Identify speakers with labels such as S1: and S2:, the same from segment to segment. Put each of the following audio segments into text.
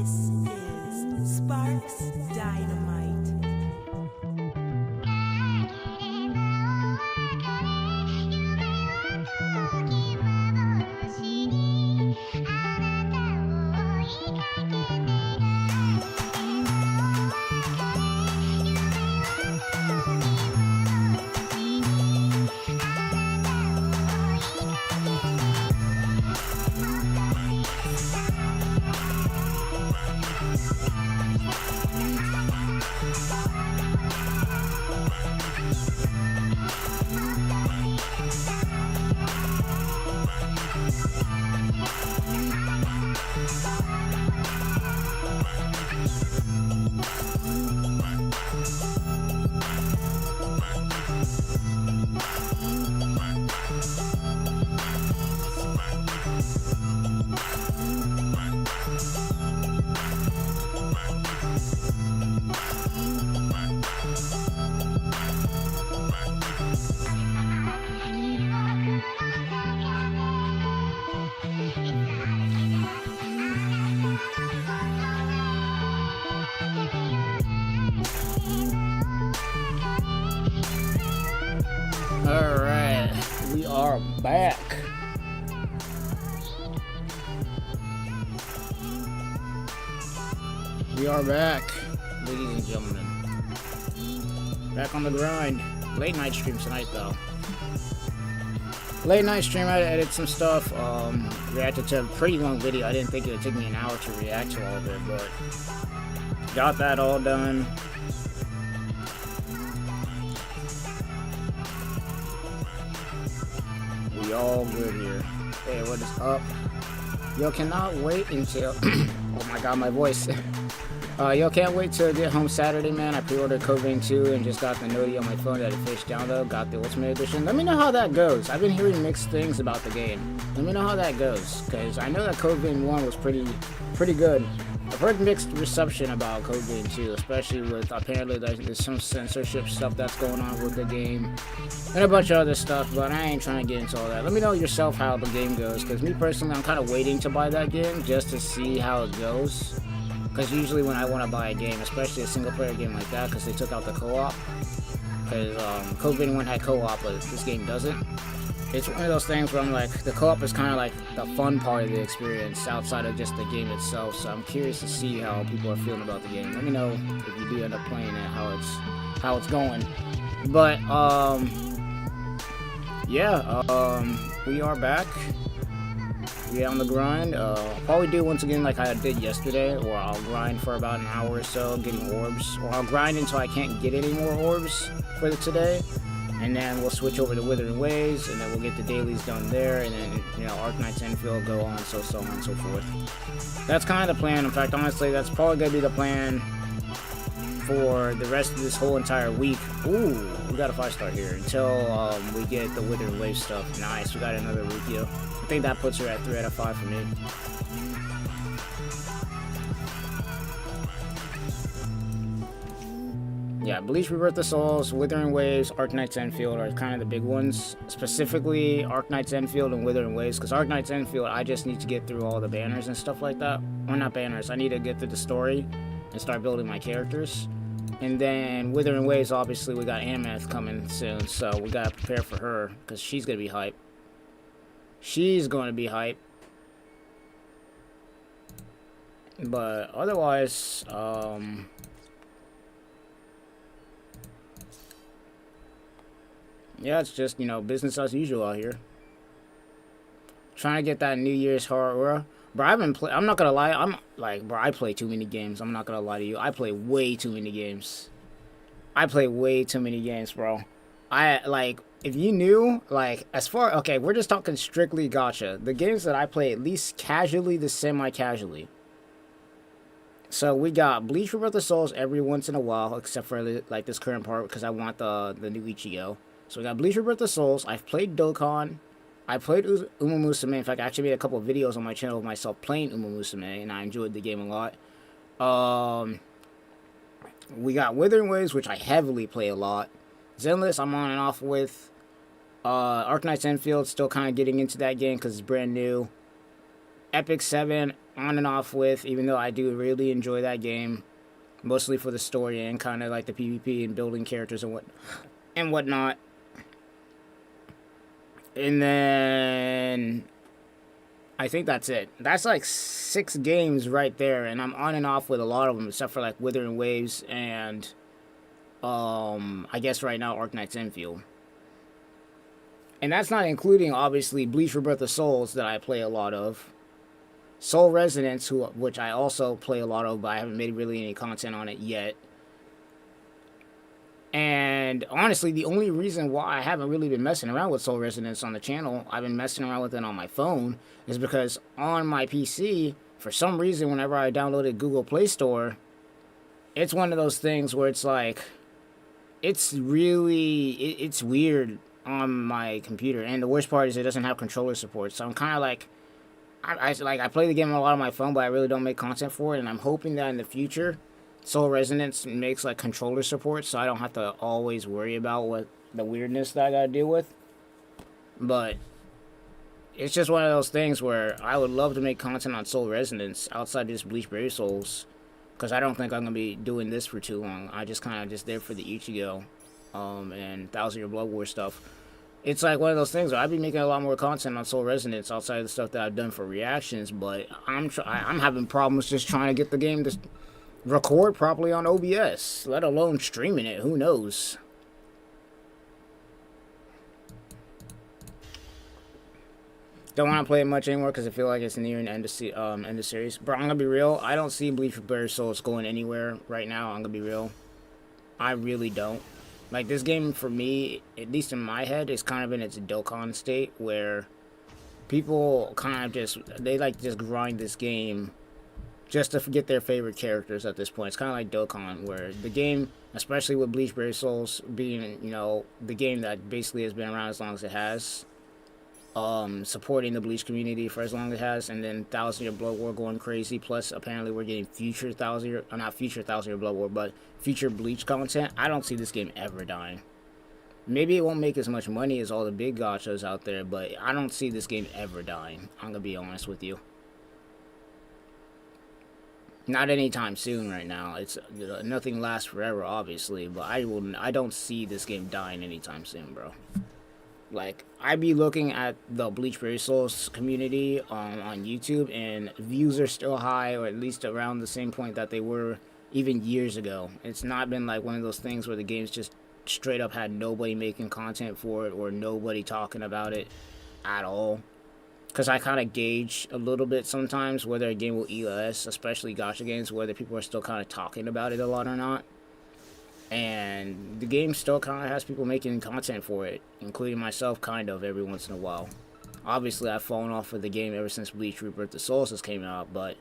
S1: This is Sparks Dynamite.
S2: Alright, we are back. We are back, ladies and gentlemen. Back on the grind. Late night stream tonight, though. Late night stream, I had to edit some stuff. Reacted to a pretty long video. I didn't think it would take me an hour to react to all of it, but got that all done. We all good here. Hey, what is up? Yo, cannot wait until... oh my god, my voice. Yo, can't wait to get home Saturday, man. I pre-ordered Code Vein 2 and just got the noti on my phone that it fished down, though. Got the Ultimate Edition. Let me know how that goes. I've been hearing mixed things about the game. Let me know how that goes, because I know that Code Vein 1 was pretty good. I've heard mixed reception about Code Vein 2, especially with apparently there's some censorship stuff that's going on with the game and a bunch of other stuff, but I ain't trying to get into all that. Let me know yourself how the game goes, because me personally, I'm kind of waiting to buy that game just to see how it goes. Because usually when I want to buy a game, especially a single player game like that, because they took out the co-op, because Code Vein 1 had co-op, but this game doesn't. It's one of those things where I'm like, the co-op is kind of like the fun part of the experience outside of just the game itself, so I'm curious to see how people are feeling about the game. Let me know if you do end up playing it, how it's going. But, yeah, we are back. We on the grind. I'll probably do once again like I did yesterday, or I'll grind for about an hour or so getting orbs, or I'll grind until I can't get any more orbs for today, and then we'll switch over to Withering Waves, and then we'll get the dailies done there, and then, you know, Arknights, Endfield, go on, so on and so forth. That's kind of the plan. In fact, honestly, that's probably going to be the plan for the rest of this whole entire week. Ooh, we got a 5-star here until we get the Withering Waves stuff. Nice, we got another Rukio. I think that puts her at 3 out of 5 for me. Yeah, Bleach, Rebirth of Souls, Withering Waves, Arknights, Endfield are kind of the big ones. Specifically, Arknights, Endfield, and Withering Waves. Because Arknights, Endfield, I just need to get through all the banners and stuff like that. Well, not banners. I need to get through the story and start building my characters. And then Withering Waves, obviously, we got Ameth coming soon. So we got to prepare for her, because she's going to be hype. She's going to be hype. But otherwise, yeah, it's just, you know, business as usual out here. Trying to get that New Year's horror. Bro, I'm not gonna lie, I'm like, bro, I play too many games. I'm not gonna lie to you. I play way too many games. I play way too many games, bro. Like, if you knew, like, okay, we're just talking strictly gacha. The games that I play, at least casually to semi-casually. So we got Bleach Rebirth of Souls every once in a while, except for, like, this current part, because I want the new Ichigo. So we got Bleach Rebirth of Souls. I've played Dokkan. I played Uma Musume. In fact, I actually made a couple of videos on my channel of myself playing Uma Musume, and I enjoyed the game a lot. We got Withering Waves, which I heavily play a lot. Zenless, I'm on and off with. Arknights, Endfield, still kind of getting into that game because it's brand new. Epic 7 on and off with, even though I do really enjoy that game, mostly for the story and kind of like the PvP and building characters and whatnot. And then I think that's it. That's like 6 games right there, and I'm on and off with a lot of them, except for like Withering Waves and I guess right now Arknights Endfield. And that's not including obviously Bleach Rebirth of Souls that I play a lot of. Soul Resonance, which I also play a lot of, but I haven't made really any content on it yet. And honestly, the only reason why I haven't really been messing around with Soul Resonance on the channel, I've been messing around with it on my phone, is because on my PC, for some reason, whenever I downloaded Google Play Store, it's one of those things where it's like, it's weird on my computer. And the worst part is it doesn't have controller support. So I'm kind of like, I play the game a lot on my phone, but I really don't make content for it. And I'm hoping that in the future, Soul Resonance makes like controller support, so I don't have to always worry about what the weirdness that I gotta deal with. But it's just one of those things where I would love to make content on Soul Resonance outside just Bleach Brave Souls, because I don't think I'm gonna be doing this for too long. I just kind of just there for the Ichigo, and 1000 Year Blood War stuff. It's like one of those things where I'd be making a lot more content on Soul Resonance outside of the stuff that I've done for reactions, but I'm having problems just trying to get the game to record properly on OBS, let alone streaming it. Who knows? Don't want to play it much anymore because I feel like it's near an end of series. Bro, I'm gonna be real. I don't see Bleach Brave Souls going anywhere right now. I'm gonna be real. I really don't. Like, this game, for me, at least in my head, is kind of in its Dokkan state, where people kind of just grind this game just to get their favorite characters at this point. It's kind of like Dokkan, where the game, especially with Bleach Brave Souls being, you know, the game that basically has been around as long as it has, supporting the Bleach community for as long as it has, and then 1000 Year Blood War going crazy, plus apparently we're getting future 1000 Year, not future 1000 Year Blood War, but future Bleach content. I don't see this game ever dying. Maybe it won't make as much money as all the big gachas out there, but I don't see this game ever dying. I'm gonna be honest with you. Not anytime soon right now. It's nothing lasts forever, obviously, but I don't see this game dying anytime soon, bro. Like, I be looking at the Bleach Brave Souls community on YouTube, and views are still high, or at least around the same point that they were even years ago. It's not been like one of those things where the game's just straight up had nobody making content for it, or nobody talking about it at all. Because I kind of gauge a little bit sometimes whether a game will EOS, especially gacha games, whether people are still kind of talking about it a lot or not. And the game still kind of has people making content for it, including myself, kind of, every once in a while. Obviously, I've fallen off of the game ever since Bleach Rebirth of Souls has came out, but,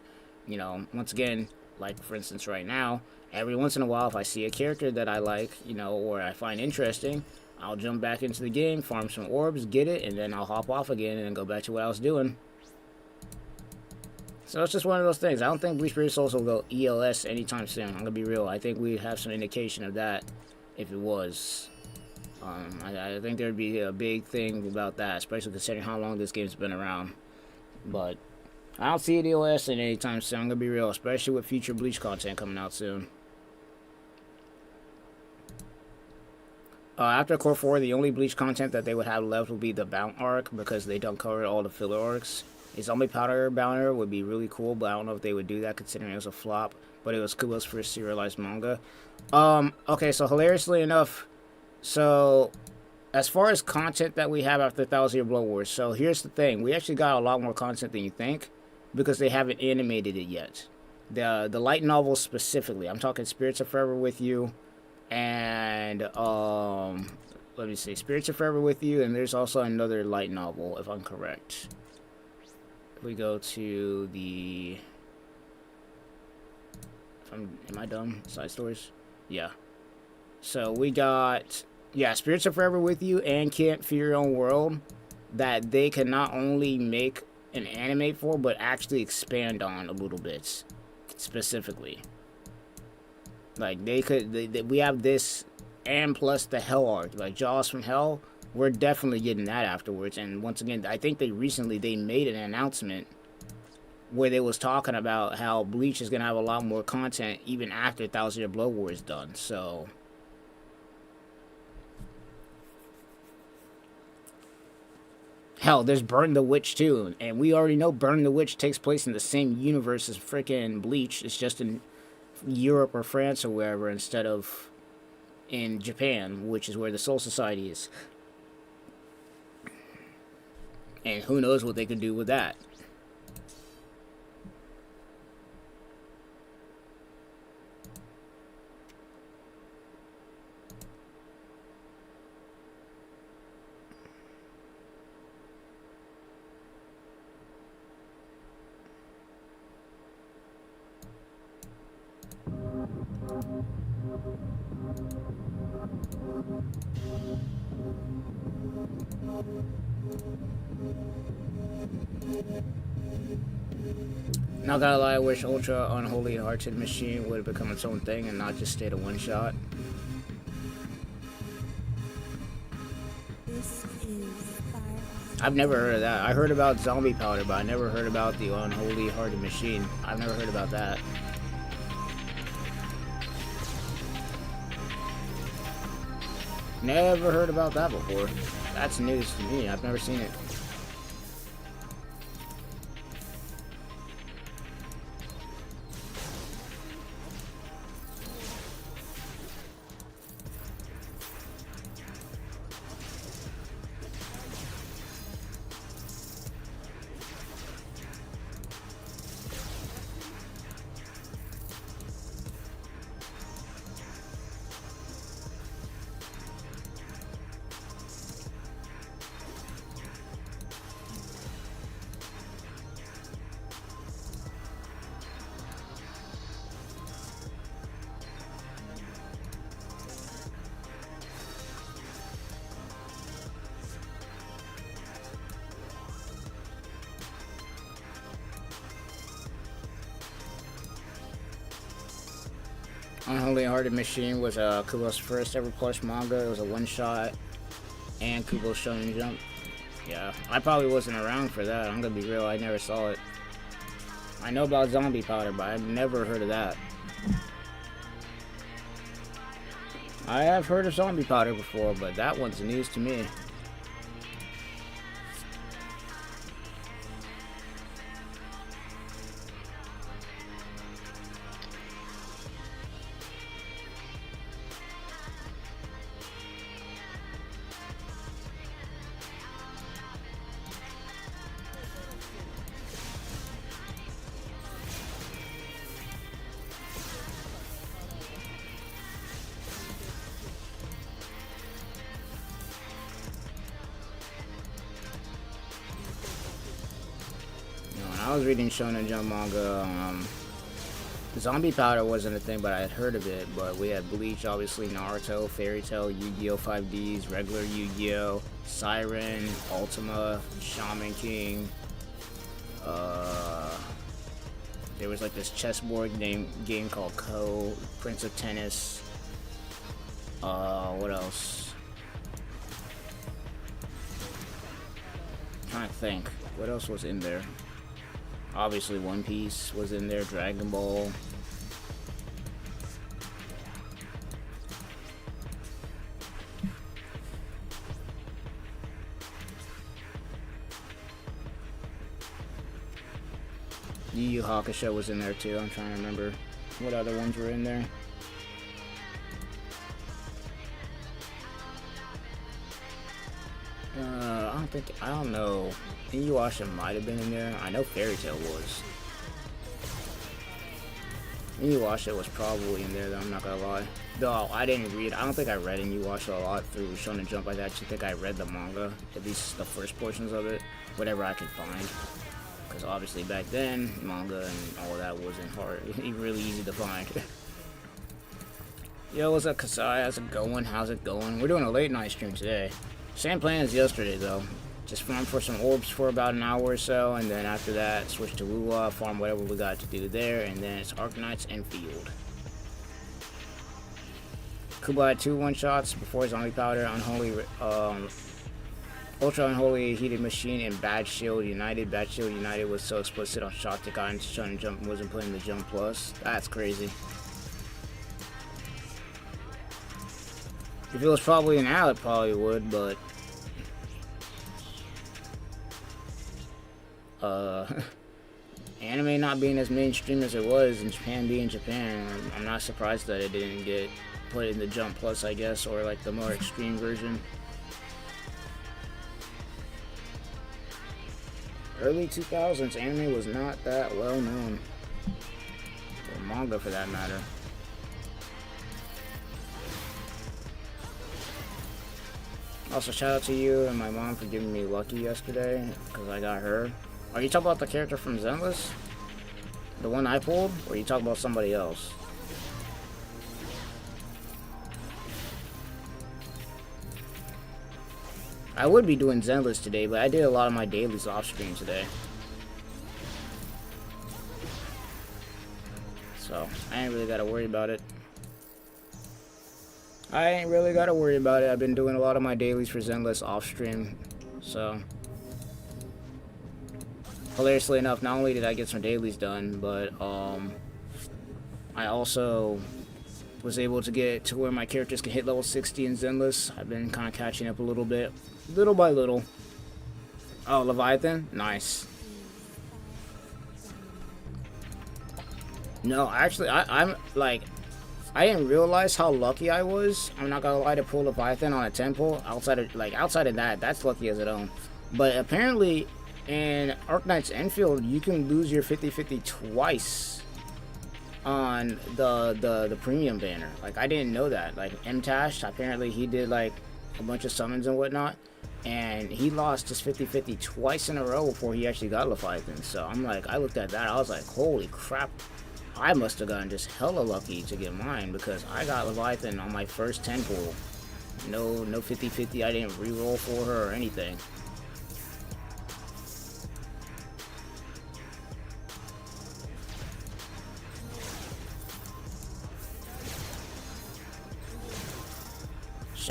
S2: you know, once again, like, for instance, right now, every once in a while, if I see a character that I like, you know, or I find interesting, I'll jump back into the game, farm some orbs, get it, and then I'll hop off again and then go back to what I was doing. So it's just one of those things. I don't think Bleach Brave Souls will go ELS anytime soon. I'm gonna be real. I think we have some indication of that if it was. I think there'd be a big thing about that, especially considering how long this game's been around. But I don't see it ELS anytime soon. I'm gonna be real, especially with future Bleach content coming out soon. After Core 4, the only Bleach content that they would have left would be the Bound arc, because they don't cover all the filler arcs. A zombie powder Bounder would be really cool, but I don't know if they would do that considering it was a flop. But it was Kubo's first serialized manga. Okay, so hilariously enough, so as far as content that we have after 1000 Year Blood Wars, so here's the thing. We actually got a lot more content than you think, because they haven't animated it yet. The light novels specifically. I'm talking Spirits of Forever with You, and let me see, Spirits of Forever with You, and there's also another light novel, if I'm correct. We go to the, am I done? Side stories? Yeah. So we got, yeah, Spirits of Forever with You and Can't Fear Your Own World, that they can not only make an anime for, but actually expand on a little bit, specifically. Like, they could, we have this, and plus the Hell arc, like Jaws from Hell. We're definitely getting that afterwards. And once again, I think they made an announcement where they was talking about how Bleach is gonna have a lot more content even after 1,000 Year Blood War is done. So hell, there's Burn the Witch too, and we already know Burn the Witch takes place in the same universe as freaking Bleach. It's just in Europe or France or wherever instead of in Japan, which is where the Soul Society is. And who knows what they could do with that. Not gonna lie, I wish Ultra Unholy Hearted Machine would have become its own thing and not just stayed a one-shot.
S1: This is Sparks.
S2: I've never heard of that. I heard about Zombie Powder, but I never heard about the Unholy Hearted Machine. I've never heard about that. Never heard about that before. That's news to me. I've never seen it. Unholy Hearted Machine was Kubo's first ever plush manga. It was a one-shot, and Kubo's Shonen Jump. Yeah, I probably wasn't around for that. I'm gonna be real, I never saw it. I know about Zombie Powder, but I've never heard of that. I have heard of Zombie Powder before, but that one's news to me. I was reading Shonen Jump manga. Zombie Powder wasn't a thing, but I had heard of it. But we had Bleach, obviously, Naruto, Fairy Tail, Yu-Gi-Oh! 5Ds, regular Yu-Gi-Oh!, Siren, Ultima, Shaman King. There was like this chessboard game called Ko, Prince of Tennis. What else? I'm trying to think. What else was in there? Obviously, One Piece was in there, Dragon Ball. Yu Yu Hakusho was in there too. I'm trying to remember what other ones were in there. I don't know. Inuyasha might have been in there. I know Fairy Tail was. Inuyasha was probably in there though, I'm not gonna lie. Though I didn't read, I don't think I read Inuyasha a lot through Shonen Jump. I actually think I read the manga, at least the first portions of it, whatever I could find. Because obviously back then, manga and all that wasn't hard, really easy to find. Yo, what's up Kasai? How's it going? How's it going? We're doing a late night stream today. Same plan as yesterday though. Just farm for some orbs for about an hour or so, and then after that, switch to Wuwa, farm whatever we got to do there, and then it's Arknights Endfield. Kubo had 2 one-shots before Zombie Powder. Unholy Ultra Unholy Heated Machine and Bad Shield United. Bad Shield United was so explicit on shot to guy and Shonen Jump wasn't putting the Jump Plus. That's crazy. If it was probably an Al, it probably would, but anime not being as mainstream as it was and Japan being Japan, I'm not surprised that it didn't get put in the Jump Plus, I guess, or like the more extreme version. Early 2000s anime was not that well known, or manga for that matter. Also, shout out to you and my mom for giving me Lucky yesterday, because I got her. Are you talking about the character from Zenless? The one I pulled? Or are you talking about somebody else? I would be doing Zenless today, but I did a lot of my dailies off stream today. So, I ain't really gotta worry about it. I've been doing a lot of my dailies for Zenless off stream. So, hilariously enough, not only did I get some dailies done, but I also was able to get to where my characters can hit level 60 in Zenless. I've been kind of catching up a little bit, little by little. Oh, Leviathan? Nice. No, actually, I'm like, I didn't realize how lucky I was. I'm not gonna lie, to pull Leviathan on a temple. Outside of that, that's lucky as it own. But apparently, in Arknights Endfield, you can lose your 50-50 twice on the premium banner. Like, I didn't know that. Like, M-Tash, apparently he did like a bunch of summons and whatnot, and he lost his 50-50 twice in a row before he actually got Leviathan. So I'm like, I looked at that, I was like, holy crap, I must have gotten just hella lucky to get mine, because I got Leviathan on my first 10 pull. No 50-50, I didn't reroll for her or anything.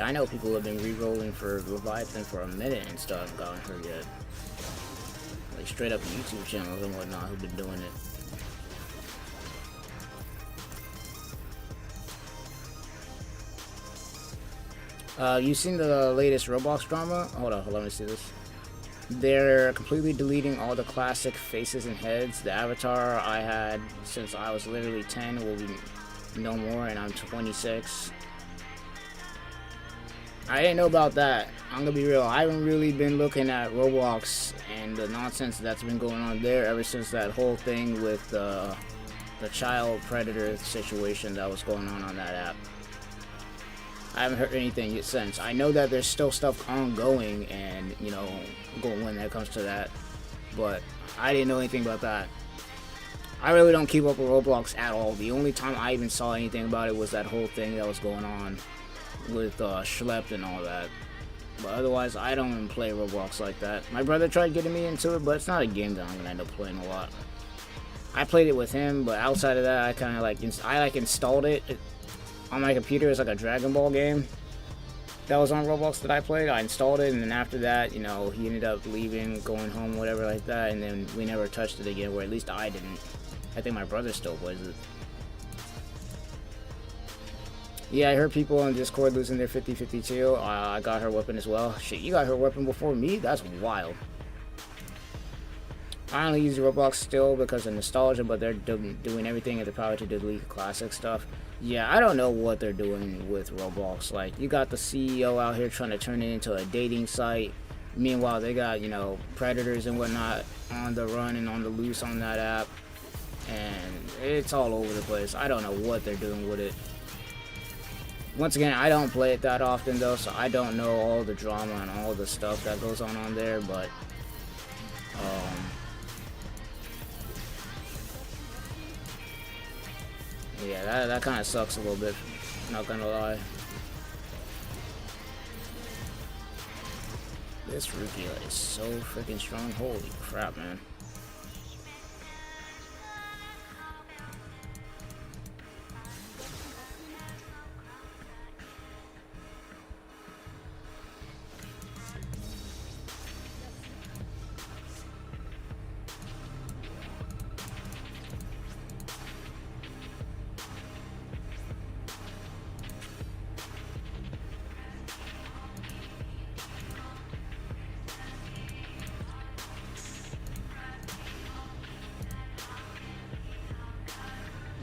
S2: I know people have been re-rolling for Leviathan for a minute and still haven't gotten her yet. Like straight up YouTube channels and whatnot who've been doing it. You seen the latest Roblox drama? Hold on, let me see this. They're completely deleting all the classic faces and heads. The avatar I had since I was literally 10 will be no more, and I'm 26. I didn't know about that. I'm gonna be real. I haven't really been looking at Roblox and the nonsense that's been going on there ever since that whole thing with the child predator situation that was going on that app. I haven't heard anything yet since. I know that there's still stuff ongoing and, you know, going when it comes to that, but I didn't know anything about that. I really don't keep up with Roblox at all. The only time I even saw anything about it was that whole thing that was going on with Schlepped and all that. But otherwise, I don't even play Roblox like that. My brother tried getting me into it, but it's not a game that I'm gonna end up playing a lot. I played it with him, but outside of that, I kind of like installed it on my computer. It's like a Dragon Ball game that was on Roblox that I played. I installed it, and then after that, you know, he ended up leaving, going home, whatever like that, and then we never touched it again, or at least I didn't. I think my brother still plays it. Yeah, I heard people on Discord losing their 50-50 too. I got her weapon as well. Shit, you got her weapon before me? That's wild. I only use Roblox still because of nostalgia, but they're doing everything in their power to delete classic stuff. Yeah, I don't know what they're doing with Roblox. Like, you got the CEO out here trying to turn it into a dating site. Meanwhile, they got, you know, predators and whatnot on the run and on the loose on that app. And it's all over the place. I don't know what they're doing with it. Once again, I don't play it that often though, so I don't know all the drama and all the stuff that goes on there, but yeah, that kind of sucks a little bit, not gonna lie. This Rukia is so freaking strong, holy crap, man.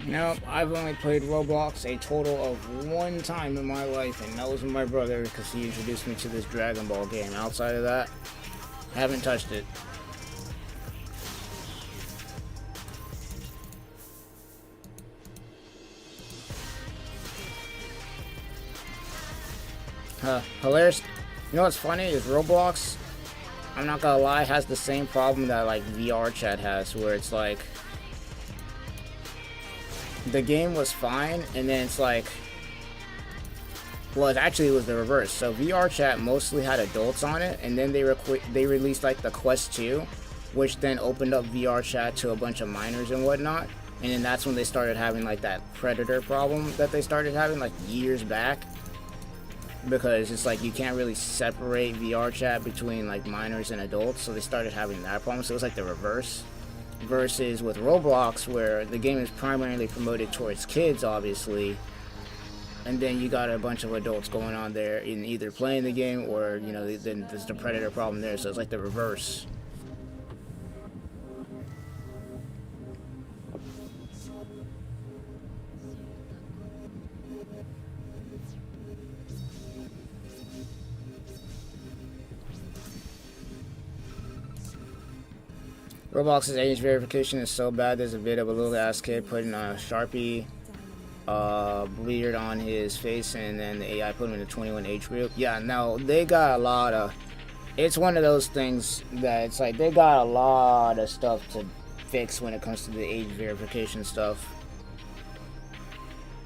S2: Nope, I've only played Roblox a total of one time in my life, and that was with my brother because he introduced me to this Dragon Ball game. Outside of that, haven't touched it. Hilarious. You know what's funny is Roblox, I'm not gonna lie, has the same problem that like VR chat has, where it's like the game was fine, and then it's like, well, it was the reverse. So VR chat mostly had adults on it, and then they released like the Quest 2, which then opened up VR chat to a bunch of minors and whatnot, and then that's when they started having like that predator problem that they started having like years back, because it's like you can't really separate VR chat between like minors and adults, so they started having that problem. So it was like the reverse. Versus with Roblox, where the game is primarily promoted towards kids, obviously, and then you got a bunch of adults going on there in either playing the game or, you know, then there's the predator problem there, so it's like the reverse. Roblox's age verification is so bad. There's a vid of a little ass kid putting a Sharpie bleed on his face, and then the AI put him in the 21 age group. Yeah, no, they got a lot of, it's one of those things that it's like they got a lot of stuff to fix when it comes to the age verification stuff.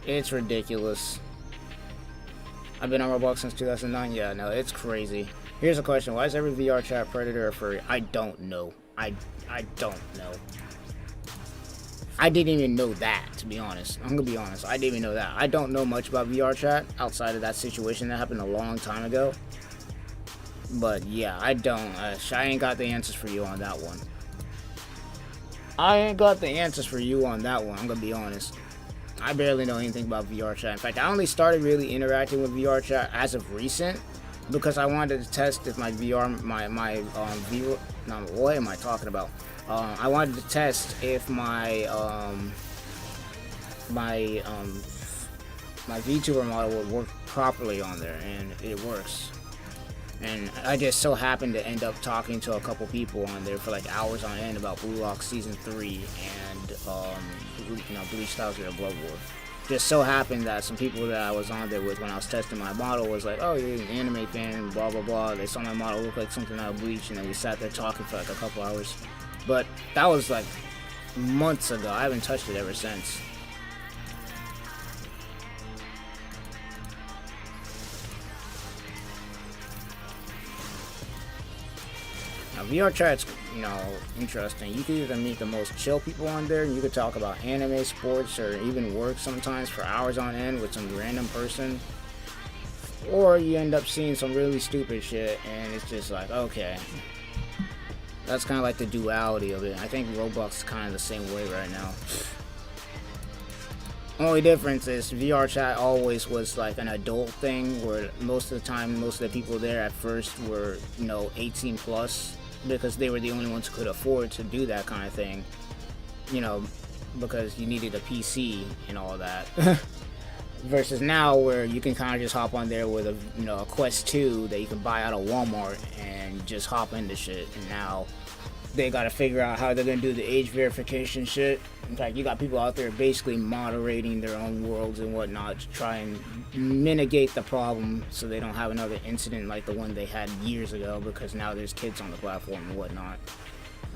S2: It's ridiculous. I've been on Roblox since 2009. Yeah, no, it's crazy. Here's a question: why is every VR chat predator a furry? I don't know. I don't know. I didn't even know that, to be honest. I'm gonna be honest. I didn't even know that. I don't know much about VR chat outside of that situation that happened a long time ago. But yeah, I don't. I ain't got the answers for you on that one. I ain't got the answers for you on that one. I'm gonna be honest. I barely know anything about VR chat. In fact, I only started really interacting with VR chat as of recent, because I wanted to test if my VR, what am I talking about? I wanted to test if my vtuber model would work properly on there, and it works. And I just so happened to end up talking to a couple people on there for like hours on end about Blue Lock Season 3 and Bleach Styles of Blood War. Just so happened that some people that I was on there with when I was testing my model was like, oh, you're an anime fan, blah blah blah. They saw my model look like something out of Bleach, and then we sat there talking for like a couple hours. But that was like months ago. I haven't touched it ever since. Now, VR chat's, interesting. You can either meet the most chill people on there, and you could talk about anime, sports, or even work sometimes for hours on end with some random person. Or you end up seeing some really stupid shit, and it's just like, okay. That's kind of like the duality of it. I think Roblox is kind of the same way right now. Only difference is VR chat always was like an adult thing, where most of the time, most of the people there at first were, 18 plus, because they were the only ones who could afford to do that kind of thing, because you needed a PC and all that. Versus now, where you can kind of just hop on there with a Quest 2 that you can buy out of Walmart and just hop into shit. And now they got to figure out how they're gonna do the age verification shit. In fact, you got people out there basically moderating their own worlds and whatnot to try and mitigate the problem, so they don't have another incident like the one they had years ago, because now there's kids on the platform and whatnot.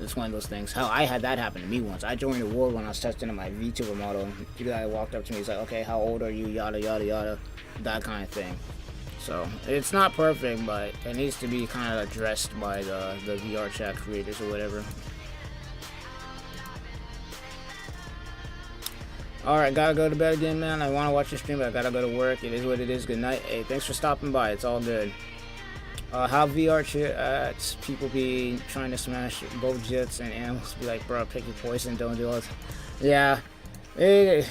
S2: It's one of those things. Hell, I had that happen to me once. I joined a war when I was testing my VTuber model. The guy walked up to me, he's like, okay, how old are you, yada yada yada, that kind of thing. So it's not perfect, but it needs to be kind of addressed by the VR chat creators or whatever. Alright, gotta go to bed again, man. I want to watch your stream, but I gotta go to work. It is what it is. Good night. Hey, thanks for stopping by. It's all good. How VR chat people be trying to smash both jets and animals, be like, bro, pick your poison, don't do it. Yeah, it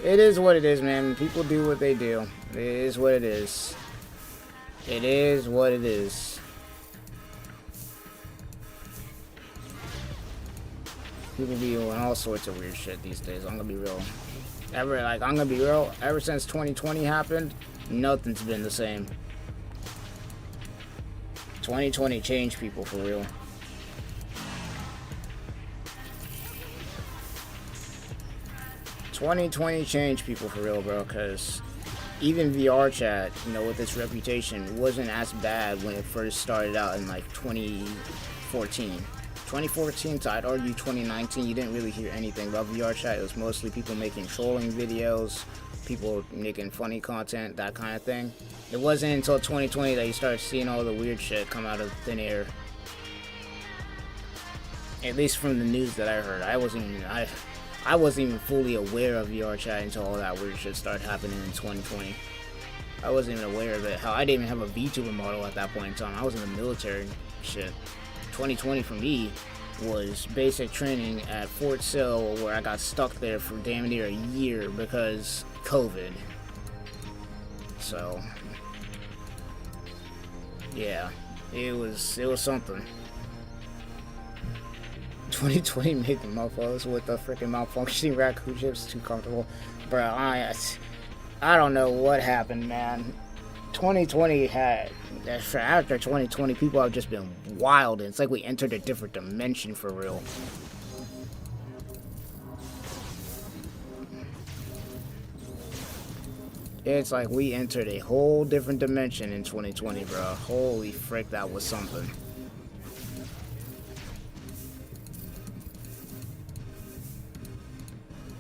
S2: is what it is, man. People do what they do. It is what it is. It is what it is. People be doing all sorts of weird shit these days. I'm gonna be real. Like, I'm gonna be real, ever since 2020 happened, nothing's been the same. 2020 changed people for real. '20 changed people for real, bro, because even VR chat, you know, with its reputation, wasn't as bad when it first started out in like 2014. 2014 to, I'd argue, 2019, you didn't really hear anything about VR chat. It was mostly people making trolling videos, people making funny content, that kind of thing. It wasn't until 2020 that you started seeing all the weird shit come out of thin air. At least from the news that I heard. I wasn't even fully aware of VR chat until all that weird shit started happening in 2020. I wasn't even aware of it. Hell, I didn't even have a VTuber model at that point in time. I was in the military and shit. 2020 for me was basic training at Fort Sill, where I got stuck there for damn near a year because COVID. So yeah, it was something. 2020 made the motherfuckers with the freaking malfunctioning raccoon chips too comfortable. Bro, I don't know what happened, man. 2020 had, after 2020, people have just been wild. It's like we entered a different dimension for real. It's like we entered a whole different dimension in 2020, bro. Holy frick, that was something.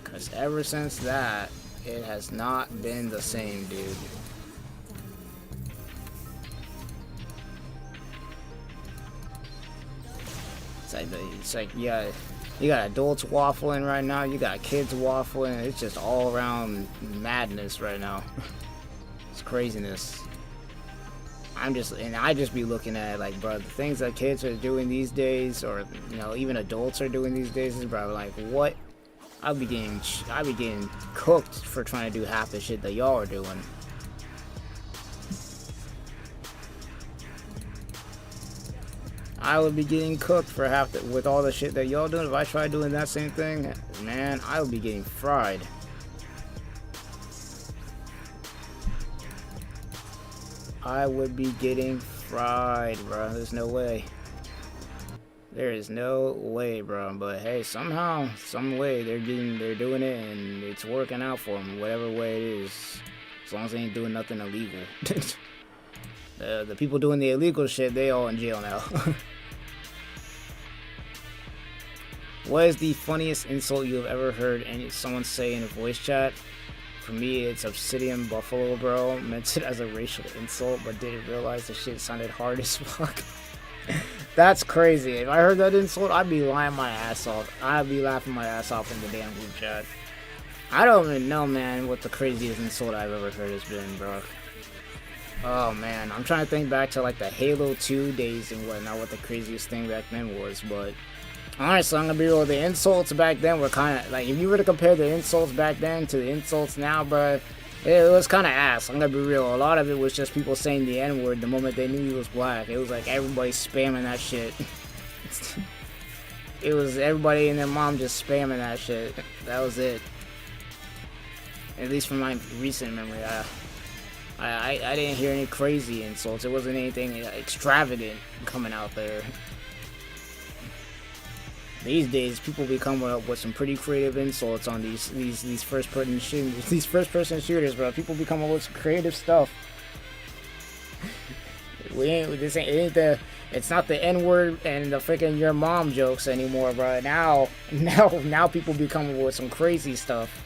S2: Because ever since that, it has not been the same, dude. It's like yeah, you got adults waffling right now, you got kids waffling, it's just all around madness right now. It's craziness. I just be looking at it like, bro, the things that kids are doing these days, or you know, even adults are doing these days, is bro, like, what? I be getting cooked for trying to do half the shit that y'all are doing. I would be getting cooked for with all the shit that y'all doing. If I try doing that same thing, man, I would be getting fried. I would be getting fried, bro. There's no way. There is no way, bro. But hey, somehow, some way, they're doing it, and it's working out for them, whatever way it is. As long as they ain't doing nothing illegal. The people doing the illegal shit, they all in jail now. What is the funniest insult you have ever heard someone say in a voice chat? For me, it's Obsidian Buffalo, bro. Meant it as a racial insult, but didn't realize the shit sounded hard as fuck. That's crazy. If I heard that insult, I'd be lying my ass off. I'd be laughing my ass off in the damn group chat. I don't even know, man, what the craziest insult I've ever heard has been, bro. Oh man, I'm trying to think back to like the Halo 2 days and whatnot, what the craziest thing back then was, but honestly, I'm gonna be real, the insults back then were kind of, like, if you were to compare the insults back then to the insults now, bro, it was kind of ass. I'm gonna be real, a lot of it was just people saying the N-word the moment they knew he was black. It was like everybody spamming that shit. It was everybody and their mom just spamming that shit. That was it. At least from my recent memory, I didn't hear any crazy insults. It wasn't anything extravagant coming out there. These days, people be coming up with some pretty creative insults on these first-person shooters, bro. People be coming up with some creative stuff. It's not the N-word and the freaking your mom jokes anymore, bro. Now people be coming up with some crazy stuff.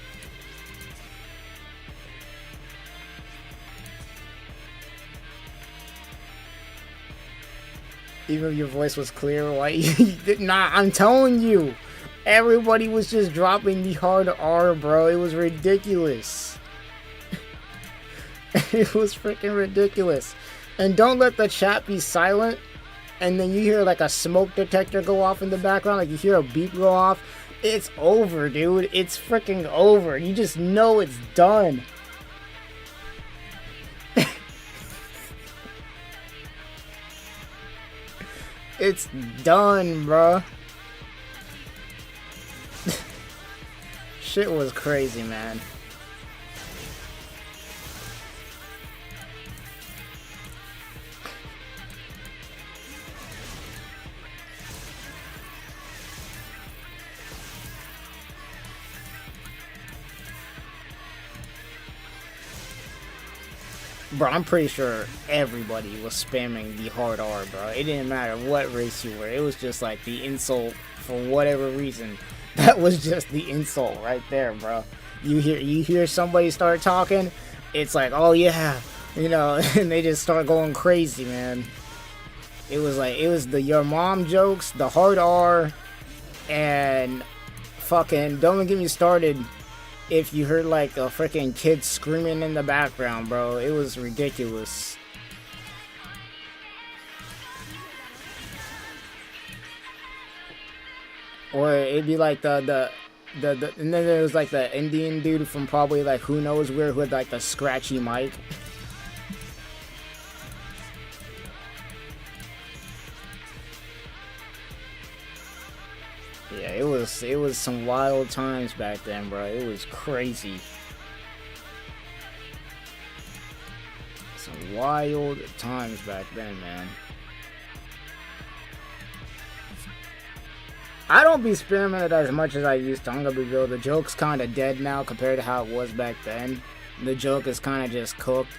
S2: Even if your voice was clear, why? Nah, I'm telling you, everybody was just dropping the hard R, bro. It was ridiculous. It was freaking ridiculous. And don't let the chat be silent, and then you hear like a smoke detector go off in the background, like you hear a beep go off. It's over, dude. It's freaking over. You just know it's done. It's done, bruh. shit was crazy, man. Bro, I'm pretty sure everybody was spamming the hard R, bro. It didn't matter what race you were. It was just like the insult for whatever reason. That was just the insult right there, bro. You hear somebody start talking, it's like, oh yeah, you know, and they just start going crazy, man. It was like, it was the your mom jokes, the hard R, and fucking, don't get me started if you heard like a freaking kid screaming in the background, bro. It was ridiculous. Or it'd be like the and then there was like the Indian dude from probably like who knows where who had like the scratchy mic. Yeah, it was some wild times back then, bro. It was crazy. Some wild times back then, man. I don't be spamming it as much as I used to. I'm gonna be real. The joke's kind of dead now compared to how it was back then. The joke is kind of just cooked.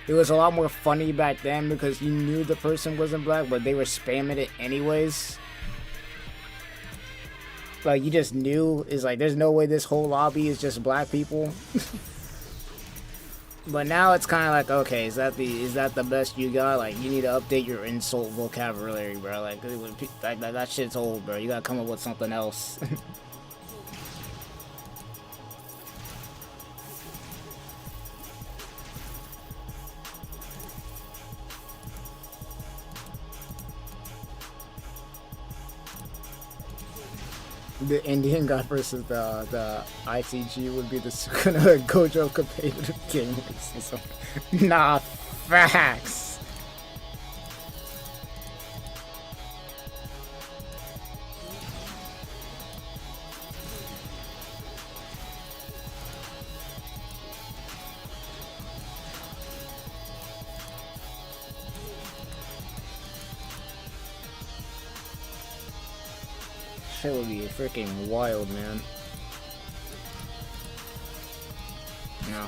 S2: It was a lot more funny back then because you knew the person wasn't black, but they were spamming it anyways. Like, you just knew, it's like, there's no way this whole lobby is just black people. But now it's kind of like, okay, is that the best you got? Like, you need to update your insult vocabulary, bro. Like, that shit's old, bro. You gotta come up with something else. The Indian guy versus the ICG would be the Sukuna Gojo competitive game. So, nah, facts. Shit would be freaking wild, man. No.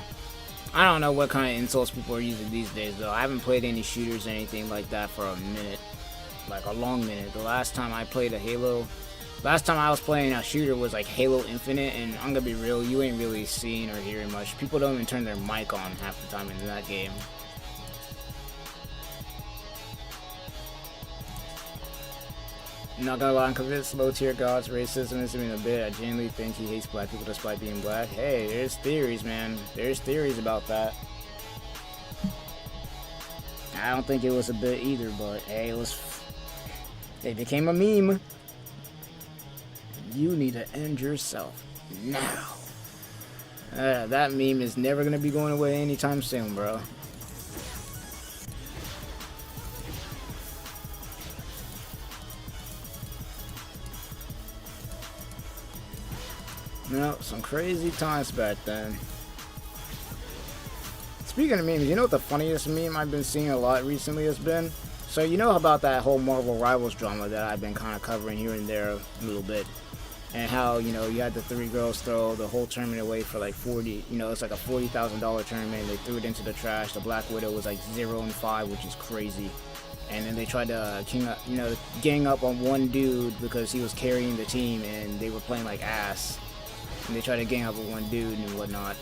S2: I don't know what kind of insults people are using these days, though. I haven't played any shooters or anything like that for a minute. Like, a long minute. The last time I played a Halo... Last time I was playing a shooter was, like, Halo Infinite, and I'm gonna be real, you ain't really seeing or hearing much. People don't even turn their mic on half the time in that game. Not gonna lie, I'm convinced low tier gods racism isn't even a bit. I genuinely think he hates black people despite being black. Hey, there's theories, man. There's theories about that. I don't think it was a bit either, but hey, it became a meme. You need to end yourself now. That meme is never gonna be going away anytime soon, bro. No, some crazy times back then. Speaking of memes, you know what the funniest meme I've been seeing a lot recently has been? So you know about that whole Marvel Rivals drama that I've been kind of covering here and there a little bit. And how, you know, you had the 3 girls throw the whole tournament away for like 40, you know, it's like a $40,000 tournament. They threw it into the trash. The Black Widow was like 0-5, which is crazy. And then they tried to gang up on one dude because he was carrying the team and they were playing like ass. And they try to gang up with one dude and whatnot.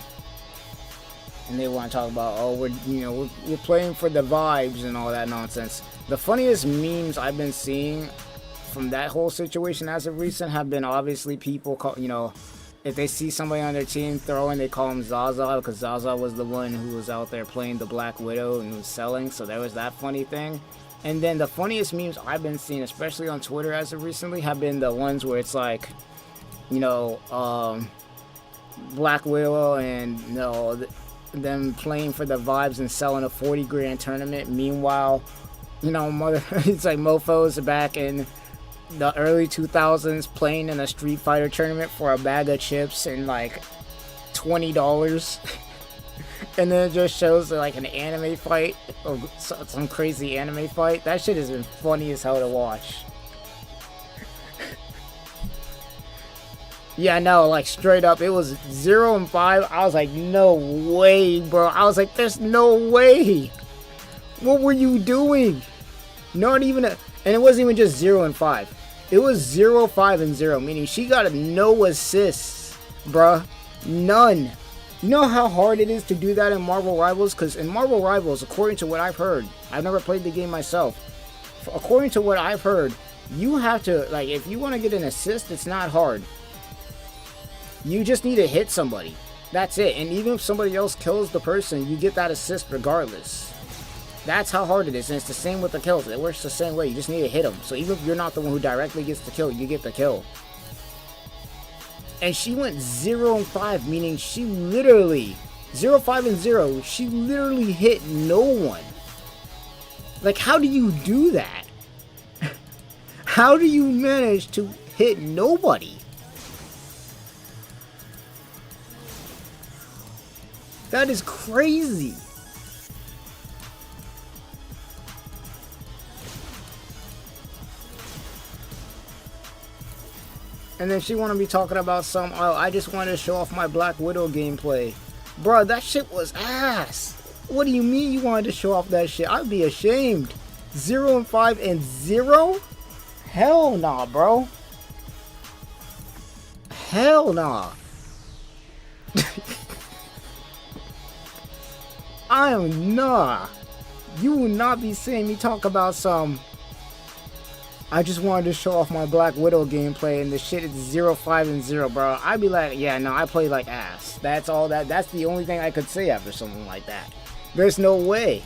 S2: And they want to talk about, oh, we're playing for the vibes and all that nonsense. The funniest memes I've been seeing from that whole situation as of recent have been obviously people call, if they see somebody on their team throwing, they call him Zaza because Zaza was the one who was out there playing the Black Widow and was selling. So there was that funny thing. And then the funniest memes I've been seeing, especially on Twitter as of recently, have been the ones where it's like, Black Widow and them playing for the vibes and selling a 40 grand tournament. Meanwhile, it's like mofos are back in the early 2000s playing in a Street Fighter tournament for a bag of chips and like $20. And then it just shows like an anime fight or some crazy anime fight. That shit has been funny as hell to watch. Yeah, no, like straight up, it was 0 and 5. I was like, no way, bro. I was like, there's no way. What were you doing? Not even a, and it wasn't even just 0 and 5. It was 0, 5, and 0, meaning she got no assists, bruh. None. You know how hard it is to do that in Marvel Rivals? Because in Marvel Rivals, according to what I've heard, I've never played the game myself. According to what I've heard, you have to, like, if you want to get an assist, it's not hard. You just need to hit somebody. That's it. And even if somebody else kills the person, you get that assist regardless. That's how hard it is. And it's the same with the kills. It works the same way. You just need to hit them. So even if you're not the one who directly gets the kill, you get the kill. And she went 0 and 5, meaning she literally 0, 5, and 0. She literally hit no one. Like, how do you do that? How do you manage to hit nobody? That is crazy. And then she want to be talking about some, oh, I just wanted to show off my Black Widow gameplay. Bro, that shit was ass. What do you mean you wanted to show off that shit? I'd be ashamed. 0 and 5 and 0? Hell nah, bro. Hell nah. I am nah. You will not be seeing me talk about some, I just wanted to show off my Black Widow gameplay and the shit is 0, 5, and 0, bro. I'd be like, yeah, no, I play like ass. That's all that. That's the only thing I could say after something like that. There's no way.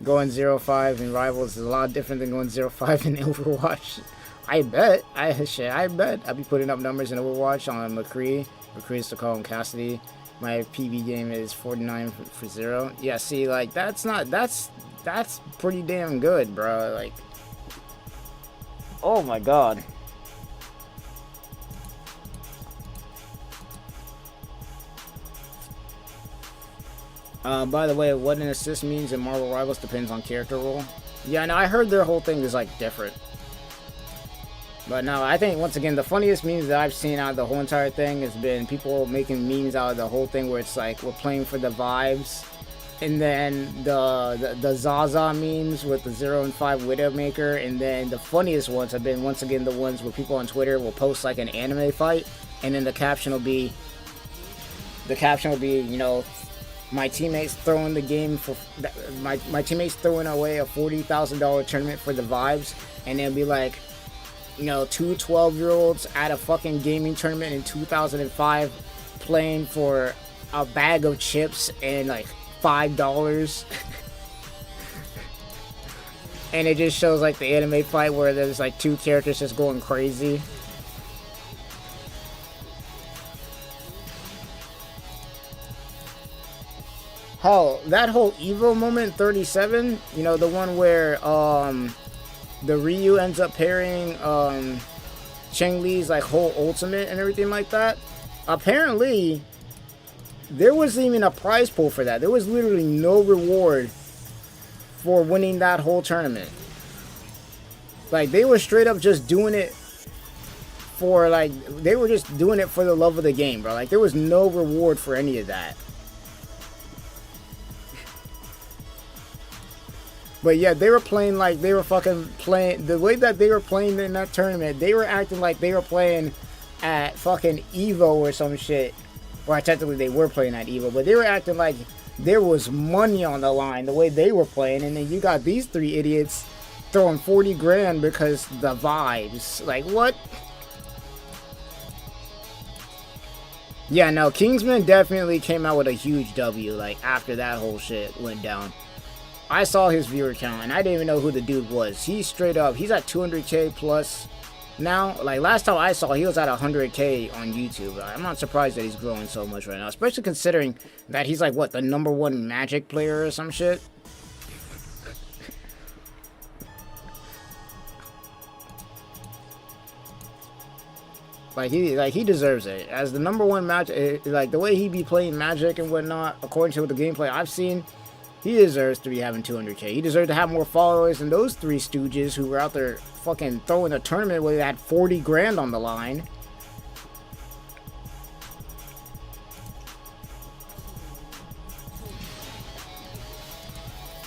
S2: Going 0, 5 in Rivals is a lot different than going 0, 5 in Overwatch. I bet. I bet. I'll be putting up numbers in Overwatch on McCree. McCree is to call him Cassidy. My PB game is 49 for 0. Yeah, see, like, that's pretty damn good, bro. Like, oh my god. By the way, what an assist means in Marvel Rivals depends on character role. Yeah, no, I heard their whole thing is, like, different. But no, I think, once again, the funniest memes that I've seen out of the whole entire thing has been people making memes out of the whole thing where it's like, we're playing for the vibes. And then the Zaza memes with the 0 and 5 Widowmaker. And then the funniest ones have been, once again, the ones where people on Twitter will post like an anime fight. And then the caption will be, you know, my teammates throwing the game for, my teammates throwing away a $40,000 tournament for the vibes. And they'll be like, you know, 2 12-year-olds at a fucking gaming tournament in 2005 playing for a bag of chips and like $5. And it just shows like the anime fight where there's like 2 characters just going crazy. Hell, that whole Evo moment 37, you know, the one where the Ryu ends up pairing Cheng Li's like whole ultimate and everything like that. Apparently, there wasn't even a prize pool for that. There was literally no reward for winning that whole tournament. Like, they were straight up just doing it for, like, they were just doing it for the love of the game, bro. Like, there was no reward for any of that. But yeah, they were playing like they were fucking playing. The way that they were playing in that tournament, they were acting like they were playing at fucking Evo or some shit. Well, technically they were playing at Evo, but they were acting like there was money on the line the way they were playing. And then you got these 3 idiots throwing 40 grand because the vibes. Like, what? Yeah, no, Kingsman definitely came out with a huge W, like, after that whole shit went down. I saw his viewer count, and I didn't even know who the dude was. He's straight up, he's at 200k plus now. Like last time I saw, he was at 100K on YouTube. I'm not surprised that he's growing so much right now, especially considering that he's like what, the #1 Magic player or some shit. Like he deserves it as the #1 Magic. Like the way he be playing Magic and whatnot, according to the gameplay I've seen, he deserves to be having 200K. He deserves to have more followers than those three stooges who were out there fucking throwing a tournament where they had 40 grand on the line.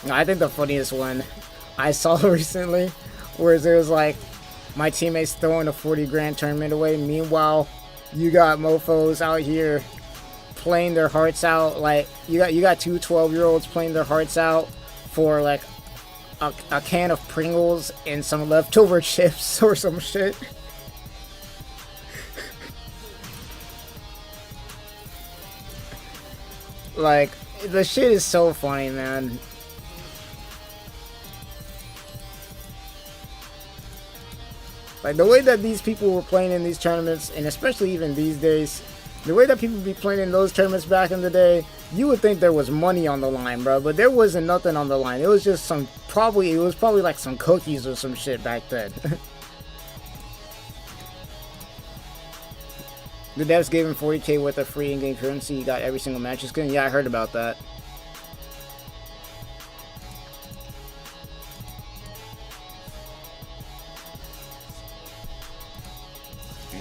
S2: I think the funniest one I saw recently, whereas it was like my teammates throwing a 40 grand tournament away. Meanwhile, you got mofos out here playing their hearts out. Like you got two 12-year-olds playing their hearts out for like a can of Pringles and some leftover chips or some shit. Like the shit is so funny, man. Like the way that these people were playing in these tournaments, and especially even these days, the way that people be playing in those tournaments back in the day, you would think there was money on the line, bro. But there wasn't nothing on the line. It was just it was probably like some cookies or some shit back then. The devs gave him 40K worth of free in-game currency. He got every single match. Skin. Yeah, I heard about that.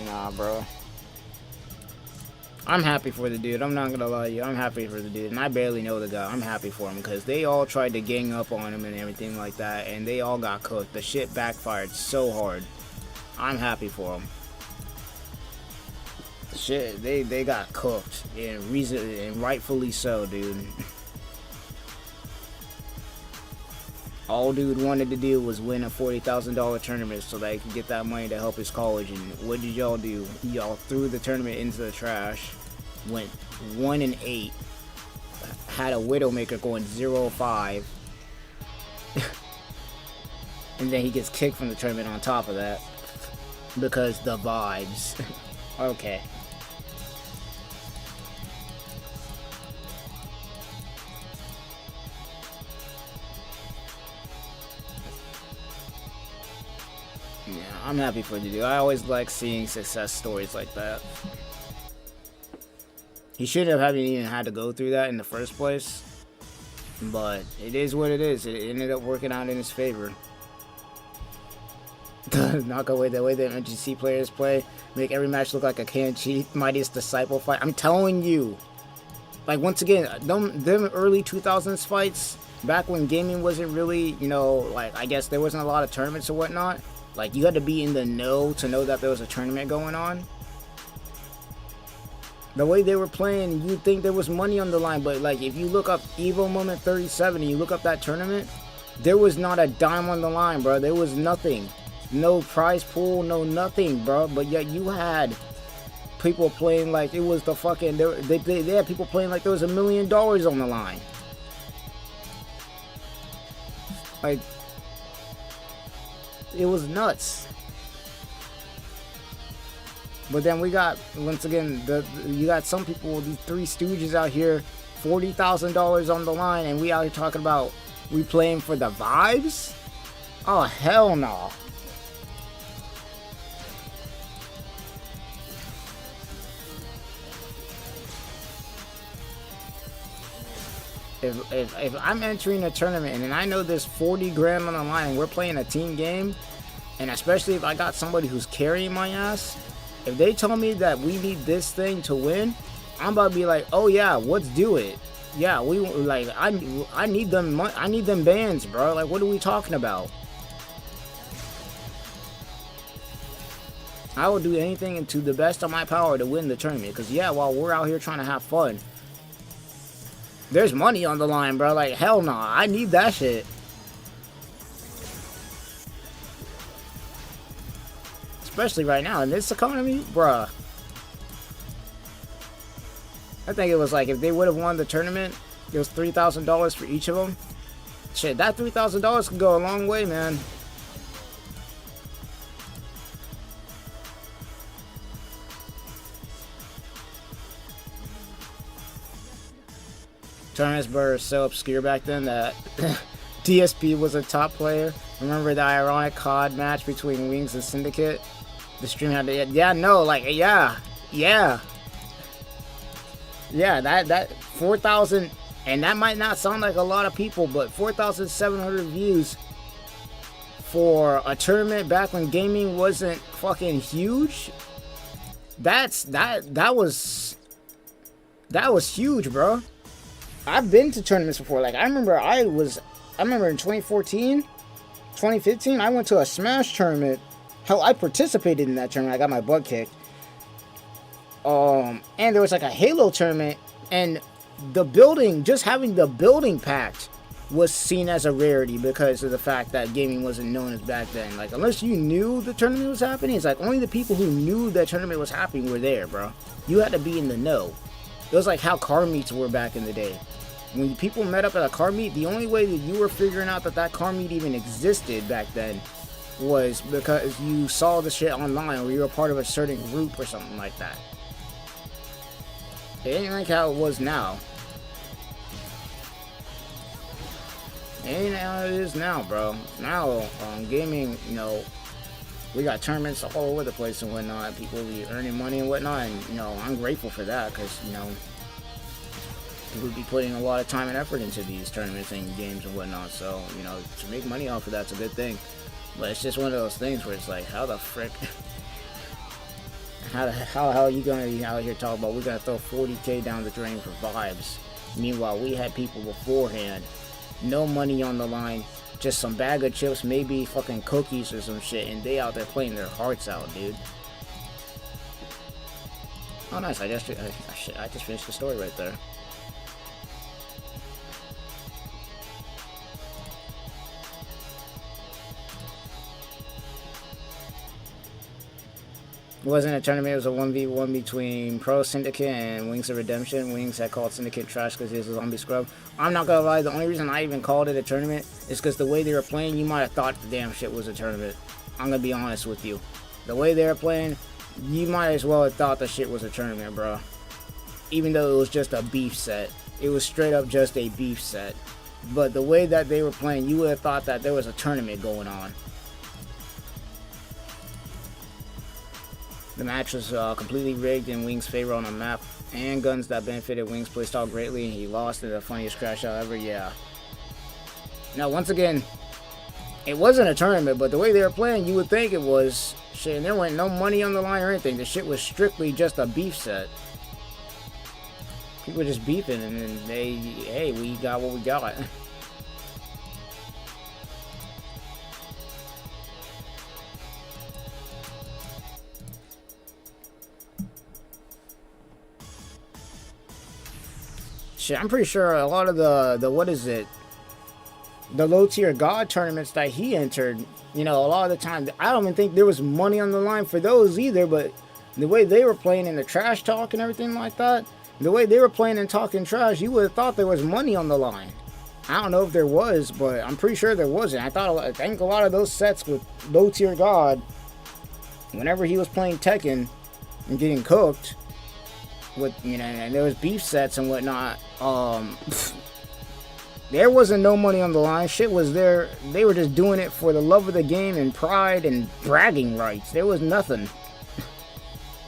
S2: Nah, bro. I'm happy for the dude. I'm not gonna lie to you. I'm happy for the dude. And I barely know the guy. I'm happy for him because they all tried to gang up on him and everything like that. And they all got cooked. The shit backfired so hard. I'm happy for him. Shit, they got cooked. And rightfully so, dude. All dude wanted to do was win a $40,000 tournament so that he could get that money to help his college. And what did y'all do? Y'all threw the tournament into the trash. Went 1-8. Had a Widowmaker going 0-5. And then he gets kicked from the tournament on top of that. Because the vibes. Okay. Yeah, I'm happy for the dude. I always like seeing success stories like that. He shouldn't have even had to go through that in the first place. But it is what it is. It ended up working out in his favor. Knock away the way that MGC players play. Make every match look like a canned cheat. Mightiest Disciple fight. I'm telling you. Like, once again, them early 2000s fights, back when gaming wasn't really, you know, like, I guess there wasn't a lot of tournaments or whatnot. Like, you had to be in the know to know that there was a tournament going on. The way they were playing, you'd think there was money on the line. But, like, if you look up Evo Moment 37 and you look up that tournament, there was not a dime on the line, bro. There was nothing. No prize pool, no nothing, bro. But yet you had people playing like it was the fucking... They had people playing like there was $1 million on the line. Like... It was nuts. But then we got, once again, you got some people, these three stooges out here, $40,000 on the line, and we out here talking about we playing for the vibes? Oh, hell no. If I'm entering a tournament and I know there's 40 grand on the line and we're playing a team game, and especially if I got somebody who's carrying my ass, if they tell me that we need this thing to win, I'm about to be like, oh yeah, let's do it. Yeah, we like I need them. I need them bands, bro. Like, what are we talking about? I will do anything to the best of my power to win the tournament. Because yeah, while we're out here trying to have fun, there's money on the line, bro. Like, hell no. I need that shit. Especially right now in this economy, bruh. I think it was like if they would have won the tournament, it was $3,000 for each of them. Shit, that $3,000 could go a long way, man. Tournaments were so obscure back then that DSP was a top player. Remember the ironic COD match between Wings and Syndicate? The stream had to, yeah, no, like, yeah, that 4,000, and that might not sound like a lot of people, but 4,700 views for a tournament back when gaming wasn't fucking huge. That was huge, bro. I've been to tournaments before. Like, I remember in 2014, 2015, I went to a Smash tournament. Hell, I participated in that tournament. I got my butt kicked. And there was like a Halo tournament, and the building, just having the building packed, was seen as a rarity because of the fact that gaming wasn't known as back then. Like, unless you knew the tournament was happening, it's like only the people who knew that tournament was happening were there, bro. You had to be in the know. It was like how car meets were back in the day. When people met up at a car meet, the only way that you were figuring out that that car meet even existed back then was because you saw the shit online or you were part of a certain group or something like that. It ain't like how it was now. It ain't how it is now, bro. Now, gaming, you know, we got tournaments all over the place and whatnot. People be earning money and whatnot, and, you know, I'm grateful for that because, you know, people be putting a lot of time and effort into these tournaments and games and whatnot. So, you know, to make money off of that's a good thing. But it's just one of those things where it's like, how the frick? How the hell are you gonna be out here talking about we're gonna throw 40K down the drain for vibes? Meanwhile, we had people beforehand, no money on the line, just some bag of chips, maybe fucking cookies or some shit, and they out there playing their hearts out, dude. Oh, nice! I just finished the story right there. It wasn't a tournament, it was a 1v1 between Pro Syndicate and Wings of Redemption. Wings had called Syndicate trash because he was a zombie scrub. I'm not gonna lie, the only reason I even called it a tournament is because the way they were playing, you might have thought the damn shit was a tournament. I'm gonna be honest with you. The way they were playing, you might as well have thought the shit was a tournament, bro. Even though it was just a beef set. It was straight up just a beef set. But the way that they were playing, you would have thought that there was a tournament going on. The match was completely rigged in Wings' favor on a map and guns that benefited Wings' playstyle greatly. He lost in the funniest crash out ever, yeah. Now, once again, it wasn't a tournament, but the way they were playing, you would think it was. Shit, and there went no money on the line or anything. The shit was strictly just a beef set. People were just beefing, and then hey, we got what we got. Shit, I'm pretty sure a lot of the what is it? The low tier god tournaments that he entered, you know, a lot of the time, I don't even think there was money on the line for those either, but the way they were playing in the trash talk and everything like that, the way they were playing and talking trash, you would have thought there was money on the line. I don't know if there was, but I'm pretty sure there wasn't. I think a lot of those sets with low tier god, whenever he was playing Tekken and getting cooked, with, you know, and there was beef sets and whatnot, there wasn't no money on the line. Shit was there. They were just doing it for the love of the game and pride and bragging rights. There was nothing.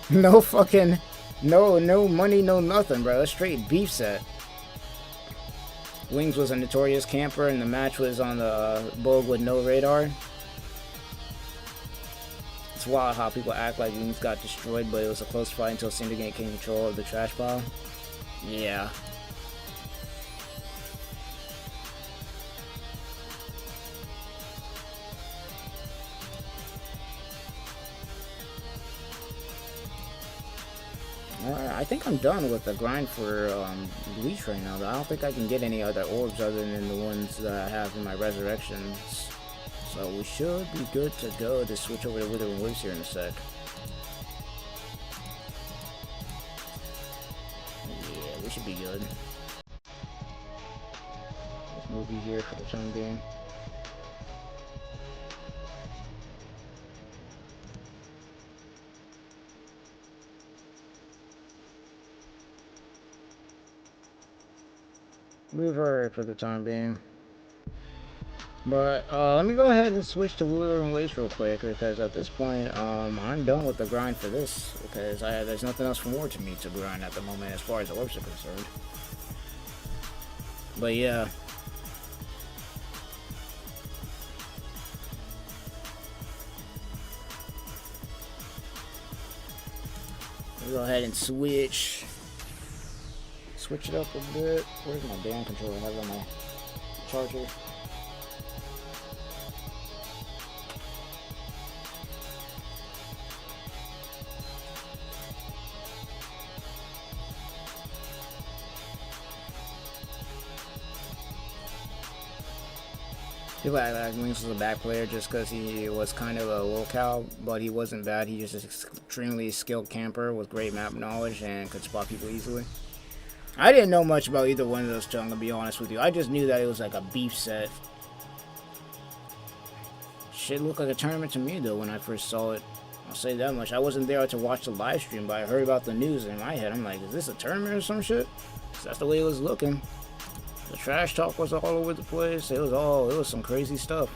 S2: No fucking, no money, no nothing, bro. A straight beef set. Wings was a notorious camper, and the match was on the board with no radar. It's wild how people act like Wings got destroyed, but it was a close fight until Syndicate gained control of the trash pile. Yeah. Alright, I think I'm done with the grind for Bleach right now, though. I don't think I can get any other orbs other than the ones that I have in my resurrections. So we should be good to go to switch over to Withering Waves here in a sec. Yeah, we should be good. Let's move you here for the time being. Leave her for the time being. But let me go ahead and switch to Wheeler and Lace real quick, because at this point, I'm done with the grind for this, because there's nothing else more to me to grind at the moment as far as the orbs are concerned. But yeah. We'll go ahead and switch it up a bit. Where's my damn controller? I have it on my charger. People act like Wings was a bad player just because he was kind of a locale, but he wasn't bad. He just an extremely skilled camper with great map knowledge and could spot people easily. I didn't know much about either one of those two, I'm gonna be honest with you. I just knew that it was like a beef set. Shit looked like a tournament to me though when I first saw it. I'll say that much. I wasn't there to watch the live stream, but I heard about the news and in my head I'm like, is this a tournament or some shit? 'Cause that's the way it was looking. The trash talk was all over the place. It was some crazy stuff.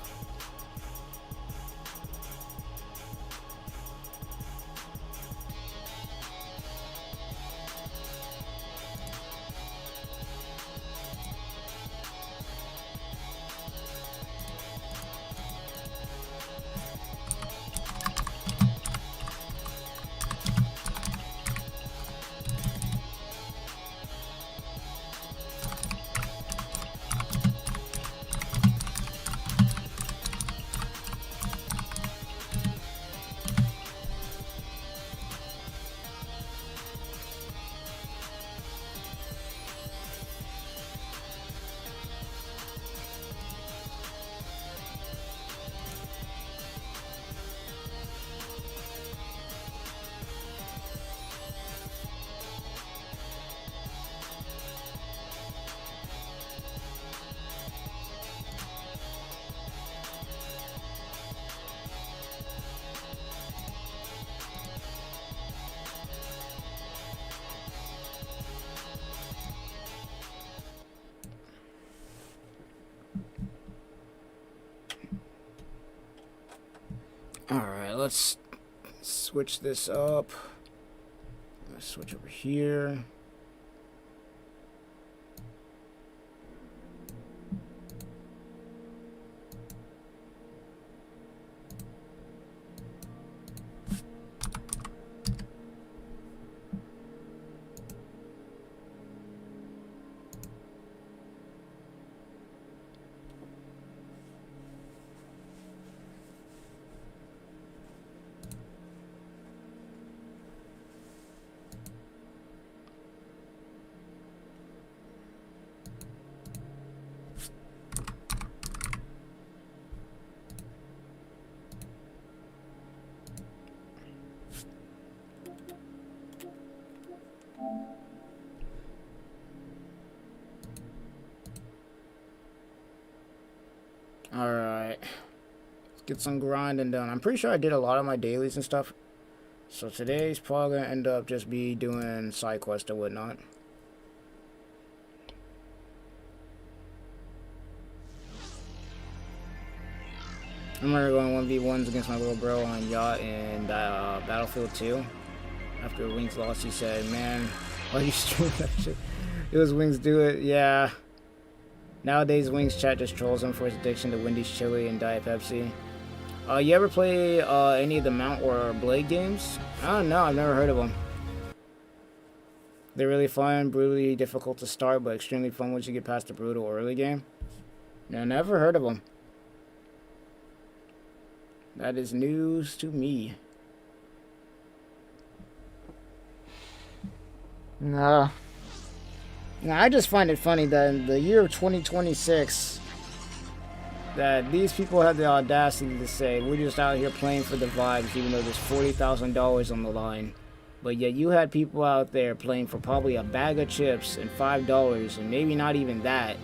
S2: Alright, let's switch this up. Let's switch over here. Alright. Let's get some grinding done. I'm pretty sure I did a lot of my dailies and stuff. So today's probably going to end up just be doing side quests and whatnot. I remember going 1v1s against my little bro on Yacht and Battlefield 2. After Wings lost, he said, man, why you stream that shit? It was Wings do it, yeah. Nowadays, Wings chat just trolls him for his addiction to Wendy's chili and Diet Pepsi. You ever play any of the Mount or Blade games? I don't know, I've never heard of them. They're really fun, brutally difficult to start, but extremely fun once you get past the brutal early game. No, never heard of them. That is news to me. Nah. Now, I just find it funny that in the year of 2026, that these people have the audacity to say, we're just out here playing for the vibes, even though there's $40,000 on the line. But yet you had people out there playing for probably a bag of chips and $5, and maybe not even that,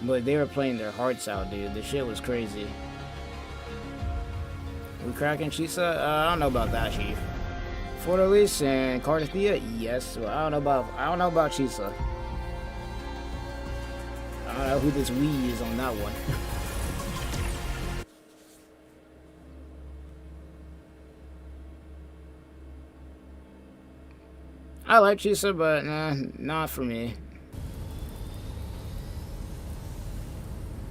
S2: but they were playing their hearts out, dude. The shit was crazy. We cracking Chisa? I don't know about that, Chief. Fortalice and Carthia? Yes. Well, I don't know about Chisa. who this we is on that one. I like Chisa, but nah, not for me.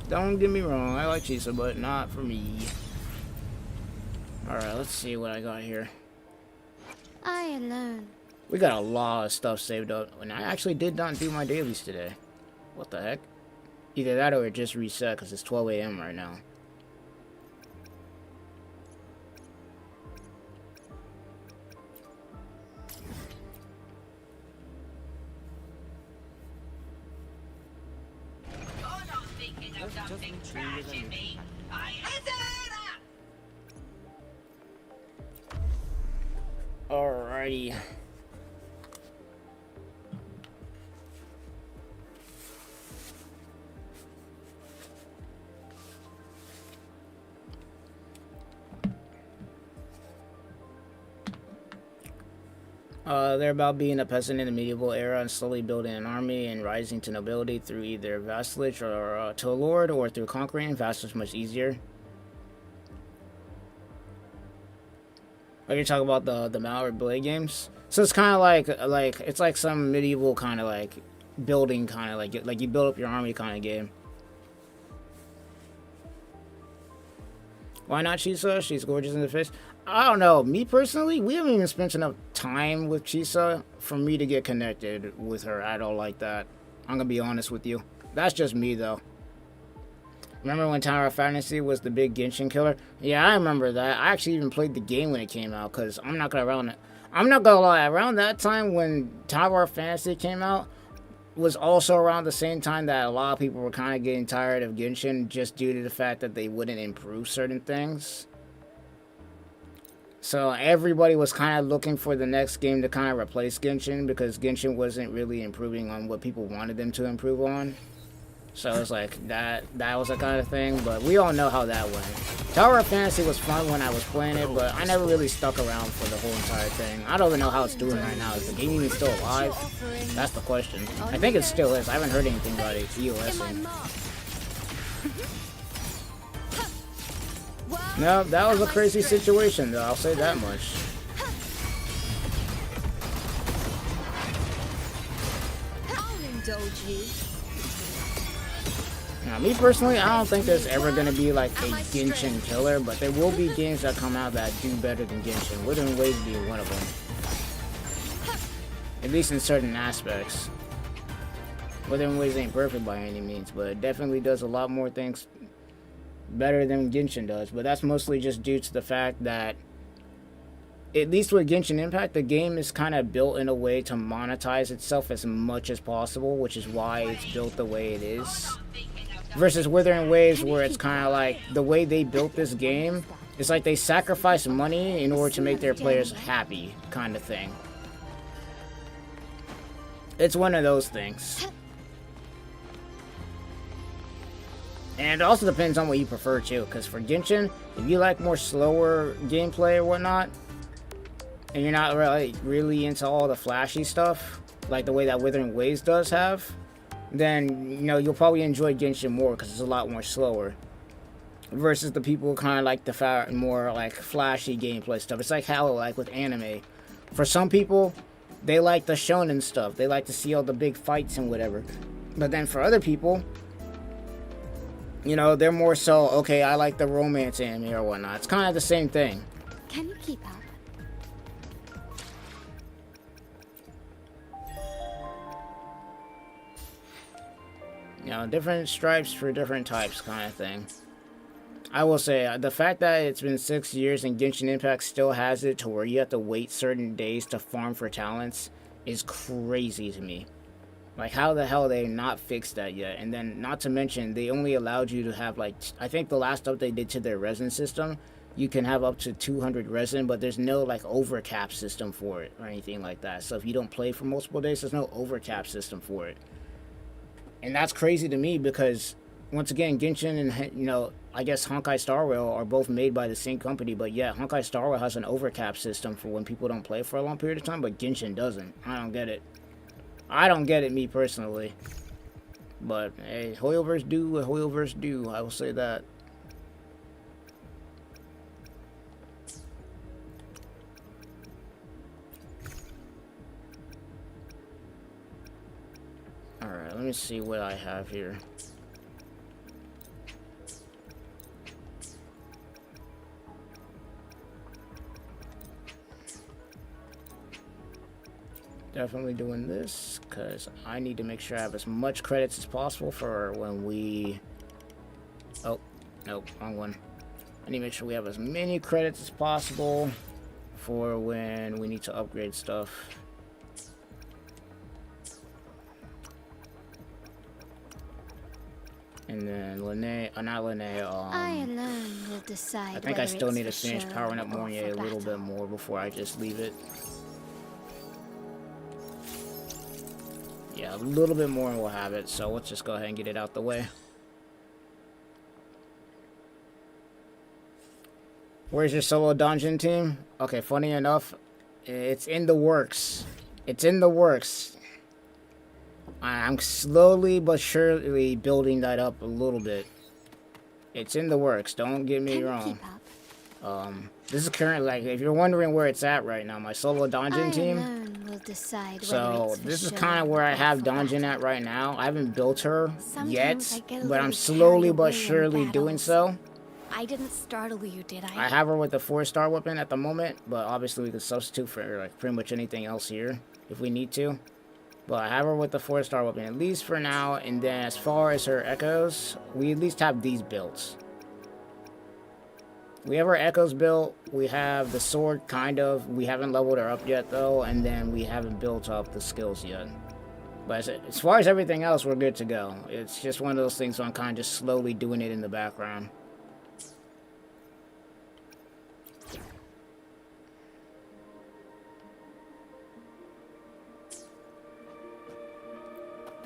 S2: Don't get me wrong, I like Chisa, but not for me. Alright, let's see what I got here.
S1: I alone.
S2: We got a lot of stuff saved up, and I actually did not do my dailies today. What the heck? Either that or it just reset, because it's 12 a.m. right now. Alrighty. They're about being a peasant in the medieval era and slowly building an army and rising to nobility through either vassalage or to a lord, or through conquering. Vassalage much easier. Are you talking about the Malware Blade games? So it's kind of like it's like some medieval kind of like building kind of like you build up your army kind of game. Why not Chisa? She's gorgeous in the face. I don't know. Me personally, we haven't even spent enough time with Chisa for me to get connected with her at all like that. I'm gonna be honest with you. That's just me though. Remember when Tower of Fantasy was the big Genshin killer? Yeah, I remember that. I actually even played the game when it came out, because I'm not gonna lie, around that time when Tower of Fantasy came out was also around the same time that a lot of people were kind of getting tired of Genshin just due to the fact that they wouldn't improve certain things. So everybody was kind of looking for the next game to kind of replace Genshin, because Genshin wasn't really improving on what people wanted them to improve on. So it's like that was the kind of thing, but we all know how that went. Tower of Fantasy was fun when I was playing it, but I never really stuck around for the whole entire thing. I don't even know how it's doing right now. Is the game even still alive? That's the question. I think it still is. I haven't heard anything about it EOSing. No, that was a crazy situation though, I'll say that much.
S1: I'll indulge you.
S2: Now, me personally, I don't think there's ever going to be like a Genshin killer, but there will be games that come out that do better than Genshin. Wuthering Waves being one of them. At least in certain aspects. Wuthering Waves ain't perfect by any means, but it definitely does a lot more things better than Genshin does. But that's mostly just due to the fact that, at least with Genshin Impact, the game is kind of built in a way to monetize itself as much as possible, which is why it's built the way it is. Versus Wuthering Waves, where it's kind of like the way they built this game, it's like they sacrifice money in order to make their players happy, kind of thing. It's one of those things. And it also depends on what you prefer too, because for Genshin, if you like more slower gameplay or whatnot, and you're not really into all the flashy stuff, like the way that Wuthering Waves does have, then, you know, you'll probably enjoy Genshin more because it's a lot more slower. Versus the people who kind of like the more, like, flashy gameplay stuff. It's like how, like, with anime. For some people, they like the shonen stuff. They like to see all the big fights and whatever. But then for other people, you know, they're more so, okay, I like the romance anime or whatnot. It's kind of the same thing.
S1: Can you keep up?
S2: You know, different stripes for different types kind of thing. I will say, the fact that it's been 6 years and Genshin Impact still has it to where you have to wait certain days to farm for talents is crazy to me. Like, how the hell they not fixed that yet? And then, not to mention, they only allowed you to have, like, I think the last update they did to their resin system, you can have up to 200 resin, but there's no, like, overcap system for it or anything like that. So if you don't play for multiple days, there's no overcap system for it. And that's crazy to me because, once again, Genshin and, you know, I guess Honkai Star Rail are both made by the same company. But yeah, Honkai Star Rail has an overcap system for when people don't play for a long period of time, but Genshin doesn't. I don't get it. I don't get it, me personally. But hey, Hoyoverse do what Hoyoverse do. I will say that. Alright, let me see what I have here. Definitely doing this because I need to make sure I have as much credits as possible for when we... Oh, nope, wrong one. I need to make sure we have as many credits as possible for when we need to upgrade stuff. And then Lene, not Lene,
S1: I alone will decide.
S2: I think I still need to
S1: it's for
S2: finish
S1: show
S2: powering up
S1: or
S2: Mornier a
S1: for
S2: little bit
S1: battle.
S2: more before I just leave it. Yeah, a little bit more and we'll have it, so let's just go ahead and get it out the way. Where's your solo dungeon team? Okay, funny enough, it's in the works. It's in the works. I'm slowly but surely building that up a little bit. It's in the works, don't get me
S1: Can you
S2: wrong.
S1: keep up?
S2: This is current, like, if you're wondering where it's at right now, my solo dungeon
S1: I
S2: team.
S1: alone will decide
S2: So
S1: whether it's for
S2: this is
S1: show
S2: kind of where I
S1: or
S2: have
S1: for
S2: dungeon
S1: battle.
S2: at right now. I haven't built her
S1: Sometimes I
S2: yet,
S1: get a
S2: but I'm
S1: little
S2: slowly
S1: carried
S2: but
S1: away in
S2: surely doing
S1: battles.
S2: so.
S1: I didn't startle you, did I?
S2: I have her with a 4-star weapon at the moment, but obviously we can substitute for like pretty much anything else here if we need to. But I have her with the 4-star weapon at least for now, and then as far as her echoes, we at least have these builds. We have our echoes built, we have the sword kind of, we haven't leveled her up yet though, and then we haven't built up the skills yet. But as far as everything else, we're good to go. It's just one of those things where I'm kind of just slowly doing it in the background.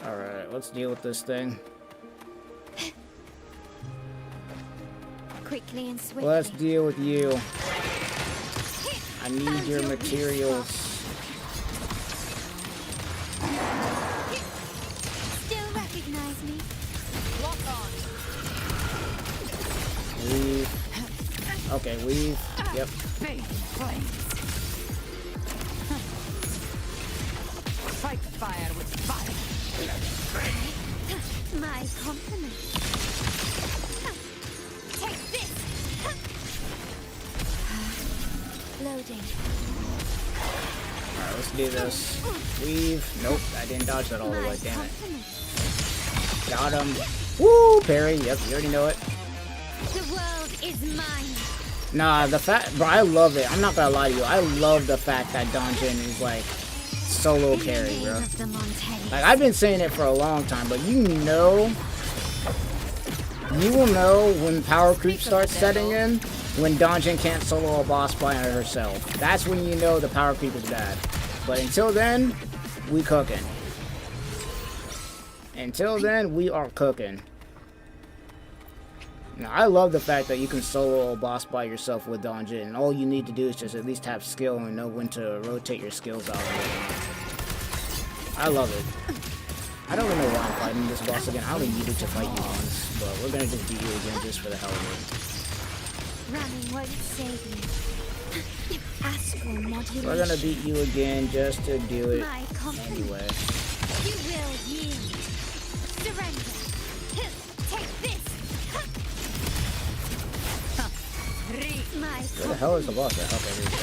S2: Alright, let's deal with this thing.
S1: Quickly and swiftly.
S2: Let's deal with you. I need
S1: Found
S2: your
S1: your weak
S2: materials.
S1: Still recognize me?
S3: Lock on.
S2: Weave. Okay, weave. Yep.
S3: Big flames. Fight fire with fire.
S1: My compliment. Take this. Loading.
S2: Alright, let's do this. Weave. Nope, I didn't dodge that all the
S1: My
S2: way, damn it.
S1: compliment.
S2: Got him. Woo! Parry. Yep, you already know it.
S1: The world is mine.
S2: Nah, the fact, bro, I love it. I'm not gonna lie to you. I love the fact that Donjin is like solo
S1: In the
S2: carry,
S1: name
S2: bro.
S1: of the Montelli.
S2: Like, I've been saying it for a long time, but you will know when power creep starts setting in, when Donjin can't solo a boss by herself. That's when you know the power creep is bad. But until then, we cooking. Until then, we are cooking. Now, I love the fact that you can solo a boss by yourself with Donjin, and all you need to do is just at least have skill and know when to rotate your skills out. I love it. I don't even know why I'm fighting this boss again. I only needed to fight you once, but we're gonna just beat you again just for the hell of
S1: Running won't save me. Astral modulation.
S2: it. We're gonna beat you again just to do it
S1: My compliment.
S2: anyway.
S1: You will yield. Surrender. Take this. My
S2: Where the hell is the boss at? Okay, there you go.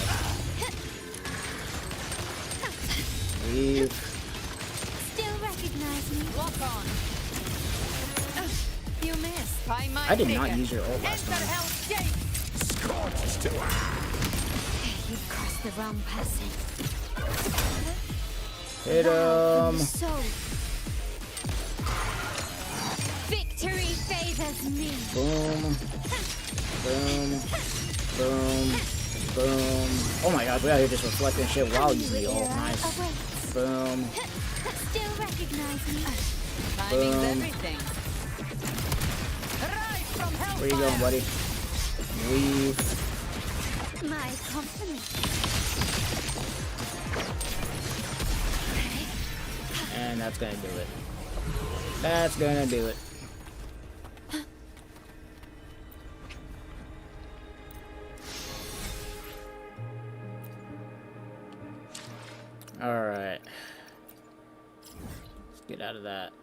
S2: Leave.
S1: Still recognize me.
S3: Lock on.
S1: You missed.
S2: I did not use your ult last
S3: Enter
S2: time.
S3: Hell's Gate.
S1: You crossed the wrong person.
S2: Hit
S1: Thou from
S2: him.
S1: the soul. Victory favors me.
S2: Boom. Boom. Boom. Boom. Oh my god, we out here just reflecting shit while using the ult. Nice.
S1: Awaits.
S2: Boom.
S1: Still recognize me.
S3: Timing's
S2: Boom.
S3: everything. Rise from hellfire.
S2: Where you going, buddy? Weave.
S1: My compliment.
S2: And that's gonna do it. That's gonna do it. Alright. Let's get out of that.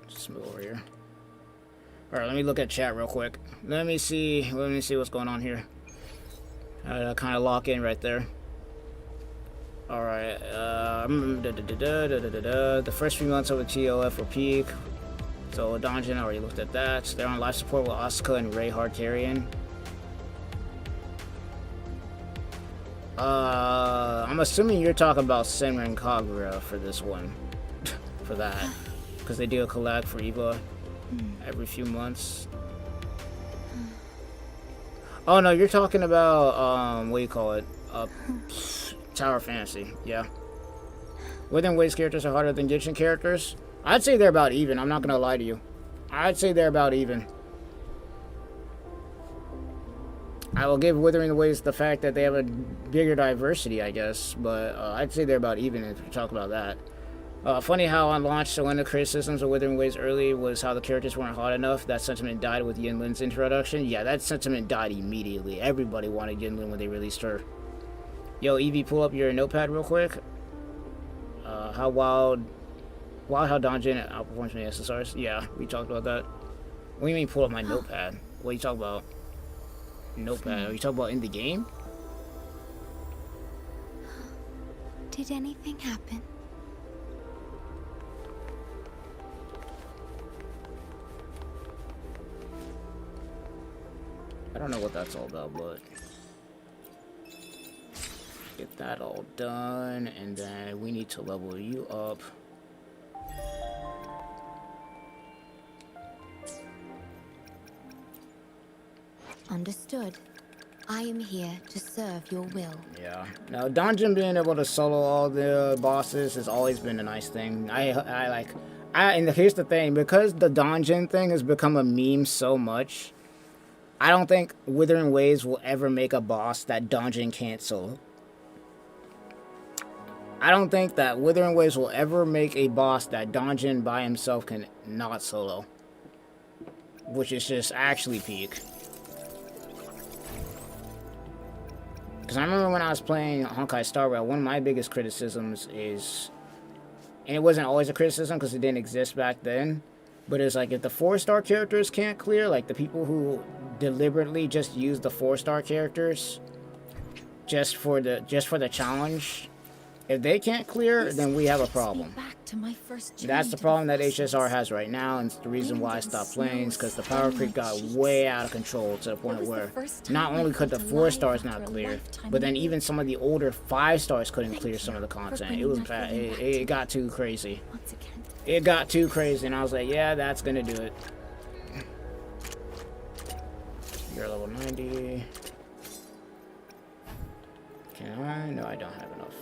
S2: Just move over here. Alright, let me look at chat real quick. Let me see what's going on here. Kind of lock in right there. Alright, the first few months of the TLF were peak. So Donjin, I already looked at that. They're on life support with Asuka and Rei Hartarian. I'm assuming you're talking about Senran Kagura for this one. For that. Because they do a collab for Eva every few months. Oh no, you're talking about, what do you call it? Tower Fantasy, yeah. Within Ways characters are harder than Genshin characters? I'd say they're about even, I'm not gonna lie to you. I'd say they're about even. I will give Wuthering Waves the fact that they have a bigger diversity, I guess, but I'd say they're about even if you talk about that. Funny how on launch, so one of the criticisms of Wuthering Waves early was how the characters weren't hot enough. That sentiment died with Yinlin's introduction. Yeah, that sentiment died immediately. Everybody wanted Yinlin when they released her. Yo, Eevee, pull up your notepad real quick. How wild how Donjin outperforms my SSRs. Yeah, we talked about that. What do you mean pull up my notepad? What are you talking about? Notepad? Are you talking about in the game?
S1: Did anything happen?
S2: I don't know what that's all about, but get that all done, and then we need to level you up.
S1: Understood. I am here to serve your will.
S2: Yeah. Now, Donjin being able to solo all the bosses has always been a nice thing. And here's the thing, because the Donjin thing has become a meme so much, I don't think Wuthering Waves will ever make a boss that Donjin can't solo. I don't think that Wuthering Waves will ever make a boss that Donjin by himself can not solo. Which is just actually peak. Because I remember when I was playing Honkai Star Rail, one of my biggest criticisms is, and it wasn't always a criticism because it didn't exist back then, but it's like if the 4-star characters can't clear, like the people who deliberately just use the 4-star characters just for the challenge, if they can't clear, then we have a problem. That's the problem that HSR has right now, and it's the reason why I stopped playing, is because the power creep got way out of control to the point where not only could the 4-stars not clear, but then even some of the older 5-stars couldn't clear some of the content. It was bad. It got too crazy. It got too crazy, and I was like, yeah, that's gonna do it. You're level 90. Can I? No, I don't have enough.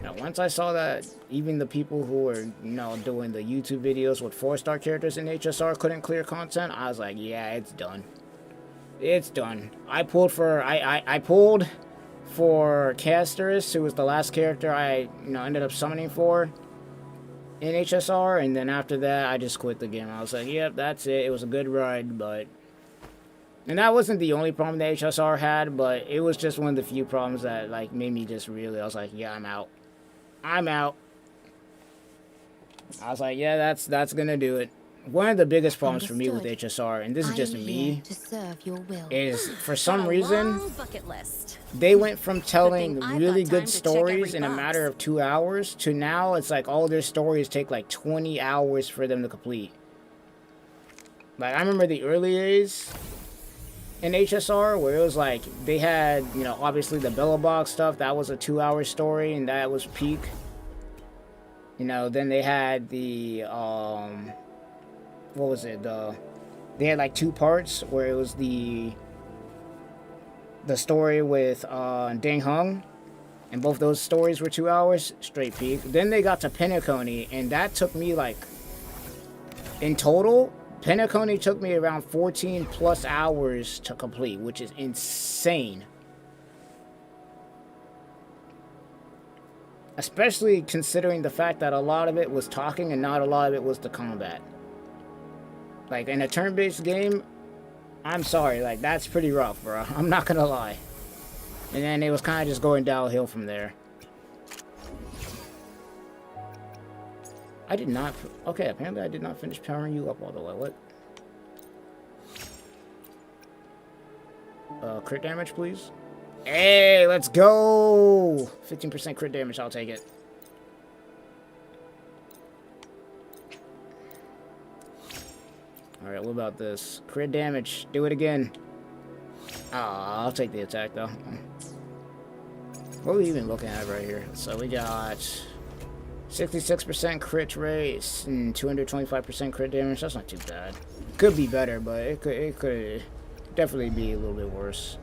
S2: Now, once I saw that even the people who were, doing the YouTube videos with 4-star characters in HSR couldn't clear content, I was like, yeah, it's done. It's done. I pulled for Casterus, who was the last character I, ended up summoning for in HSR, and then after that, I just quit the game. I was like, yep, that's it. It was a good ride, but... And that wasn't the only problem that HSR had, but it was just one of the few problems that, made me just really... I was like, yeah, I'm out. I'm out. I was like, yeah, that's gonna do it. One of the biggest problems for me with HSR, and this is just me, is for some reason, they went from telling really good stories in a matter of 2 hours to now it's like all their stories take like 20 hours for them to complete. Like, I remember the early days in HSR where it was like they had, obviously the Bella Box stuff, that was a 2-hour story and that was peak. Then they had the what was it? They had like 2 parts where it was the story with Ding Hung, and both those stories were 2 hours straight peak. Then they got to Penacony, and that took me like, in total, Penacony took me around 14 plus hours to complete, which is insane. Especially considering the fact that a lot of it was talking and not a lot of it was the combat. Like, in a turn-based game, I'm sorry, like, that's pretty rough, bro. I'm not gonna lie. And then it was kind of just going downhill from there. I did not... Okay, apparently I did not finish powering you up all the way. What? Crit damage, please. Hey, let's go! 15% crit damage, I'll take it. Alright, what about this? Crit damage, do it again. Ah, I'll take the attack, though. What are we even looking at right here? So we got 66% crit rate and 225% crit damage. That's not too bad. Could be better, but it could definitely be a little bit worse.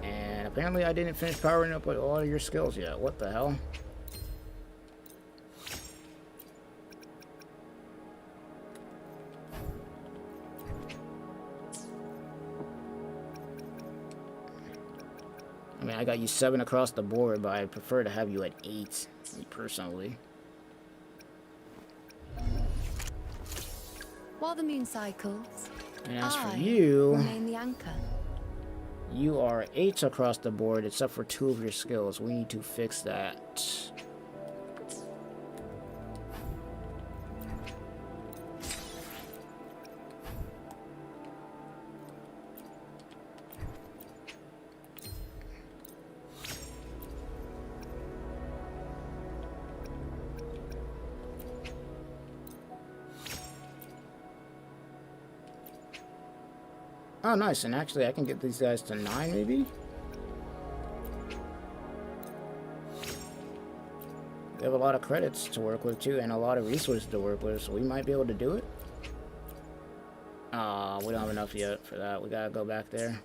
S2: And apparently I didn't finish powering up with all of your skills yet. What the hell? I mean, I got you 7 across the board, but I prefer to have you at 8, me personally.
S1: While the moon cycles,
S2: And as for
S1: I
S2: you,
S1: remain the anchor.
S2: you are 8 across the board, except for 2 of your skills. We need to fix that. Oh, nice. And actually, I can get these guys to 9, maybe? We have a lot of credits to work with, too, and a lot of resources to work with, so we might be able to do it. We don't have enough yet for that. We gotta go back there.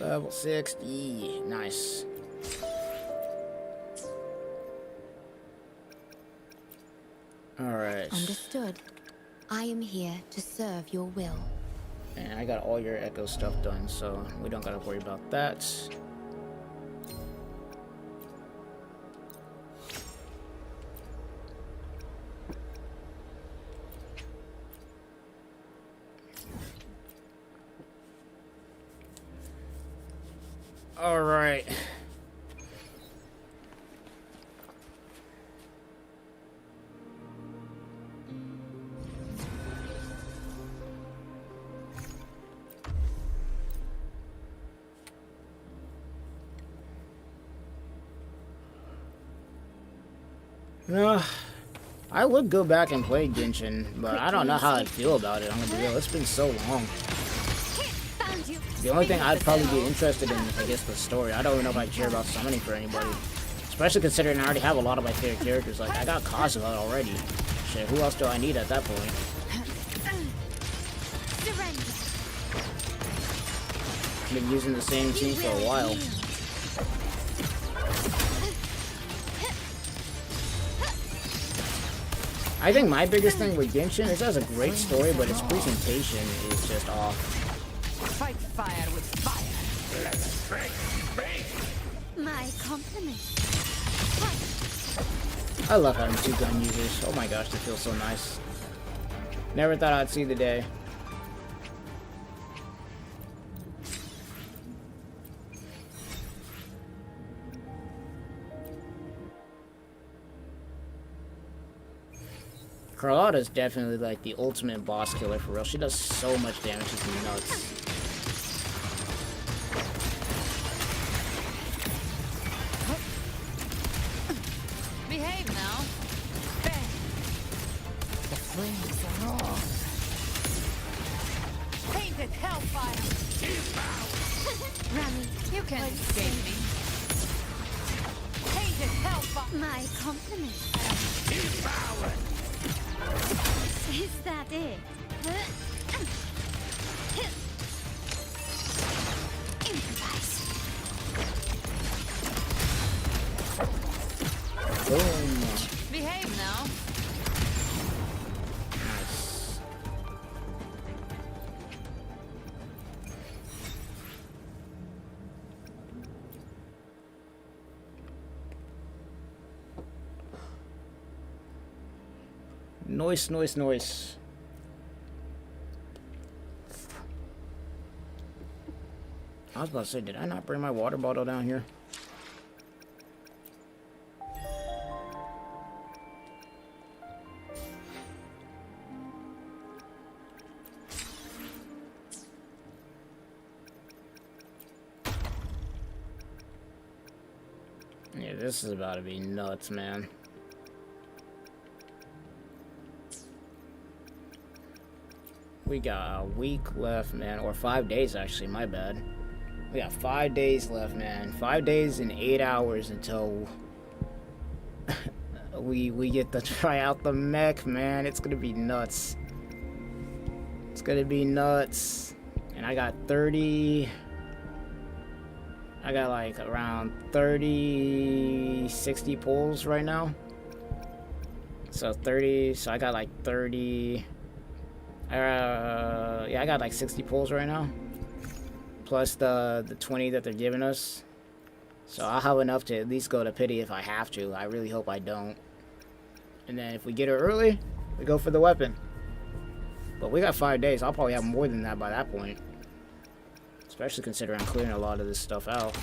S2: Level 60. Nice. Alright.
S1: Understood. I am here to serve your will.
S2: And I got all your echo stuff done, so we don't gotta worry about that. Alright. I would go back and play Genshin, but I don't know how I feel about it. I'm gonna be real. It's been so long. The only thing I'd probably be interested in is, I guess, the story. I don't even know if I care about summoning for anybody. Especially considering I already have a lot of my favorite characters. Like, I got Kazuha already. Shit, who else do I need at that point? I've been using the same team for a while. I think my biggest thing with Genshin is it has a great story, but its presentation is just off.
S3: Fight fire with fire. Let's break.
S1: My compliments.
S2: I love having 2 gun users. Oh my gosh, that feels so nice. Never thought I'd see the day. Carlotta's definitely like the ultimate boss killer for real. She does so much damage, it's nuts.
S3: Behave now. Bang. The flames are on. Painted hellfire.
S1: Rami,
S3: You can't escape me. Painted hellfire.
S1: my compliments. Is that it? Improvise.
S2: Boom.
S3: Behave now.
S2: Noise, noise, noise. I was about to say, did I not bring my water bottle down here? Yeah, this is about to be nuts, man. We got a week left, man, or 5 days actually, my bad. We got 5 days left, man. 5 days and 8 hours until we get to try out the mech, man. It's gonna be nuts. It's gonna be nuts. And I got 30. I got like around 30, 60 pulls right now. So 30, so I got like 30. Yeah, I got like 60 pulls right now. Plus the 20 that they're giving us. So I'll have enough to at least go to pity if I have to. I really hope I don't. And then if we get it early, we go for the weapon. But we got 5 days. I'll probably have more than that by that point. Especially considering I'm clearing a lot of this stuff out.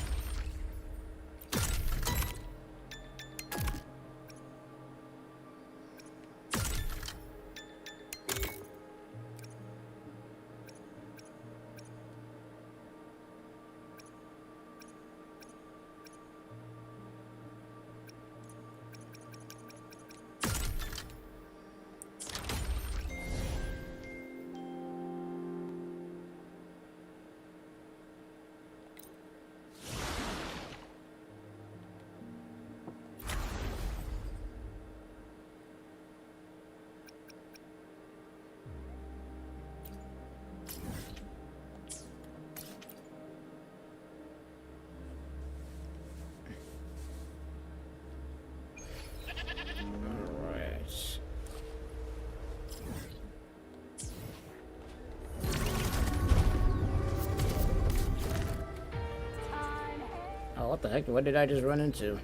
S2: What the heck? What did I just run into?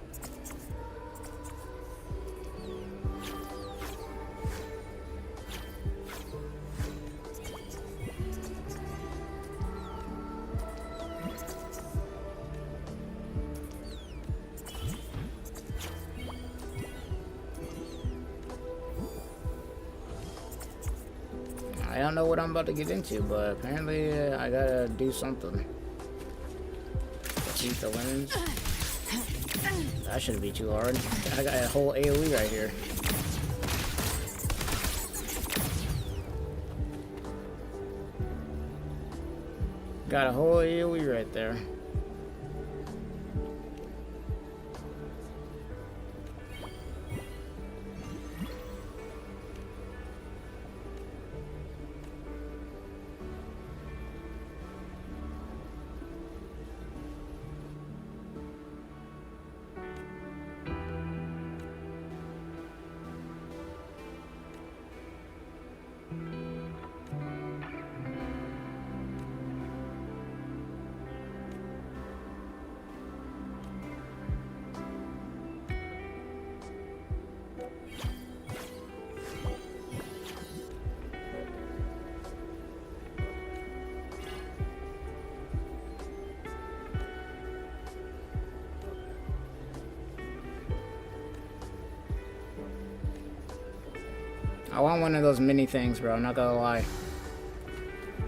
S2: I don't know what I'm about to get into, but apparently I gotta do something. Eat the lemons. That shouldn't be too hard. I got a whole AoE right here. Got a whole AoE right there. I want one of those mini things, bro. I'm not gonna lie.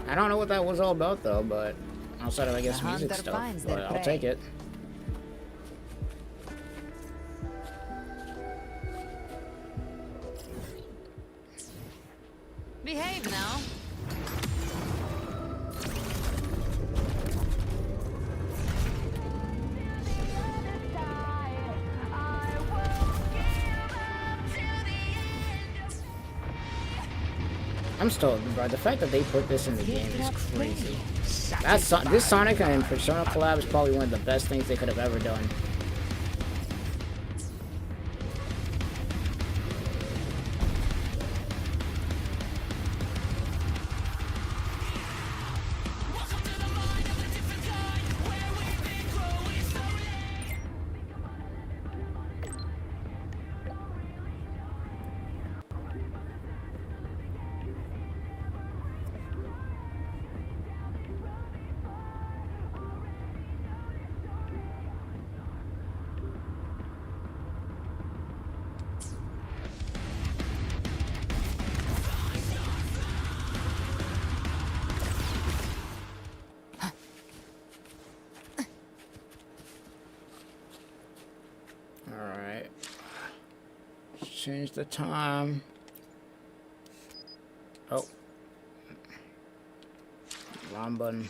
S2: I don't know what that was all about, though, but outside of, I guess, music stuff. But I'll take it.
S3: Behave now.
S2: I'm still, bro, the fact that they put this in the game is crazy. This Sonic and Persona collab is probably one of the best things they could have ever done. Change the time. Oh. Wrong button.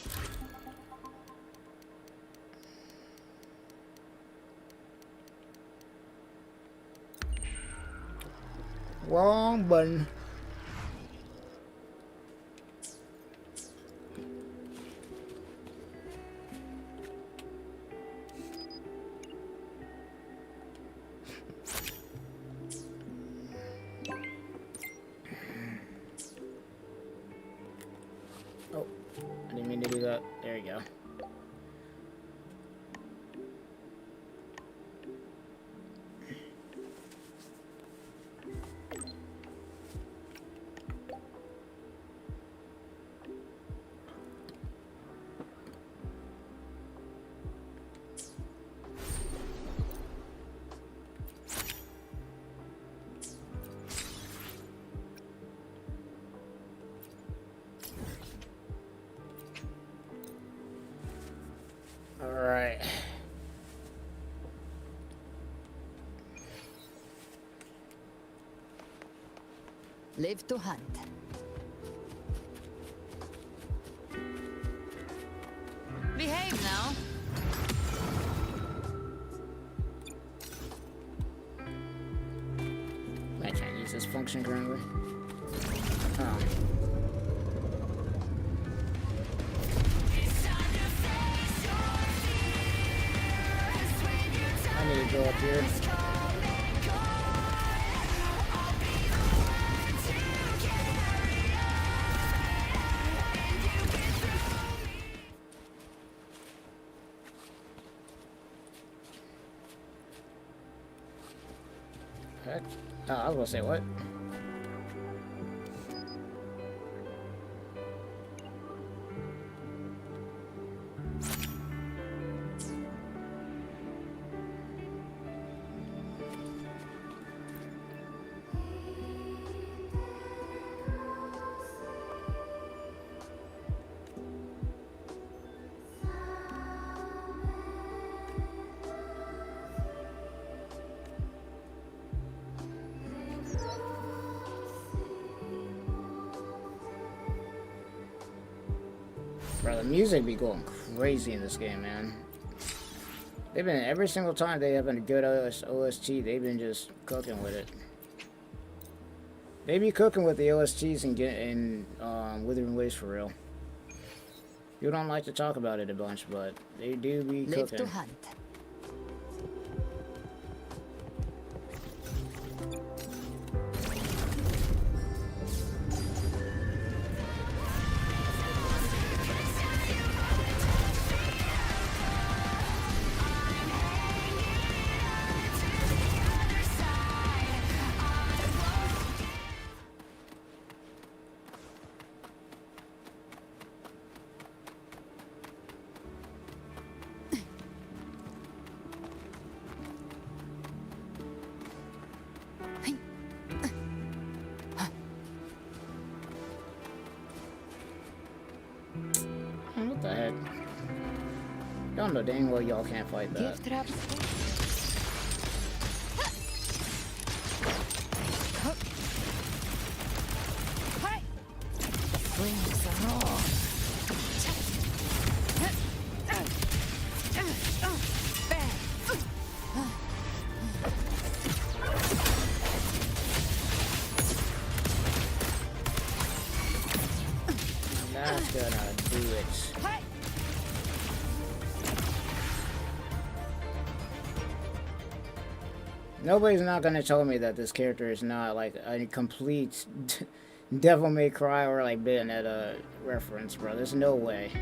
S2: Wrong button. Oh, I didn't mean to do that. There you go. Alright.
S3: Live to hunt. Behave now.
S2: I can't use this function currently. Oh. I need to go up here. Heck? Oh, I was gonna say what? Bro, the music be going crazy in this game, man. They've been, every single time they have a good OST, they've been just cooking with it. They be cooking with the OSTs and getting Withering Waves for real. You don't like to talk about it a bunch, but they do be
S3: Live
S2: cooking.
S3: to hunt.
S2: What the heck? Y'all know dang well y'all can't fight that.
S3: Gift wrap. Wings are raw.
S2: That's gonna do it. Nobody's not gonna tell me that this character is not like a complete Devil May Cry or like Bayonetta reference, bro. There's no way.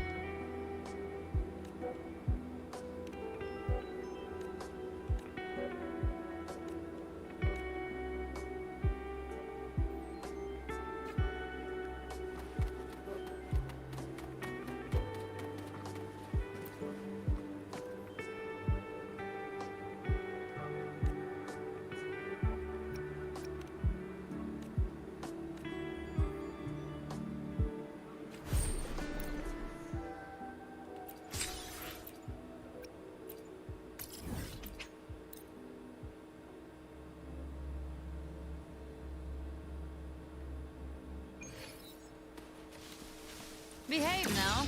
S3: Behave now.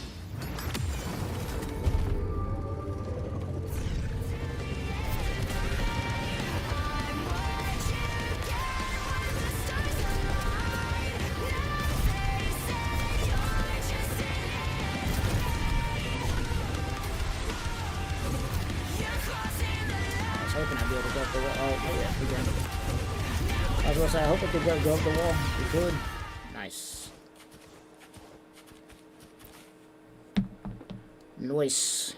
S2: I was hoping I'd be able to go up the wall. Oh yeah, we can. I was gonna say, I hope I could go up the wall. We could. Nice. Nice.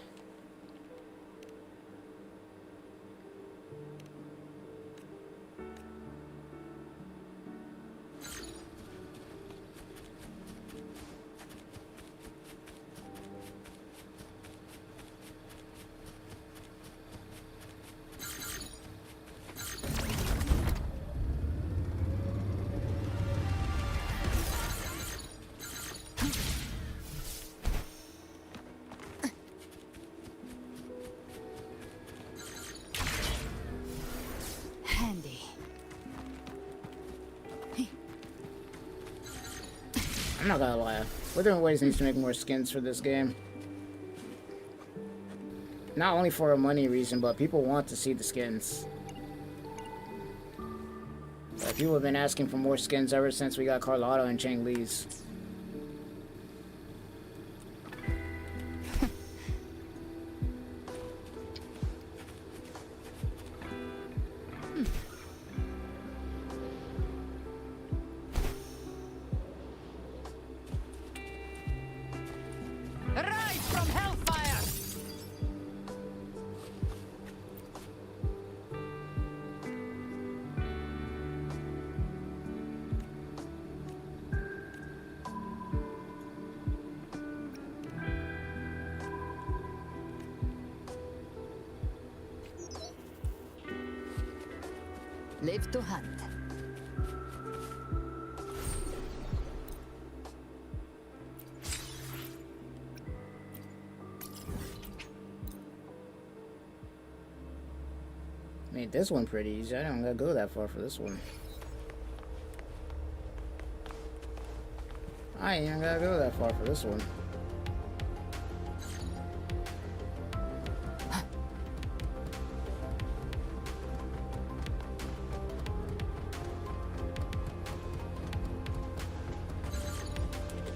S3: Handy.
S2: I'm not gonna lie. Withering Ways needs to make more skins for this game. Not only for a money reason, but people want to see the skins. Like, people have been asking for more skins ever since we got Carlotta and Chang Li's.
S3: Rise from hellfire! Live to hunt.
S2: Made this one pretty easy. I don't gotta go that far for this one. I ain't even gotta go that far for this one.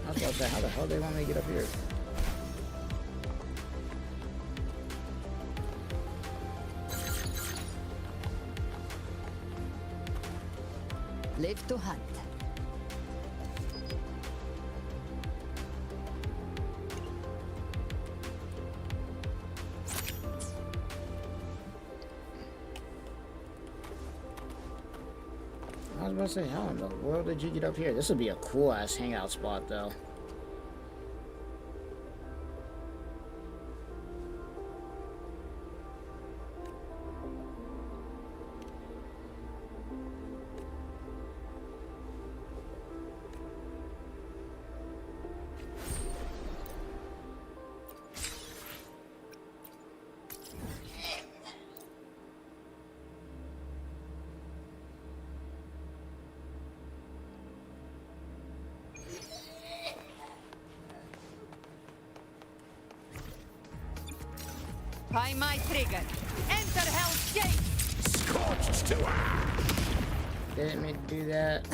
S2: I was about to say, how the hell do they want me to get up here?
S3: Live to hunt.
S2: I was about to say, how in the world did you get up here? This would be a cool ass hangout spot though.
S3: By my trigger. Enter Hell's Gate!
S4: Scorched to
S2: Didn't mean to do that.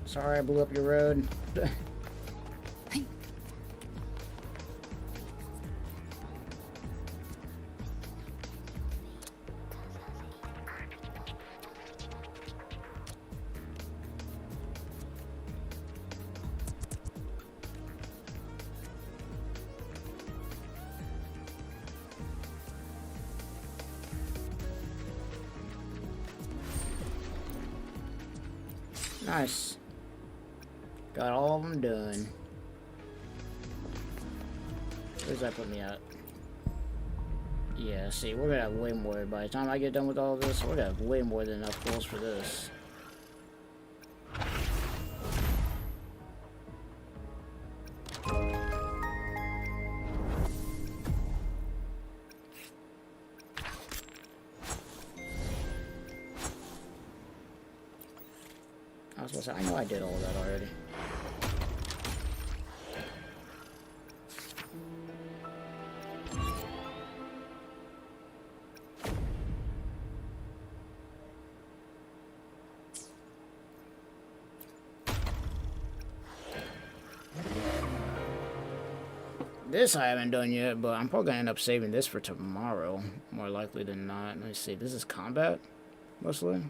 S2: Sorry I blew up your road. Nice. Got all of them done. Where's that put me at? Yeah, see, we're gonna have way more. By the time I get done with all of this, we're gonna have way more than enough goals for this. I was supposed to say, I know I did all of that already. This I haven't done yet, but I'm probably gonna end up saving this for tomorrow, more likely than not. Let me see. This is combat, mostly.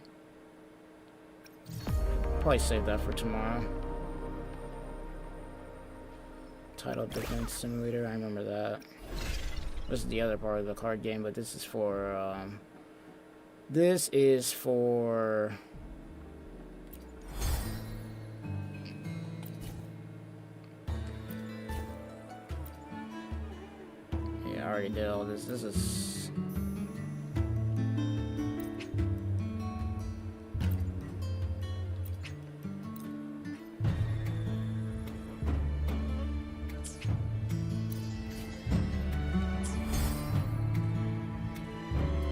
S2: Probably save that for tomorrow. Title Defense Simulator. I remember that. This is the other part of the card game, but this is for. This is for. I already did all this. This is...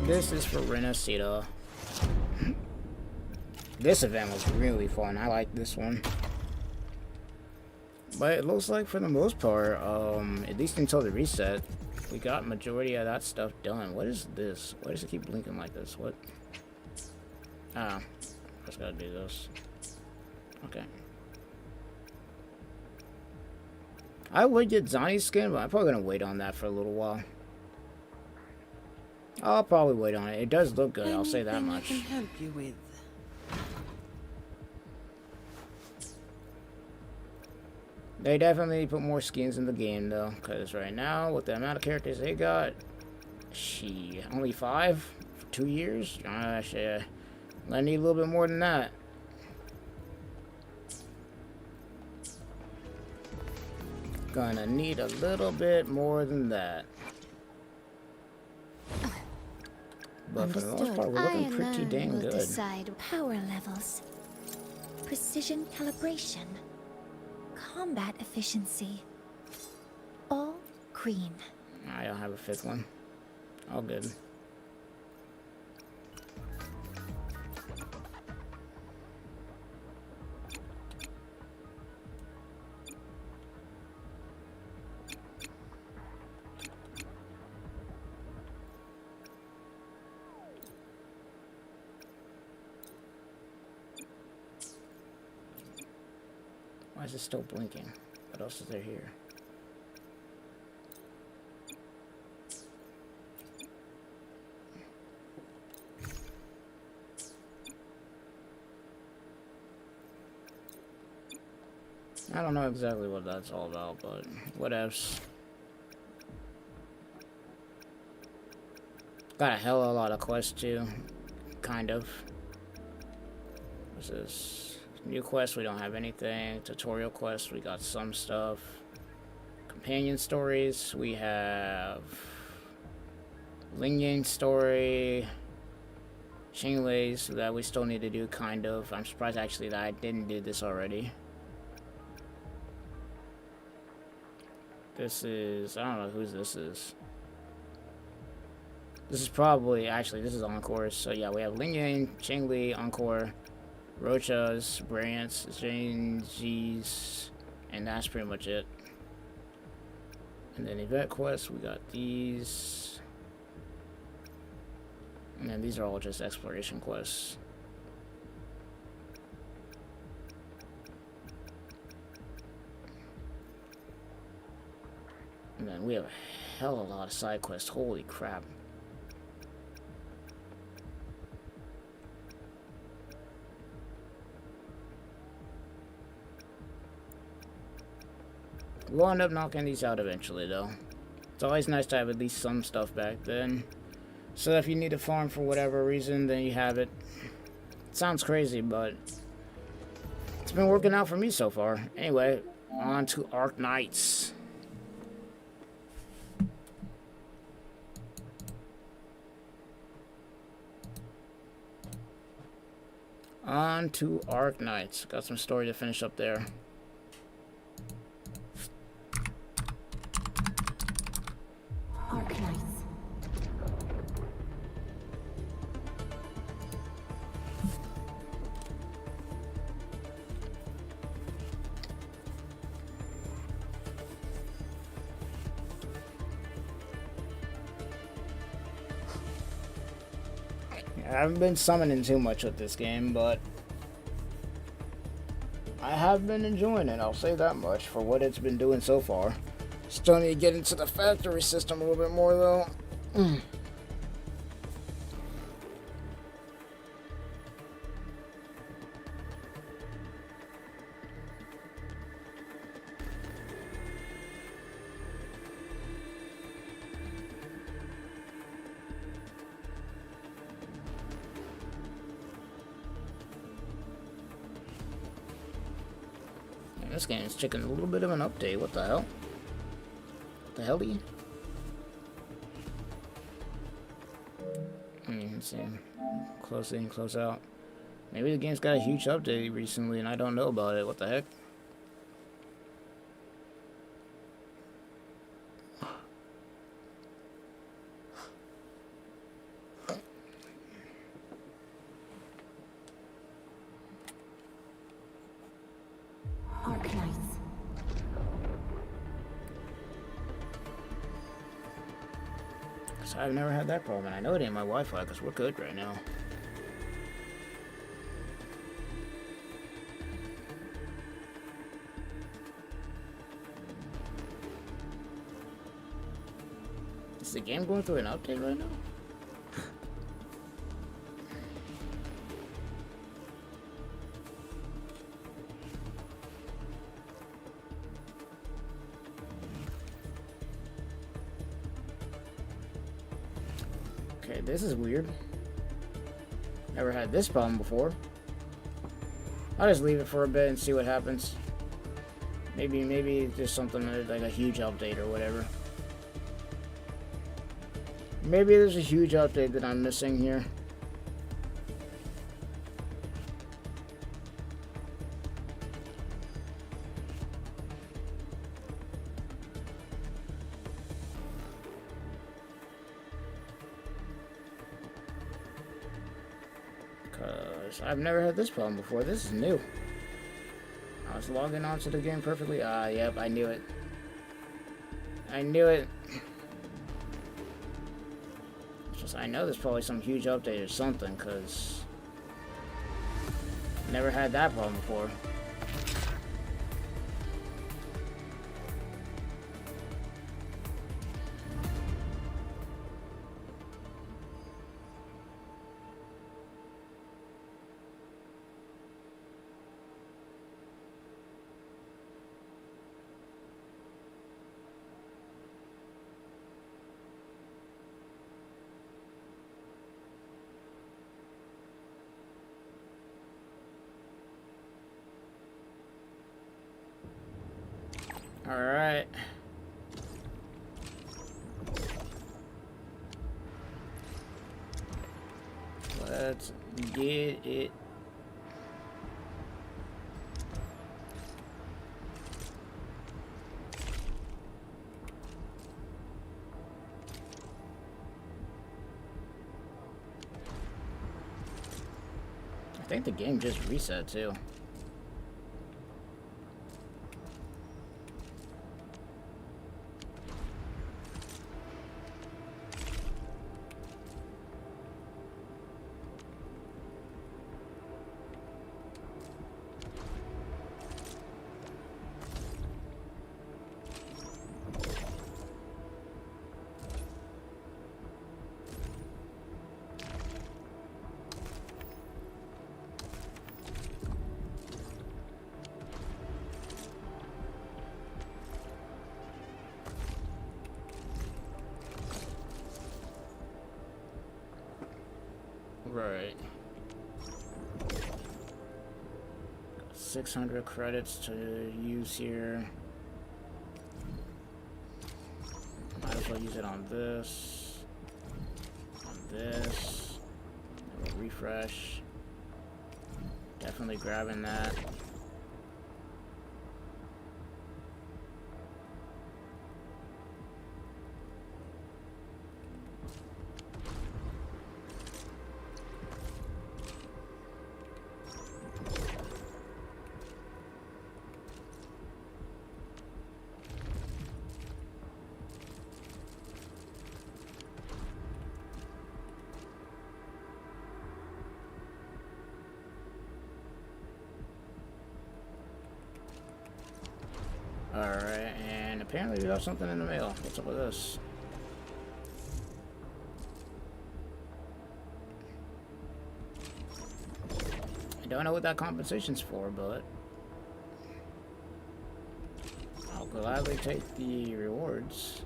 S2: This is for Renacita. This event was really fun. I like this one. But it looks like for the most part, at least until the reset, we got majority of that stuff done. What is this? Why does it keep blinking like this? What? Ah, I just gotta do this. Okay. I would get Zani's skin, but I'm probably gonna wait on that for a little while. I'll probably wait on it. It does look good, I'll say that much.
S3: I can help you with.
S2: They definitely put more skins in the game, though, because right now, with the amount of characters they got, only 5 for 2 years? Gosh, yeah. I need a little bit more than that. Gonna need a little bit more than that. But for the most part, we're looking pretty dang good.
S1: Decide power levels, precision calibration, combat efficiency. All green.
S2: I don't have a 5th one. All good. Why is it still blinking? What else is there here? I don't know exactly what that's all about, but whatevs. Got a hell of a lot of quests too. Kind of. What's this? New quest, we don't have anything. Tutorial quest, we got some stuff. Companion stories, we have Ling Yang's story. Xinglei's that we still need to do, kind of. I'm surprised actually that I didn't do this already. This is, I don't know whose this is. This is probably, actually, this is Encore. So yeah, we have Ling Yang, Xinglei, Encore, Rocha's, Brant's, Zhangji's, and that's pretty much it. And then event quests, we got these. And then these are all just exploration quests. And then we have a hell of a lot of side quests, holy crap. We'll end up knocking these out eventually, though. It's always nice to have at least some stuff back then. So if you need to farm for whatever reason, then you have it. It sounds crazy, but it's been working out for me so far. Anyway, on to Arknights. On to Arknights. Got some story to finish up there.
S1: Arknights.
S2: I haven't been summoning too much with this game, but I have been enjoying it, I'll say that much, for what it's been doing so far. Still need to get into the factory system a little bit more, though. This game is taking a little bit of an update. What the hell? What the hell do you? Let's see. Close in, close out. Maybe the game's got a huge update recently and I don't know about it. What the heck?
S1: Arknights.
S2: So I've never had that problem, and I know it ain't my Wi-Fi because we're good right now. Is the game going through an update right now? Okay, this is weird. Never had this problem before. I'll just leave it for a bit and see what happens. Maybe it's just something like a huge update or whatever. Maybe there's a huge update that I'm missing here. Because I've never had this problem before. This is new. I was logging onto the game perfectly. Ah, yep, I knew it. I knew it. It's just, I know there's probably some huge update or something, because never had that problem before. Alright. Let's get it. I think the game just reset too. Right. 600 credits to use here. Might as well use it on this. On this. And we'll refresh. Definitely grabbing that. Alright, and And apparently we have something in the mail. What's up with this? I don't know what that compensation's for, but I'll gladly take the rewards.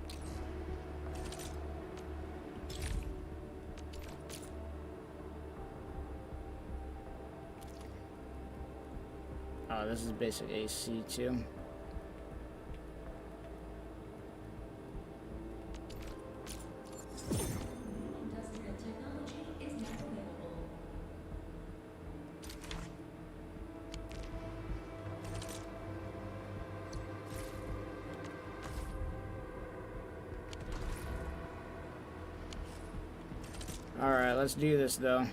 S2: Oh, this is basic AC too. Alright, let's do this though.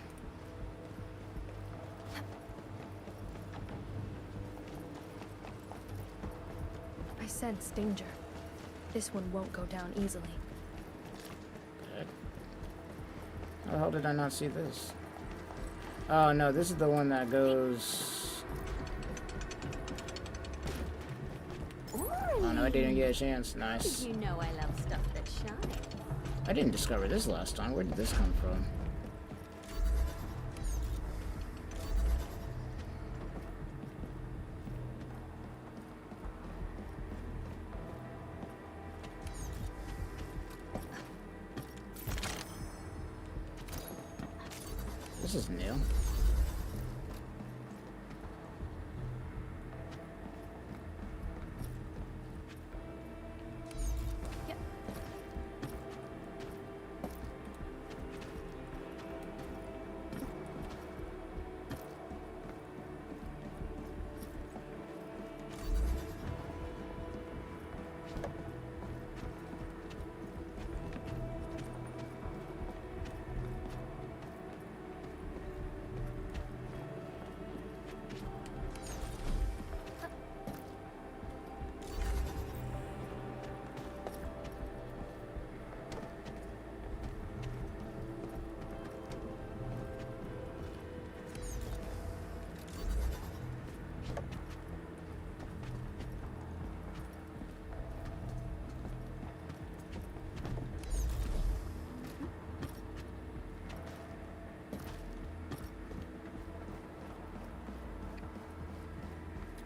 S4: I sense danger. This one won't go down easily.
S2: Good. How the hell did I not see this? Oh no, this is the one that goes... Oh no, I didn't get a chance. Nice.
S5: You know I love stuff that shines.
S2: I didn't discover this last time. Where did this come from? This is new.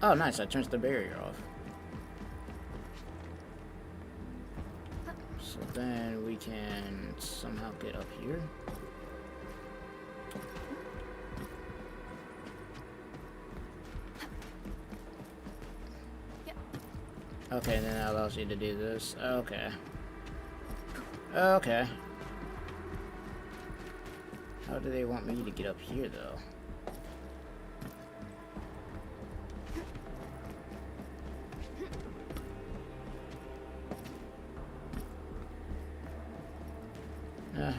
S2: Oh, nice. That turns the barrier off. So then we can somehow get up here. Okay, then that allows you to do this. Okay. Okay. How do they want me to get up here, though?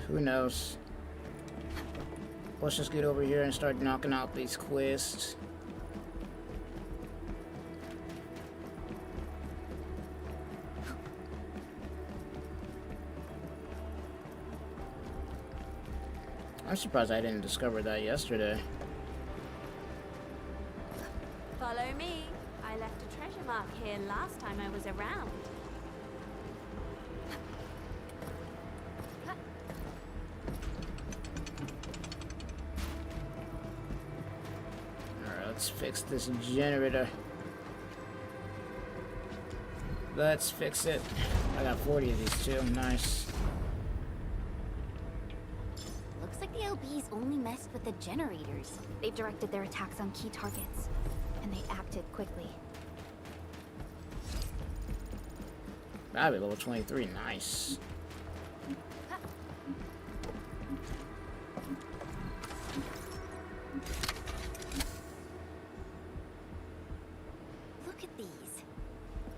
S2: Who knows? Let's just get over here and start knocking out these quests. I'm surprised I didn't discover that yesterday.
S5: Follow me. I left a treasure mark here last time I was around.
S2: Let's fix this generator. Let's fix it. I got 40 of these too. Nice.
S6: Looks like the LBs only messed with the generators. They've directed their attacks on key targets, and they acted quickly.
S2: That'd be level 23. Nice.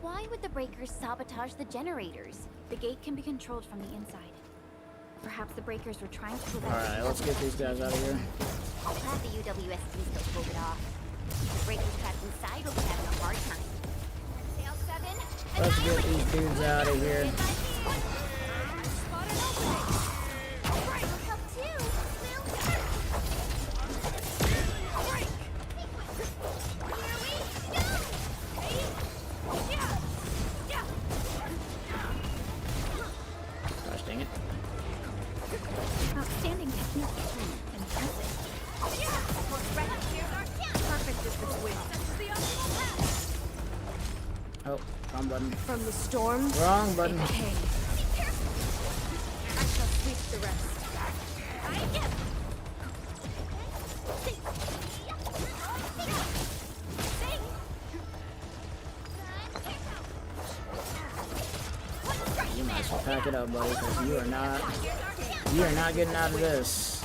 S6: Why would the breakers sabotage the generators? The gate can be controlled from the inside. Perhaps the breakers were trying to prevent...
S2: Alright, let's get these guys out of here.
S6: Glad the UWSPs got pulled it off. The breakers trapped inside will be having a hard time. Sail 7,
S2: Let's get these dudes out of here. button.
S4: From the storm,
S2: Wrong button.
S4: it came. I shall sweep the rest.
S2: You might as well pack it up, buddy, because you are not getting out of this.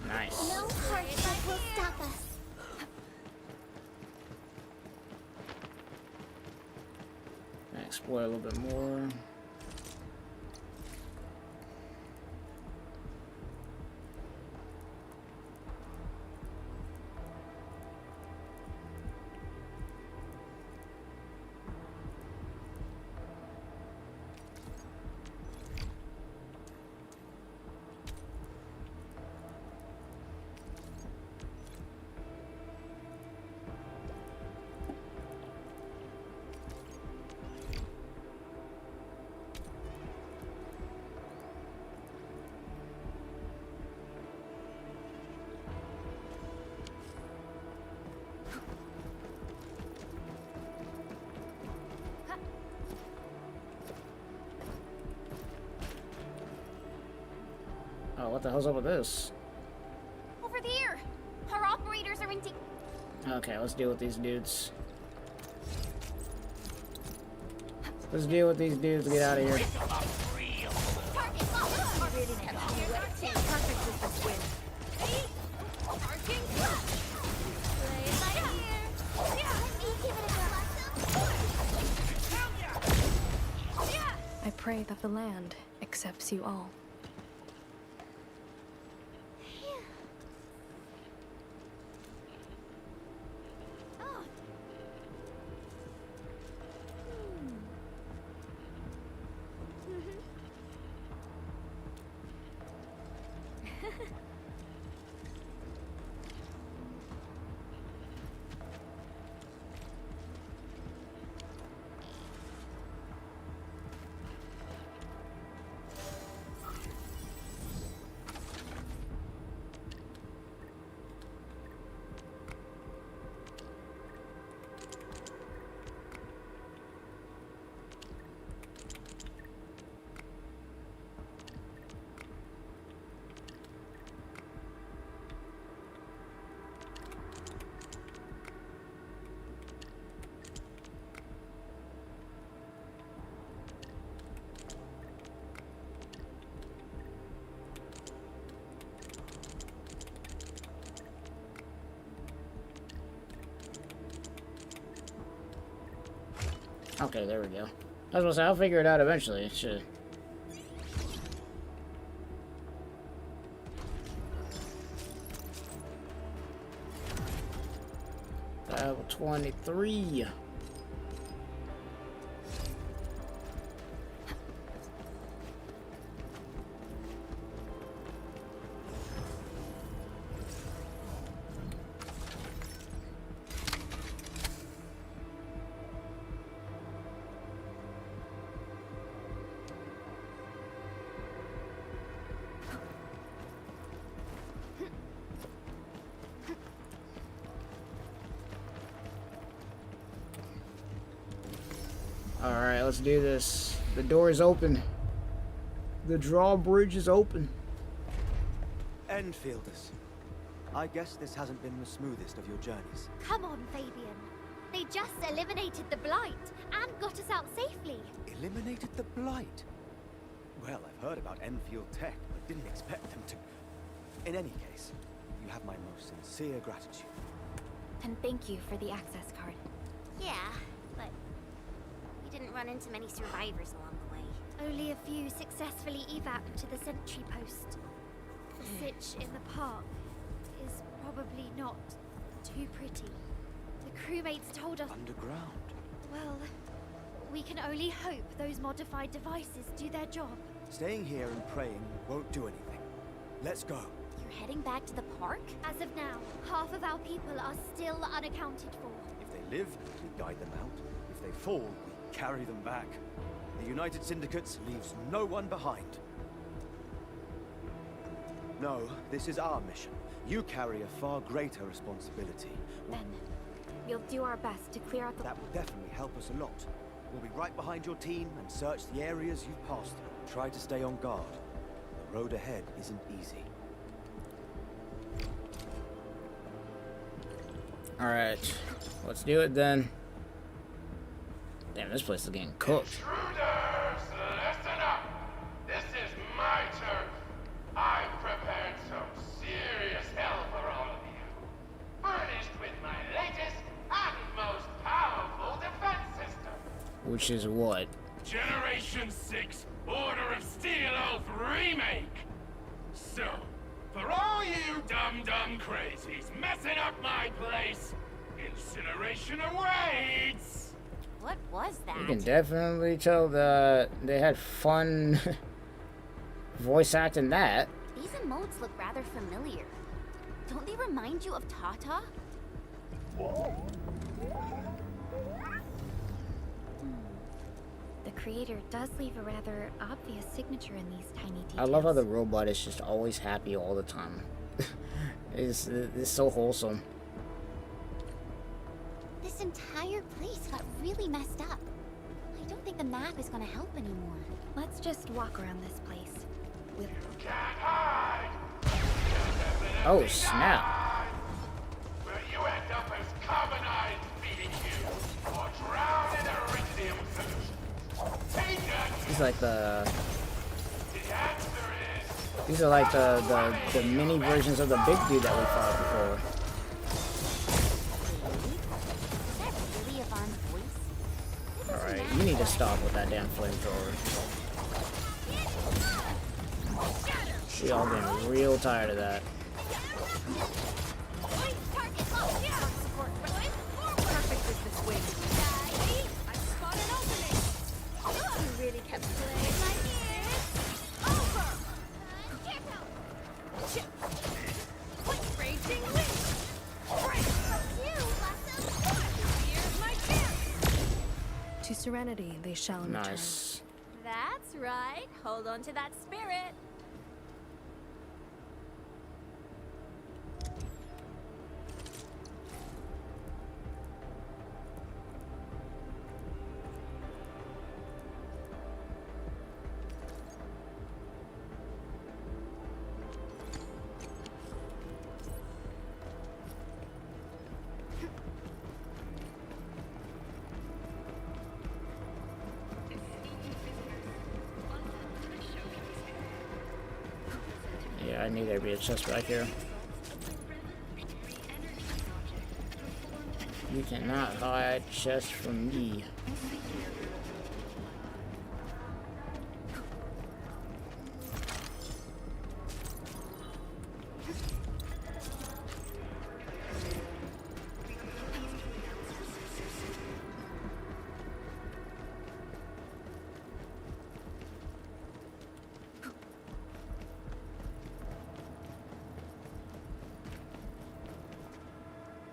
S2: Nice.
S6: No hardship will stop us.
S2: Explore a little bit more. Oh, what the hell's up with this?
S6: Over there! Our operators are in
S2: Okay, let's deal with these dudes. Let's deal with these dudes to get out of here.
S4: I pray that the land accepts you all.
S2: Okay, there we go. I was gonna say, I'll figure it out eventually. It should. Level 23. Alright, let's do this. The door is open. The drawbridge is open.
S7: Endfielders. I guess this hasn't been the smoothest of your journeys.
S6: Come on, Fabian. They just eliminated the Blight and got us out safely.
S7: Eliminated the Blight? Well, I've heard about Enfield tech, but didn't expect them to. In any case, you have my most sincere gratitude.
S6: And thank you for the access card.
S5: Yeah, but we didn't run into many survivors along the way.
S6: Only a few successfully evac to the sentry post. The sitch in the park is probably not too pretty. The crewmates told us...
S7: Underground?
S6: Well, we can only hope those modified devices do their job.
S7: Staying here and praying won't do anything. Let's go.
S6: You're heading back to the park? As of now, half of our people are still unaccounted for.
S7: If they live, we guide them out. If they fall, we carry them back. The United Syndicates leaves no one behind. No, this is our mission. You carry a far greater responsibility.
S6: Then, we'll do our best to clear out the...
S7: That will definitely help us a lot. We'll be right behind your team and search the areas you've passed through. Try to stay on guard. The road ahead isn't easy.
S2: Alright, let's do it then. Damn, this place is getting cooked.
S8: Intruders, listen up. This is my turf. I've prepared some serious hell for all of you. Furnished with my latest and most powerful defense system.
S2: Which is what?
S8: Generation 6 Order of Steel Oath Remake. So, for all you dumb crazies messing up my place, incineration awaits.
S5: What was that?
S2: You can definitely tell that they had fun voice acting that.
S5: These emotes look rather familiar. Don't they remind you of Tata?
S6: The creator does leave a rather obvious signature in these tiny details.
S2: I love how the robot is just always happy all the time. it's so wholesome.
S5: This entire place got really messed up. I don't think the map is gonna help anymore.
S6: Let's just walk around this place. With
S8: Can't hide.
S2: Oh snap!
S8: Where you end up as carbonized feeding you, or drown in iridium solutions. Take that.
S2: These like the
S8: The answer is
S2: these are like the mini versions of the big dude that we fought before.
S5: Is that really Yvonne's voice?
S2: Alright, you need to stop with that damn flamethrower. We all getting real tired of that.
S4: Perfect with this wing. I spot an opening. You really kept playing my ears. Over. Raging wind. Here's my chance. To serenity they shall return.
S2: Nice.
S5: That's right. Hold on to that spirit.
S2: Yeah, I knew there'd be a chest back here. You cannot hide chest from me.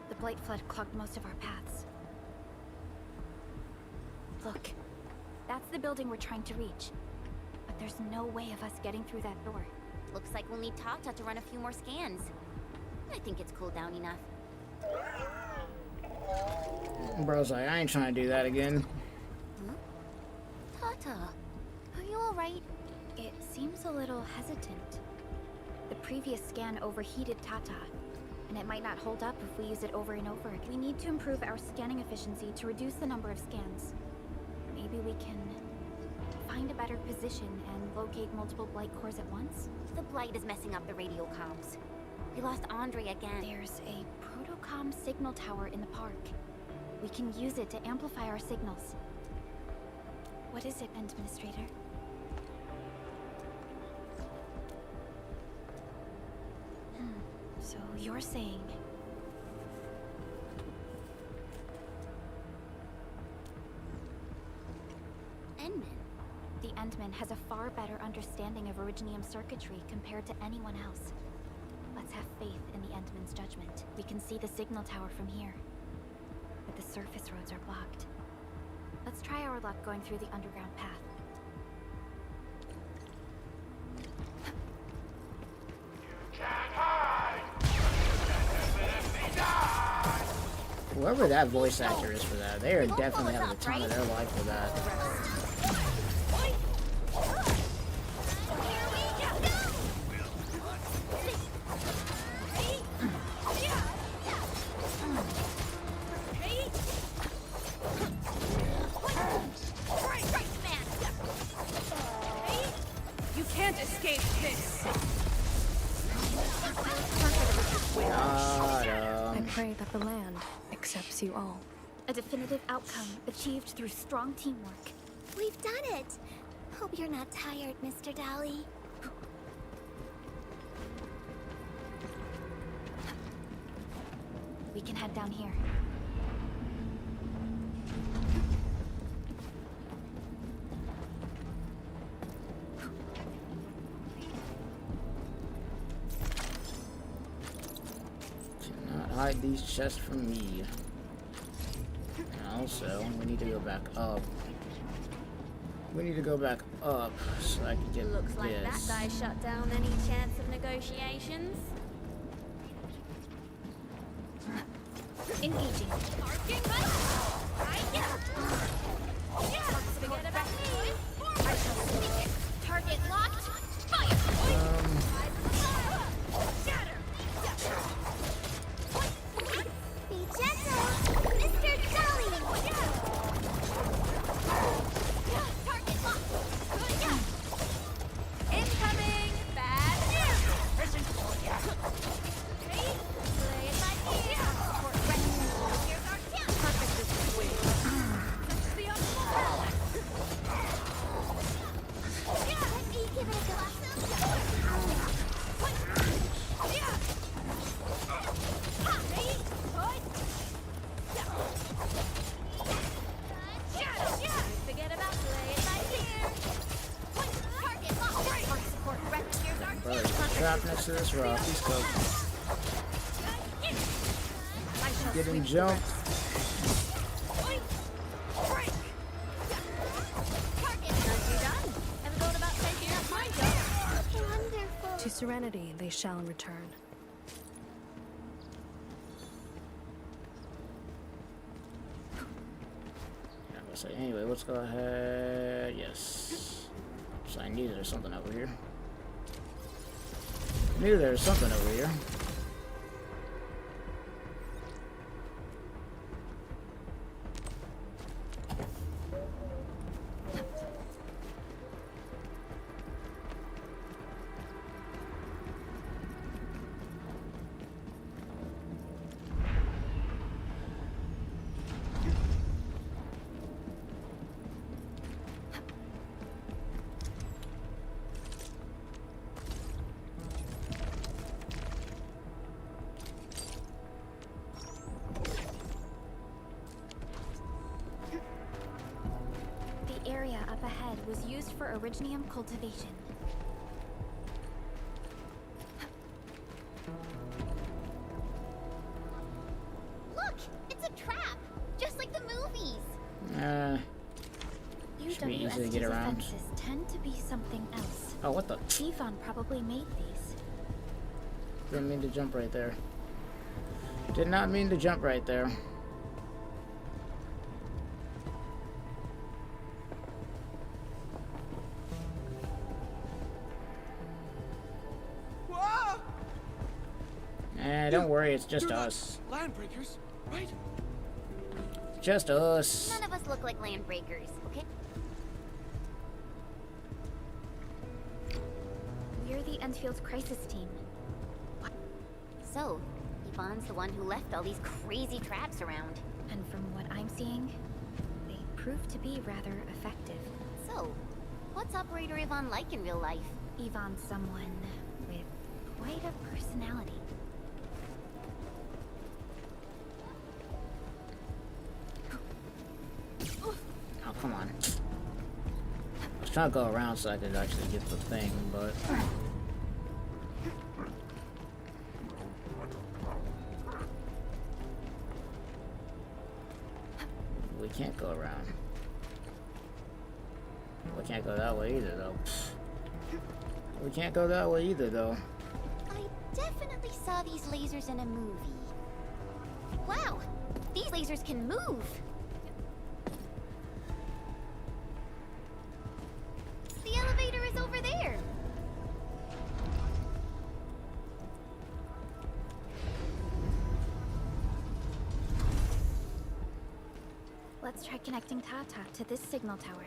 S6: The blight flood clogged most of our paths. Look, that's the building we're trying to reach. But there's no way of us getting through that door.
S5: Looks like we'll need Tata to run a few more scans. I think it's cooled down enough.
S2: Bro's like, I ain't trying to do that again.
S5: Tata, are you alright?
S6: It seems a little hesitant. The previous scan overheated Tata, and it might not hold up if we use it over and over again. We need to improve our scanning efficiency to reduce the number of scans. Maybe we can find a better position and locate multiple blight cores at once?
S5: The blight is messing up the radio comms. We lost Andre again.
S6: There's a protocom signal tower in the park. We can use it to amplify our signals. What is it, Administrator? So you're saying...
S5: Endman.
S6: The Endman has a far better understanding of originium circuitry compared to anyone else. Let's have faith in the Endman's judgment. We can see the signal tower from here, but the surface roads are blocked. Let's try our luck going through the underground path.
S8: Can't hide.
S2: Whoever that voice actor is for that, they are definitely having the time of their life for that.
S3: You can't escape this.
S9: I pray that the land accepts you all.
S6: A definitive outcome achieved through strong teamwork.
S4: We've done it. Hope you're not tired, Mr. Dolly.
S6: We can head down here.
S2: Cannot hide these chests from me. And also, we need to go back up. We need to go back up so I can get
S5: Looks like that
S2: this.
S5: guy shut down any chance of negotiations.
S6: Engaging.
S5: Forget about me.
S4: Target locked. Fire. Be gentle, Mr. Dolly. Target locked.
S5: Incoming! Bad news! Play it by ear. Here's our chance. Perfect as a swing. That's the optimal.
S4: Let me give it a go.
S5: Forget about play it by ear.
S4: Target locked.
S5: Our support wreck. Here's our
S2: Bro,
S5: chance.
S2: trapped next to this rock. He's cooked.
S5: I shall
S2: Getting
S5: sweep the
S2: jumped.
S5: You're done. Ever thought about taking up my job?
S4: Wonderful.
S9: To serenity they shall return.
S2: Yeah, I'm gonna say, anyway, let's go ahead. Yes. So I knew there was something over here. Knew there was something over here.
S6: The area up ahead was used for originium cultivation.
S4: Look, it's a trap, just like the movies.
S2: Should be easy to
S6: UWST's
S2: get around.
S6: defenses tend to be something else.
S2: Oh, what the?
S6: Yvonne probably made these.
S2: Didn't mean to jump right there. Did not mean to jump right there.
S7: Whoa!
S2: Don't worry, it's just
S7: You're not
S2: us.
S7: Landbreakers, right?
S2: Just us.
S5: None of us look like landbreakers, okay?
S6: We're the Endfield crisis team.
S5: So, Yvonne's the one who left all these crazy traps around.
S6: And from what I'm seeing, they prove to be rather effective.
S5: So, what's Operator Yvonne like in real life?
S6: Yvonne's someone with quite a personality.
S2: Oh, come on. I was trying to go around so I could actually get the thing, but... we can't go around. We can't go that way either, though. We can't go that way either, though.
S5: I definitely saw these lasers in a movie. Wow, these lasers can move. The elevator is over there.
S6: Let's try connecting Tata to this signal tower.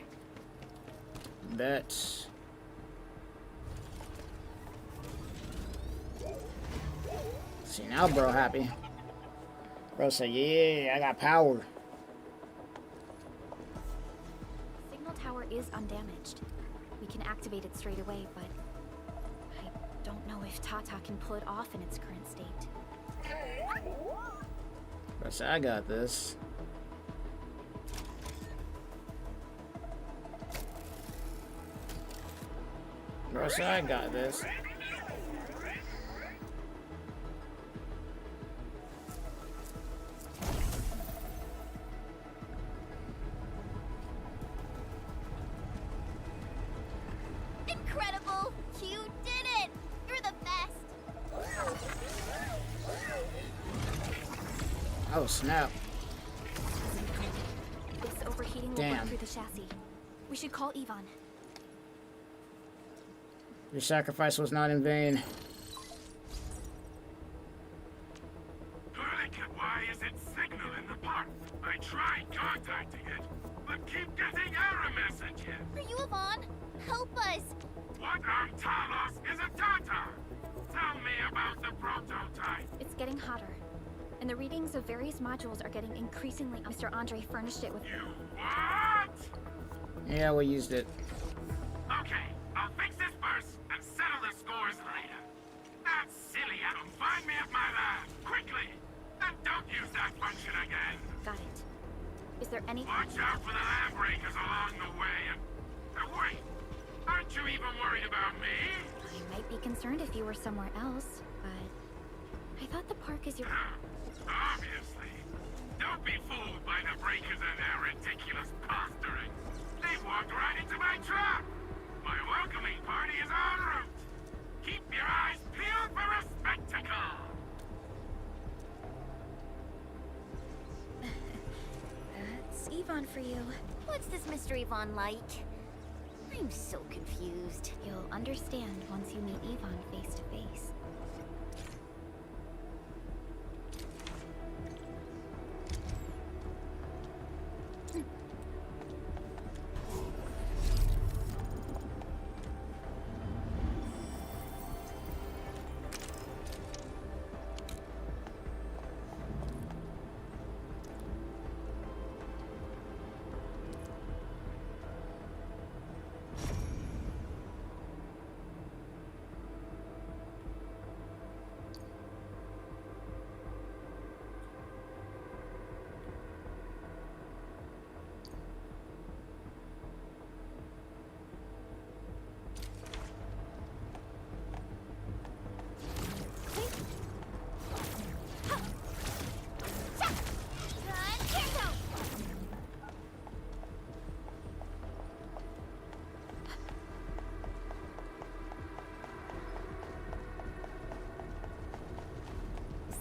S2: Bet. See, now bro happy. Bro say, yeah, I got power.
S6: Signal tower is undamaged. We can activate it straight away, but I don't know if Tata can pull it off in its current state.
S2: Bro say, I got this. Bro say, I got this.
S5: Incredible! You did it! You're the best!
S2: Oh, snap.
S6: This overheating will
S2: Damn.
S6: burn through the chassis. We should call Yvonne.
S2: Your sacrifice was not in vain.
S8: Why isn't signal in the park? I tried contacting it, but keep getting error messages.
S5: Are you Yvonne? Help us!
S8: What on Talos is a Tata? Tell me about the prototype.
S6: It's getting hotter, and the readings of various modules are getting increasingly. Mr. Andre furnished it with.
S8: You what?
S2: Yeah, we used it.
S8: Okay, I'll fix this first and settle the scores later. That's silly, Adam. Find me at my lab, quickly! And don't use that function again.
S6: Got it. Is there any?
S8: Watch out for the land breakers along the way and wait! Aren't you even worried about me?
S6: I might be concerned if you were somewhere else, but I thought the park is your.
S8: Obviously. Don't be fooled by the breakers and their ridiculous posturing. They've walked right into my trap. My welcoming party is en route. Keep your eyes peeled for a spectacle.
S6: That's Yvonne for you.
S5: What's this Mr. Yvonne like? I'm so confused.
S6: You'll understand once you meet Yvonne face to face.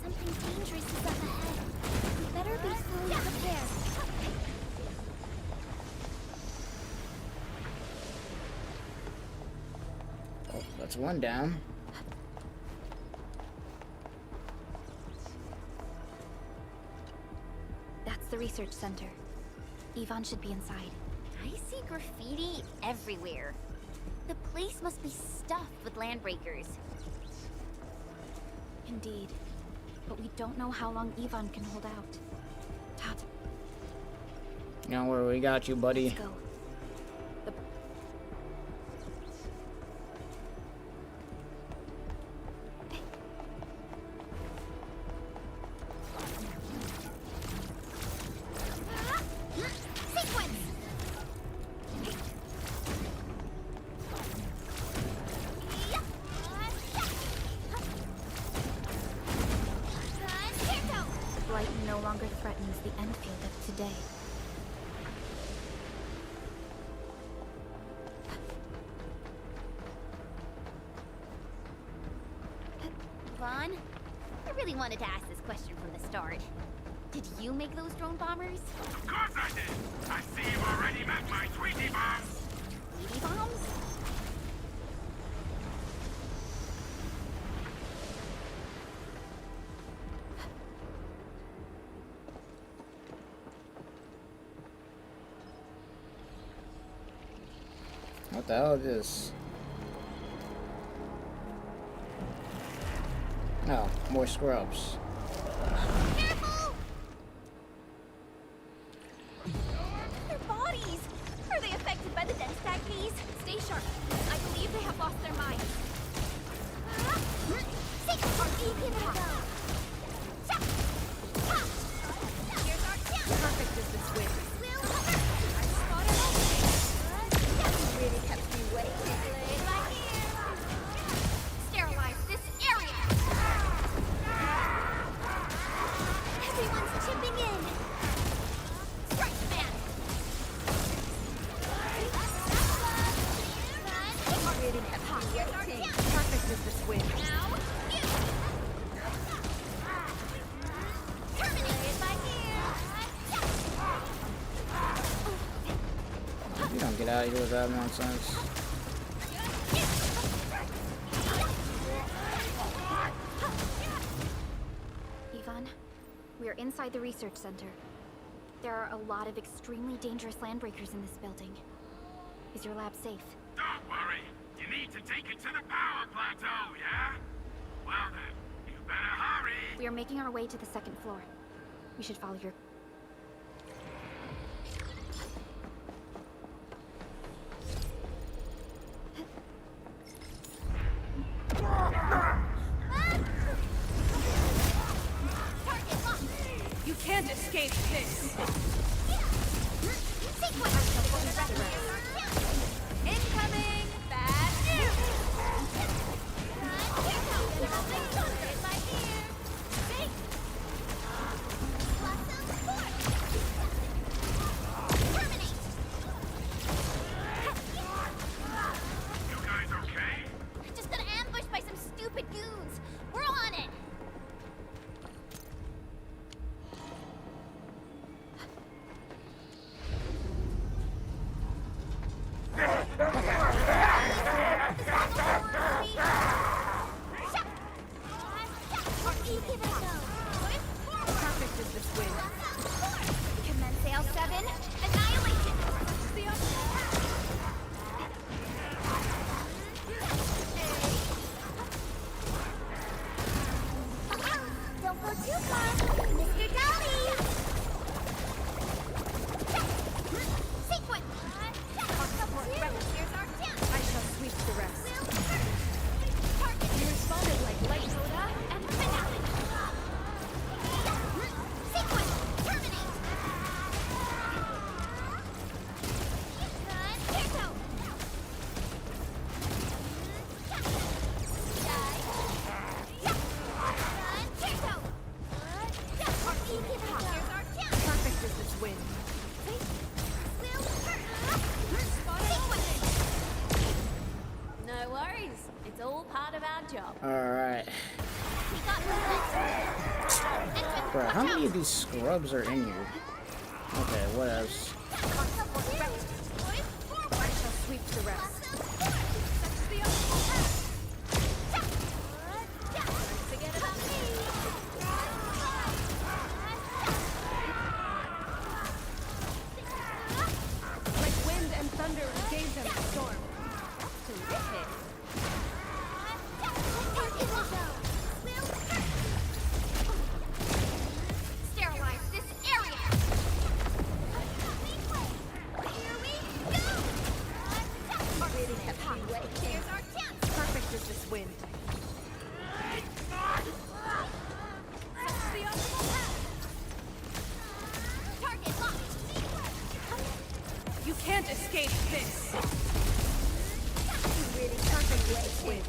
S5: Something dangerous is up ahead. We better be fully prepared.
S2: Oh, that's one down.
S6: That's the research center. Yvonne should be inside.
S5: I see graffiti everywhere. The place must be stuffed with landbreakers.
S6: Indeed. But we don't know how long Yvonne can hold out. Tata,
S2: Don't worry, we got you, buddy.
S6: let's go. The
S5: Sequence!
S6: The blight no longer threatens the Endfield of today.
S5: Vaughn, I really wanted to ask this question from the start. Did you make those drone bombers?
S8: Of course I did! I see you've already met my Tweety bombs!
S5: Tweety bombs?
S2: What the hell is this? Oh, more scrubs.
S5: Careful! Their bodies! Are they affected by the dense tag bees? Stay sharp. I believe they have lost their minds. Here's our chance! Perfect as this win. I spotted all really kept me waiting. Right here. Sterilize this area! Everyone's chipping in. Strike man. Really kept me waiting. Perfect as this win. Now, you. Terminate by here.
S2: You don't get out of here with that nonsense.
S6: Ivan, we are inside the research center. There are a lot of extremely dangerous landbreakers in this building. Is your lab safe?
S8: Don't worry. You need to take it to the power plateau, yeah? Well then, you better hurry.
S6: We are making our way to the second floor. We should follow your...
S5: Target locked.
S3: You can't escape this.
S5: Incoming! Bad news!
S8: You guys okay?
S5: Just got ambushed by some stupid goons. We're on it.
S3: Perfect as this win.
S5: Commence sail 7. Annihilation. Don't go too far, Mr. Dolly. Sequence. Here's our chance.
S3: I shall sweep the rest.
S5: Target.
S3: You responded like light.
S5: Soda and finale. Sequence. Terminate. Here's out.
S3: Perfect as this win.
S4: No worries. It's all part of our job.
S2: Alright. Bro, how many of these scrubs are in here? Okay, what else?
S3: I shall sweep the rest.
S5: Forget about me.
S3: Like wind and thunder gave them a storm.
S5: Terrific. Sterilize this area. Here we go. Really kept me waiting. Here's our chance.
S3: Perfect as this win.
S5: The optimal path. Target locked.
S3: You can't escape this.
S5: Really
S3: Perfect as this win.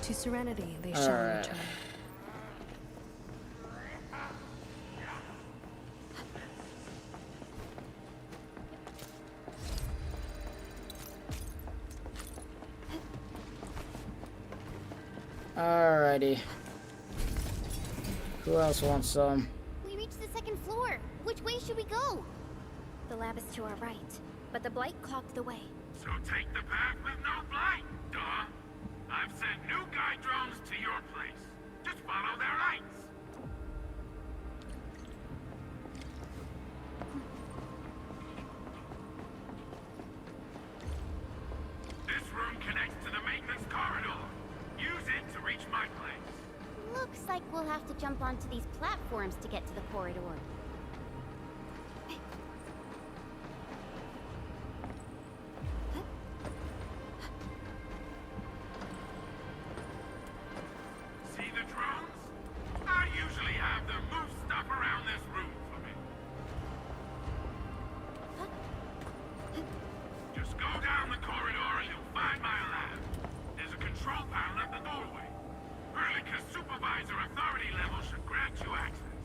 S3: To serenity they shall
S2: Alright.
S3: return.
S2: Alrighty. Who else wants some?
S5: We reached the second floor. Which way should we go?
S6: The lab is to our right, but the blight clogged the way.
S8: So take the path with no blight, duh. I've sent new guide drones to your place. Just follow their lights. This room connects to the maintenance corridor. Use it to reach my place.
S5: Looks like we'll have to jump onto these platforms to get to the corridor.
S8: See the drones? I usually have them move stuff around this room for me. Just go down the corridor and you'll find my lab. There's a control panel at the doorway. Verlica's supervisor authority level should grant you access.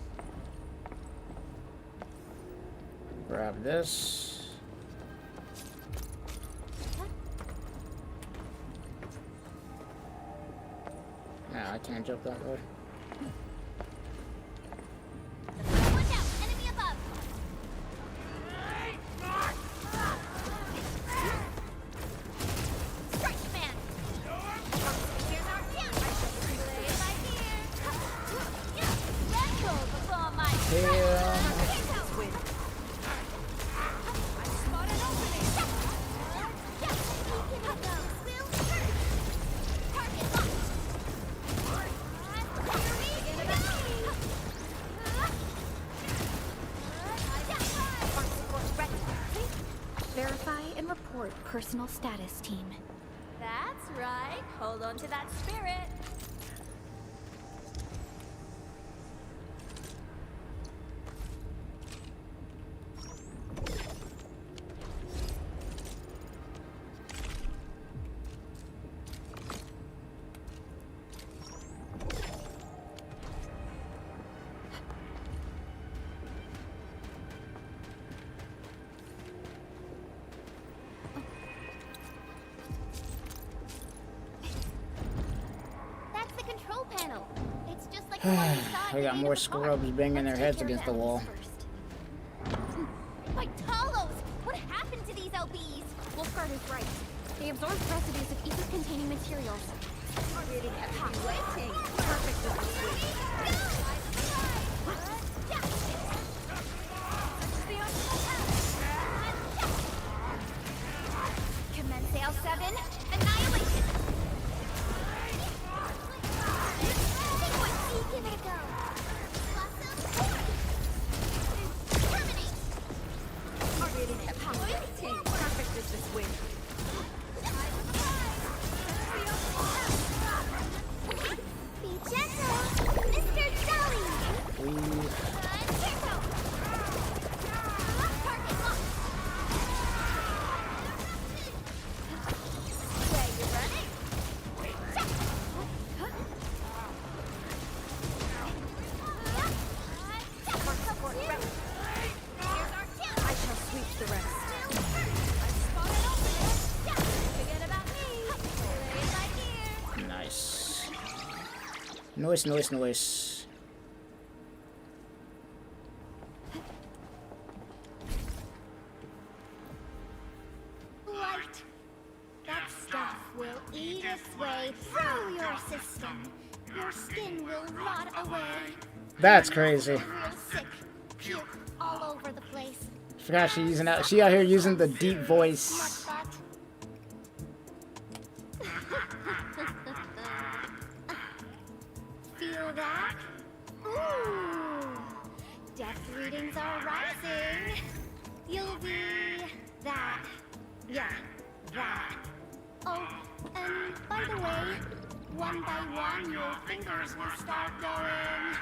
S2: Grab this. Nah, I can't jump that way.
S5: Watch out! Enemy above! Strike man! Here's our chance! Play by ear! Let go before my
S6: Verify and report personal status, team.
S5: That's right. Hold on to that spirit. That's the control panel. It's just like the one we saw at
S2: I
S5: the
S2: got
S5: gate
S2: more
S5: of the park.
S2: scrubs banging their
S5: Let's
S2: heads
S5: take care of
S2: against the
S5: Alice
S2: wall.
S5: first. My Talos! What happened to these LBs?
S6: Wolfguard is right. They absorb residues of ether-containing materials.
S5: Really kept me waiting. Perfect as this week. Commence L7. Annihilation. Give it a go. Terminate. Really kept me waiting. Perfect as this week. Be gentle, Mr. Dolly! Target locked! Where you running? Here's our chance!
S6: I shall sweep the rest.
S5: I spotted opening! Forget about me! Play by ear!
S2: Nice. Noise, noise, noise.
S5: Light. That stuff will eat its way through your system. Your skin will rot away.
S2: That's crazy.
S5: Real sick. Puke all over the place.
S2: Forgot she using that. She out here using the deep voice.
S5: Mutt butt. Feel that? Ooh. Death readings are rising. You'll be that. Yeah, that. Oh, and by the way, one by one your fingers will start going.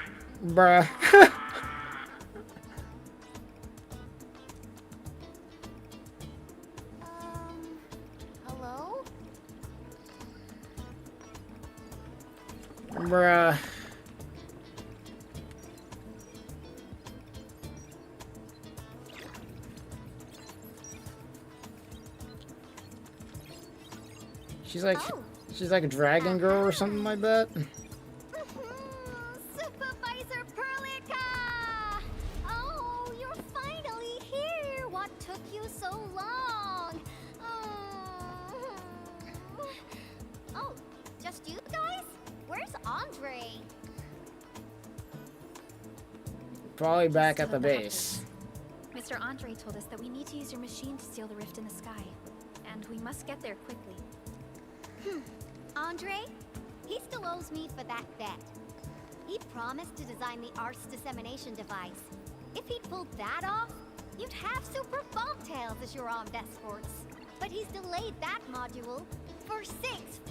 S2: Bruh.
S5: Hello?
S2: Bruh. She's like a dragon girl or something like that.
S5: Supervisor
S2: Probably back
S6: Still
S2: at the
S6: at
S2: base.
S6: office. Mr. Andre told us that we need to use your machine to seal the rift in the sky. And we must get there quickly.
S5: Andre? He still owes me for that bet. He promised to design the Art's dissemination device. If he'd pulled that off, you'd have super bobtails as your armed escorts. But he's delayed that module for 6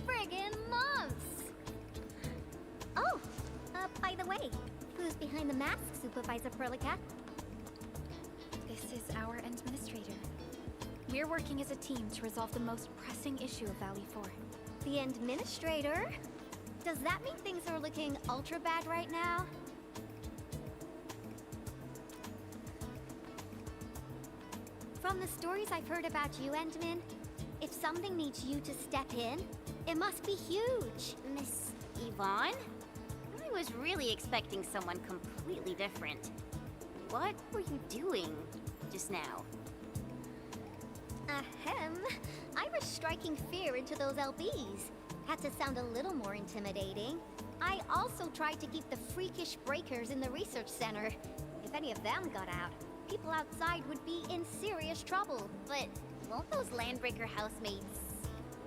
S5: friggin' months! Oh, by the way, who's behind the mask, Supervisor Perlica?
S6: This is our administrator. We're working as a team to resolve the most pressing issue of Valley 4.
S5: The administrator? Does that mean things are looking ultra bad right now? From the stories I've heard about you, Endman, if something needs you to step in, it must be huge.
S10: Miss Yvonne? I was really expecting someone completely different. What were you doing just now?
S5: Ahem. I was striking fear into those LBs. Had to sound a little more intimidating. I also tried to keep the freakish breakers in the research center. If any of them got out, people outside would be in serious trouble.
S10: But won't those Landbreaker housemates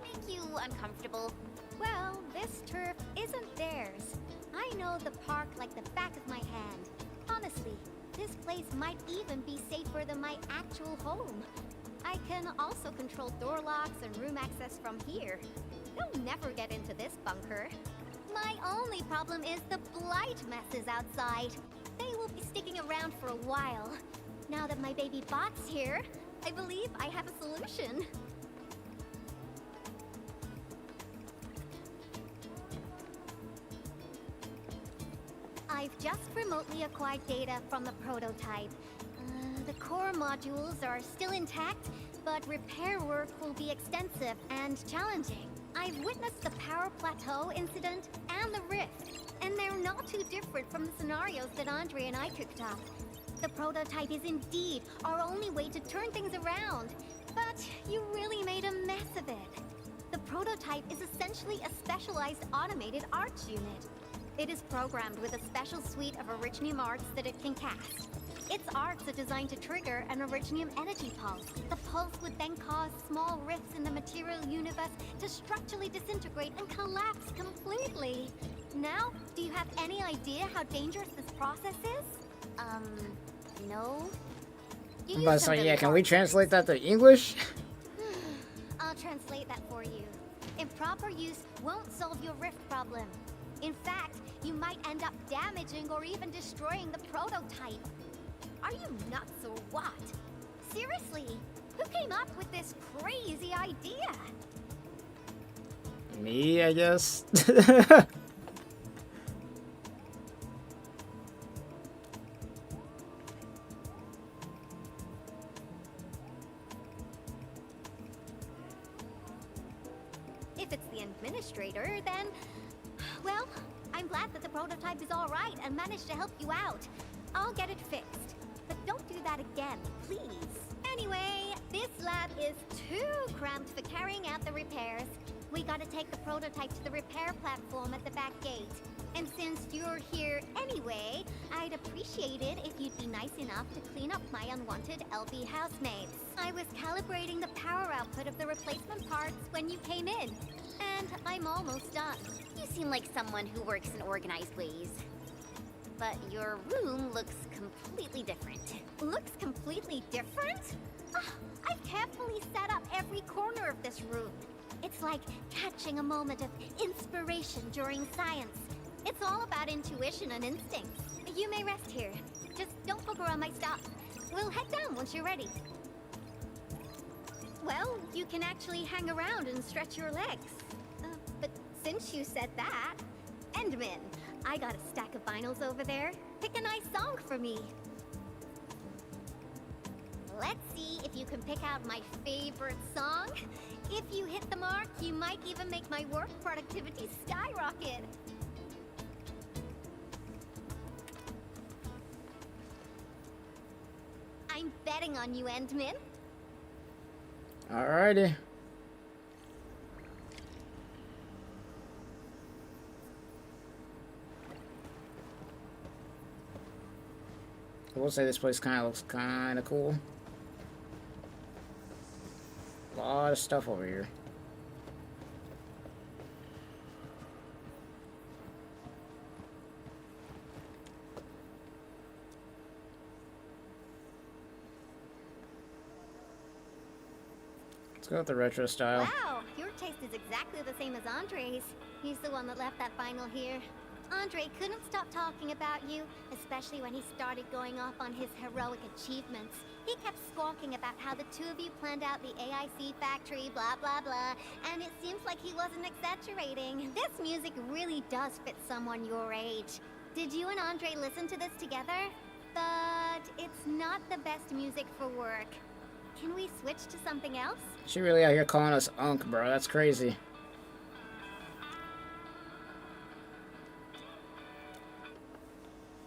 S10: make you uncomfortable?
S5: Well, this turf isn't theirs. I know the park like the back of my hand. Honestly, this place might even be safer than my actual home. I can also control door locks and room access from here. They'll never get into this bunker. My only problem is the blight messes outside. They will be sticking around for a while. Now that my baby bot's here, I believe I have a solution. I've just remotely acquired data from the prototype. The core modules are still intact, but repair work will be extensive and challenging. I've witnessed the power plateau incident and the rift, and they're not too different from the scenarios that Andre and I cooked up. The prototype is indeed our only way to turn things around, but you really made a mess of it. The prototype is essentially a specialized automated arts unit. It is programmed with a special suite of Originium arts that it can cast. Its arts are designed to trigger an Originium energy pulse. The pulse would then cause small rifts in the material universe to structurally disintegrate and collapse completely. Now, do you have any idea how dangerous this process is?
S10: No.
S2: I'm about to say, yeah, can we translate that to English?
S5: I'll translate that for you. Improper use won't solve your rift problem. In fact, you might end up damaging or even destroying the prototype. Are you nuts or what? Seriously, who came up with this crazy idea?
S2: Me, I guess.
S5: If it's the administrator, then... Well, I'm glad that the prototype is all right and managed to help you out. I'll get it fixed. But don't do that again, please. Anyway, this lab is too cramped for carrying out the repairs. We gotta take the prototype to the repair platform at the back gate. And since you're here anyway, I'd appreciate it if you'd be nice enough to clean up my unwanted LB housemates. I was calibrating the power output of the replacement parts when you came in, and I'm almost done.
S10: You seem like someone who works in organized ways. But your room looks completely different.
S5: Looks completely different? I've carefully set up every corner of this room. It's like catching a moment of inspiration during science. It's all about intuition and instincts. You may rest here. Just don't poke around my stuff. We'll head down once you're ready. Well, you can actually hang around and stretch your legs. But since you said that, Endman, I got a stack of vinyls over there. Pick a nice song for me. Let's see if you can pick out my favorite song. If you hit the mark, you might even make my work productivity skyrocket. I'm betting on you, Endman.
S2: Alrighty. I will say this place kind of looks kind of cool. A lot of stuff over here. Let's go with the retro style.
S5: Wow, your taste is exactly the same as Andre's. He's the one that left that vinyl here. Andre couldn't stop talking about you, especially when he started going off on his heroic achievements. He kept squawking about how the two of you planned out the AIC factory, blah blah blah, and it seems like he wasn't exaggerating. This music really does fit someone your age. Did you and Andre listen to this together? But it's not the best music for work. Can we switch to something else?
S2: She really out here calling us unk, bro. That's crazy.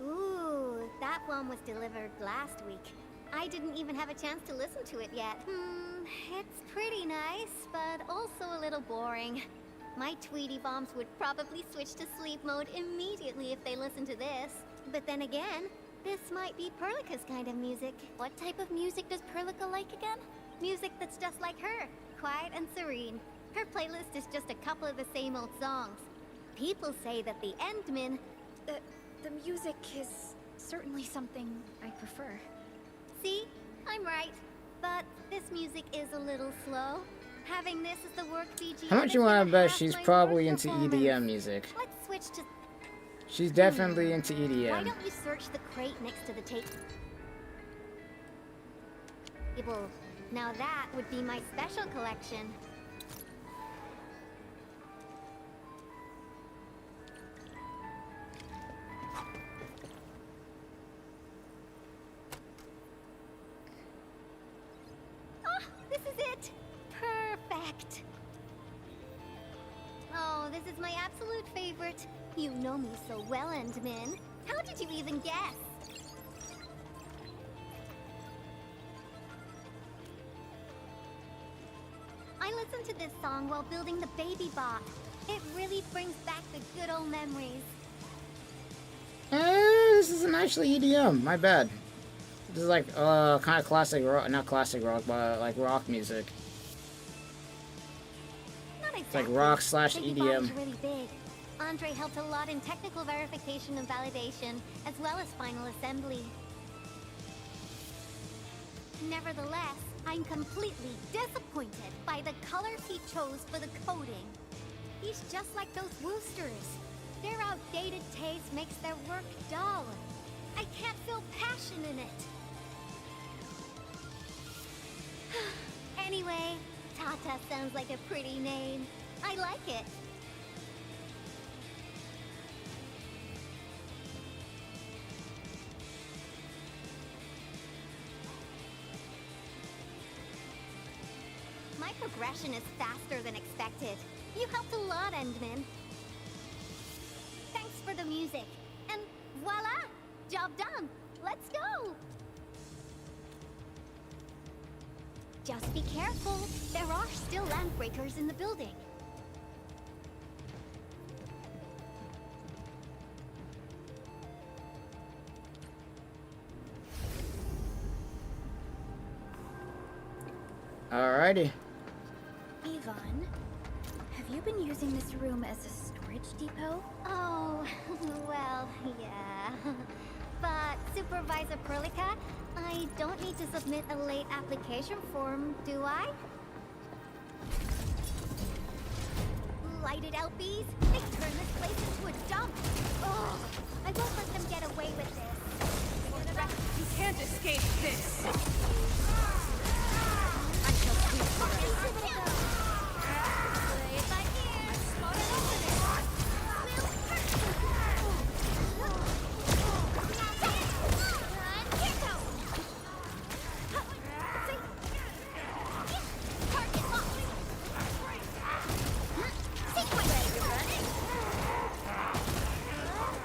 S5: Ooh, that one was delivered last week. I didn't even have a chance to listen to it yet. It's pretty nice, but also a little boring. My Tweety Bombs would probably switch to sleep mode immediately if they listened to this. But then again, this might be Perlica's kind of music.
S6: What type of music does Perlica like again?
S5: Music that's just like her, quiet and serene. Her playlist is just a couple of the same old songs. People say that the Endmen...
S6: The music is certainly something I prefer.
S5: See? I'm right. But this music is a little slow. Having this as the work BGM...
S2: How much you want to bet she's probably into EDM music?
S5: Let's switch to...
S2: She's definitely into
S5: Why
S2: EDM.
S5: don't you search the crate next to the table? Now that would be my special collection. Ah, this is it! Perfect! Oh, this is my absolute favorite. You know me so well, Endmin. How did you even guess? I listened to this song while building the baby bot. It really brings back the good old memories.
S2: This isn't actually EDM. My bad. This is like kind of classic rock, not classic rock, but like rock music.
S5: Not exactly.
S2: It's like rock slash
S5: Baby
S2: EDM.
S5: Bot's really big. Andre helped a lot in technical verification and validation, as well as final assembly. Nevertheless, I'm completely disappointed by the colors he chose for the coding. He's just like those Woosters. Their outdated taste makes their work dull. I can't feel passion in it. Anyway, Tata sounds like a pretty name. I like it. My progression is faster than expected. You helped a lot, Endman. Thanks for the music. And voila! Job done. Let's go! Just be careful. There are still landbreakers in the building.
S2: Alrighty.
S6: Yvonne, have you been using this room as a storage depot?
S5: Oh, well, yeah. But, Supervisor Perlica, I don't need to submit a late application form, do I? Lighted LBs? They turn this place into a dump! Oh, I won't let them get away with this.
S3: You can't escape this.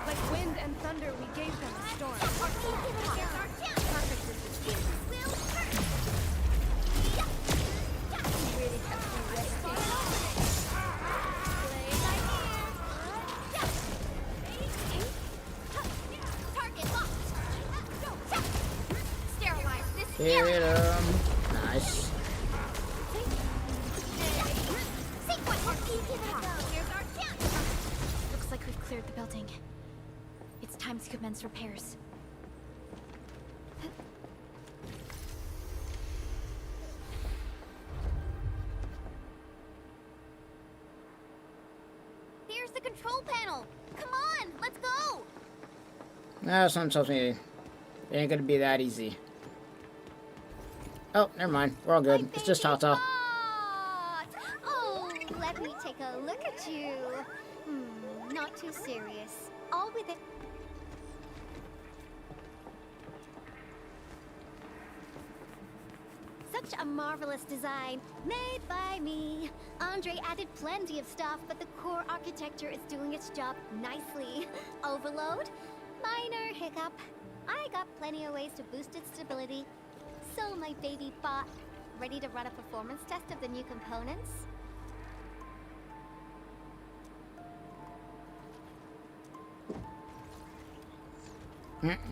S9: Like wind and thunder, we gave them a storm.
S5: Perfect is the
S2: Hit him. Nice.
S6: Looks like we've cleared the building. It's time to commence repairs.
S10: There's the control panel. Come on, let's go.
S2: Nah, something tells me it ain't gonna be that easy. Oh, never mind. We're all good. It's just Tata.
S5: Oh, let me take a look at you. Not too serious. All with it. Such a marvelous design, made by me. Andre added plenty of stuff, but the core architecture is doing its job nicely. Overload? Minor hiccup. I got plenty of ways to boost its stability. So my baby bot, ready to run a performance test of the new components?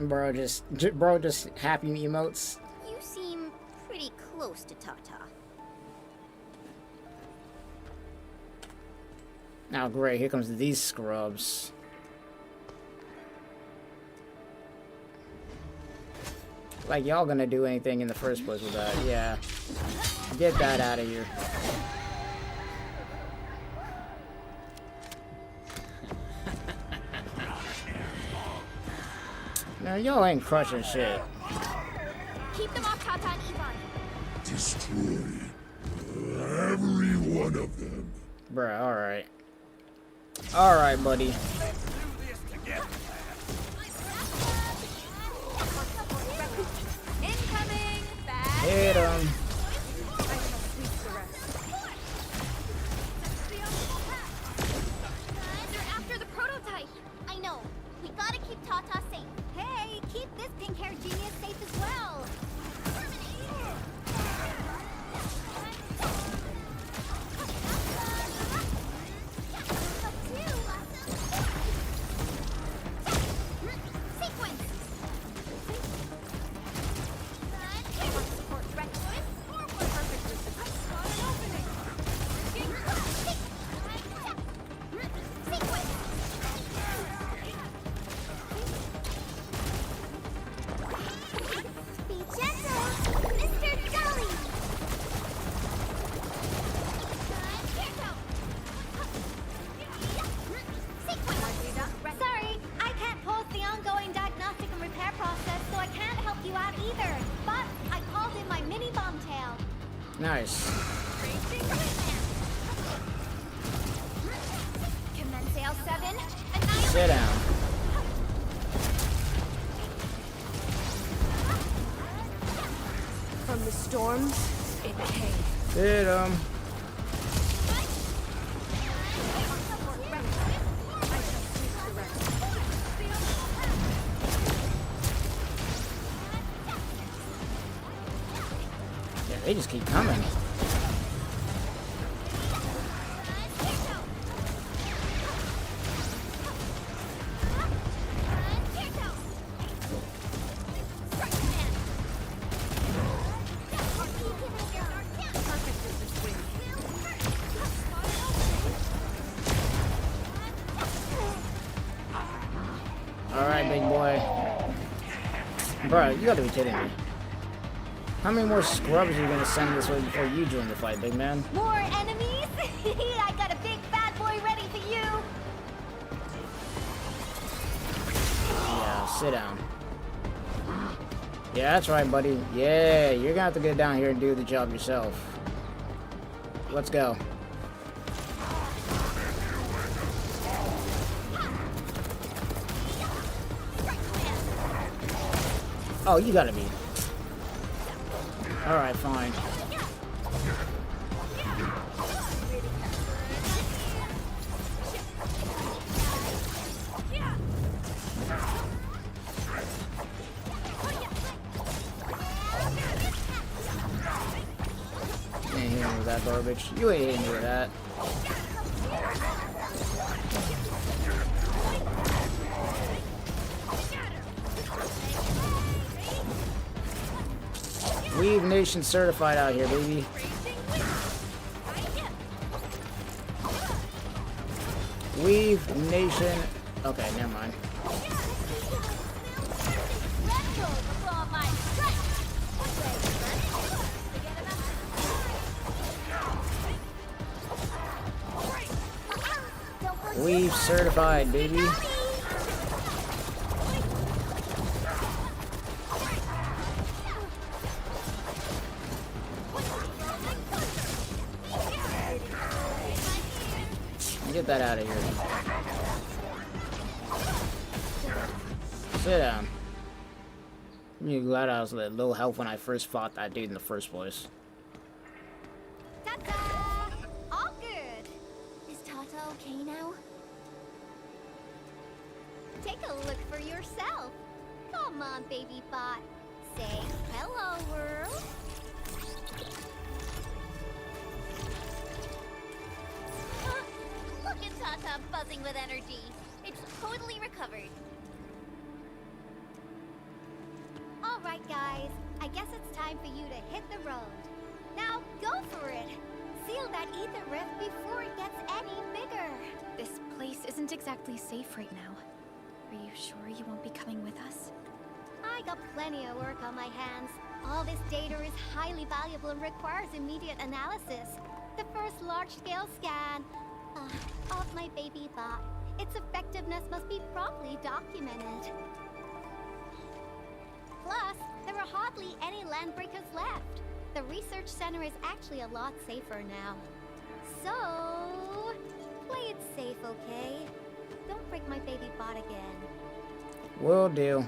S2: Bro, just happy emotes.
S10: You seem pretty close to Tata.
S2: Now, great. Here comes these scrubs. Like, y'all gonna do anything in the first place with that? Yeah. Get that out of here. Now, y'all ain't crushing shit.
S6: Keep them off Tata and Ivan.
S11: Destroy every one of them.
S2: Bruh, alright. Alright, buddy.
S4: Incoming! Bad.
S2: Hit him.
S5: They're after the prototype. I know. We gotta keep Tata safe. Hey, keep this pink-haired genius safe as well.
S2: Nice.
S5: Commence L7.
S2: Sit down.
S9: From the storms, it came.
S2: Hit him. Yeah, they just keep coming. Alright, big boy. Bro, you gotta be kidding me. How many more scrubs are you gonna send this way before you join the fight, big man?
S5: More enemies? I got a big bad boy ready for you.
S2: Yeah, sit down. Yeah, that's right, buddy. Yeah, you're gonna have to get down here and do the job yourself. Let's go. Oh, you gotta be. Alright, fine. You ain't hitting me with that garbage. You ain't hitting me with that. Weave Nation certified out here, baby. Weave Nation. Okay, never mind. Weave certified, baby. Get that out of here. Sit down. I'm glad I was at low health when I first fought that dude in the first place.
S5: Ta-da! All good. Is Tata okay now? Take a look for yourself. Come on, baby bot. Say hello, world. Look at Tata buzzing with energy. It's totally recovered. All right, guys. I guess it's time for you to hit the road. Now, go for it. Seal that ether rift before it gets any bigger.
S6: This place isn't exactly safe right now. Are you sure you won't be coming with us?
S5: I got plenty of work on my hands. All this data is highly valuable and requires immediate analysis. The first large-scale scan of my baby bot. Its effectiveness must be promptly documented. Plus, there are hardly any landbreakers left. The research center is actually a lot safer now. So, play it safe, okay? Don't break my baby bot again.
S2: Will do.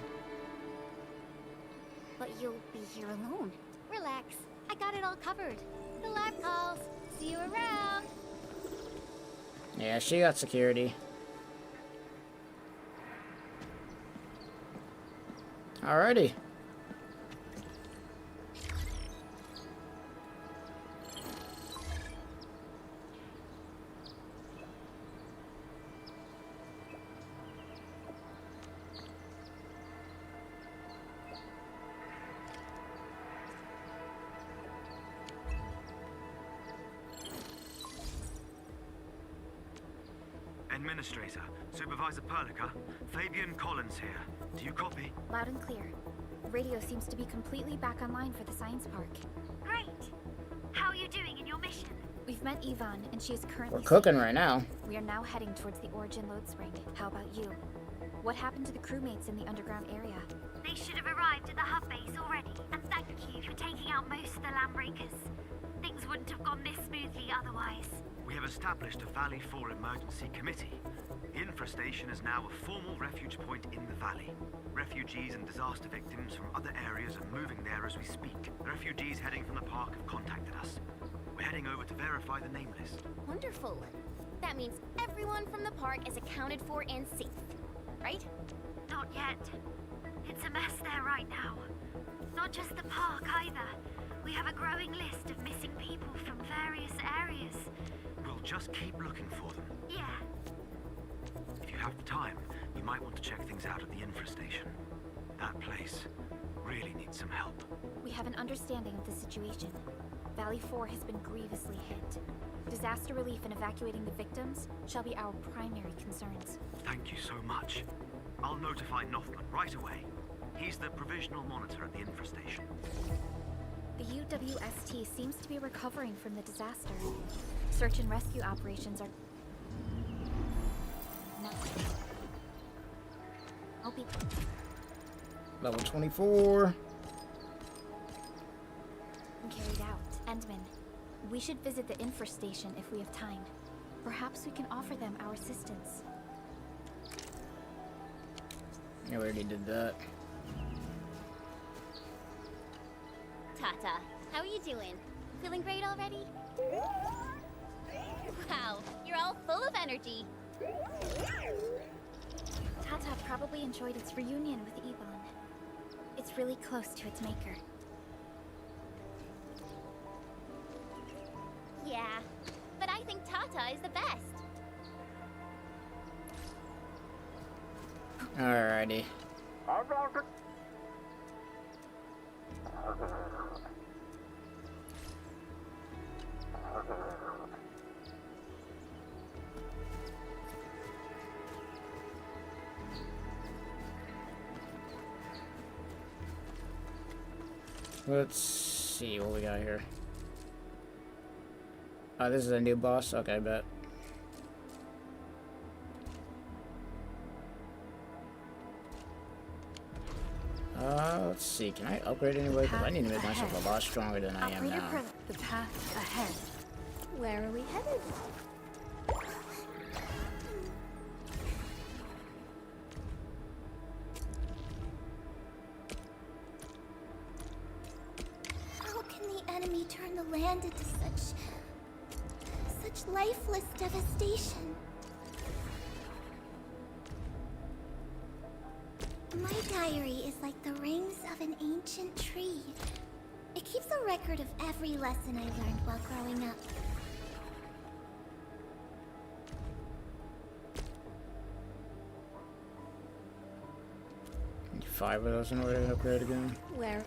S10: But you'll be here alone.
S5: Relax. I got it all covered. The lab calls. See you around.
S2: Yeah, she got security. Alrighty.
S12: Administrator, Supervisor Perlica, Fabian Collins here. Do you copy?
S6: Loud and clear. Radio seems to be completely back online for the science park.
S13: Great! How are you doing in your mission?
S6: We've met Yvonne, and she is currently
S2: We're cooking
S6: safe.
S2: right now.
S6: We are now heading towards the Origin load spring. How about you? What happened to the crewmates in the underground area?
S13: They should have arrived at the hub base already, and thank you for taking out most of the landbreakers. Things wouldn't have gone this smoothly otherwise.
S12: We have established a Valley 4 emergency committee. The infestation is now a formal refuge point in the valley. Refugees and disaster victims from other areas are moving there as we speak. The refugees heading from the park have contacted us. We're heading over to verify the name list.
S10: Wonderful. That means everyone from the park is accounted for and safe, right?
S13: Not yet. It's a mess there right now. Not just the park either. We have a growing list of missing people from various areas.
S12: We'll just keep looking for them.
S13: Yeah.
S12: If you have the time, you might want to check things out at the infestation. That place really needs some help.
S6: We have an understanding of the situation. Valley 4 has been grievously hit. Disaster relief and evacuating the victims shall be our primary concerns.
S12: Thank you so much. I'll notify Nothman right away. He's the provisional monitor at the infestation.
S6: The UWST seems to be recovering from the disaster. Search and rescue operations are... I'll be...
S2: Level 24.
S6: Carried out. Endman, we should visit the infestation if we have time. Perhaps we can offer them our assistance.
S2: Yeah, we already did that.
S10: Tata, how are you doing? Feeling great already? Wow, you're all full of energy.
S6: Tata probably enjoyed its reunion with Yvonne. It's really close to its maker.
S10: Yeah, but I think Tata is the best.
S2: Alrighty. Let's see what we got here. Oh, this is a new boss? Okay, bet. Let's see. Can I upgrade anyway? Because I need to make myself a lot stronger than I am now.
S9: The path ahead.
S4: Where are we headed?
S5: How can the enemy turn the land into such lifeless devastation? My diary is like the rings of an ancient tree. It keeps a record of every lesson I learned while growing up.
S2: Need 5 of those in order to upgrade again.
S4: Where?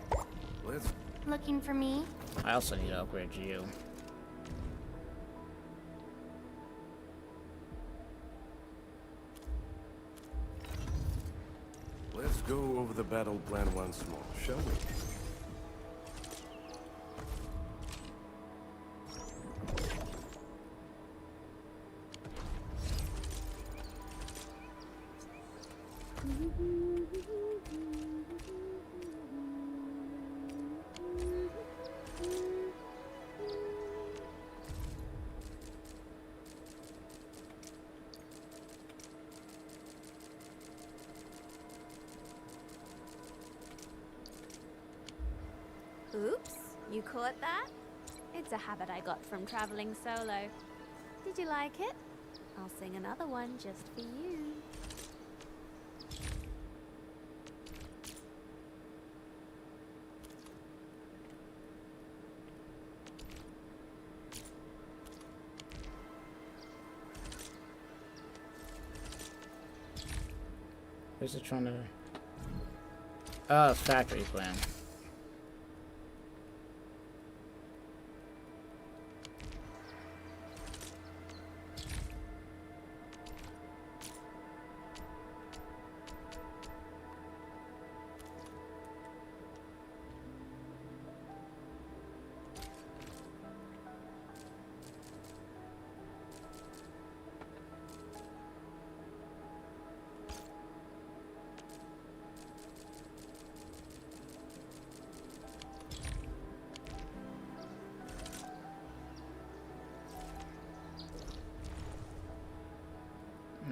S10: Looking for me?
S2: I also need to upgrade you.
S14: Let's go over the battle plan once more, shall we?
S4: Oops, you caught that? It's a habit I got from traveling solo. Did you like it? I'll sing another one just for you.
S2: Where's it trying to... Oh, factory plan.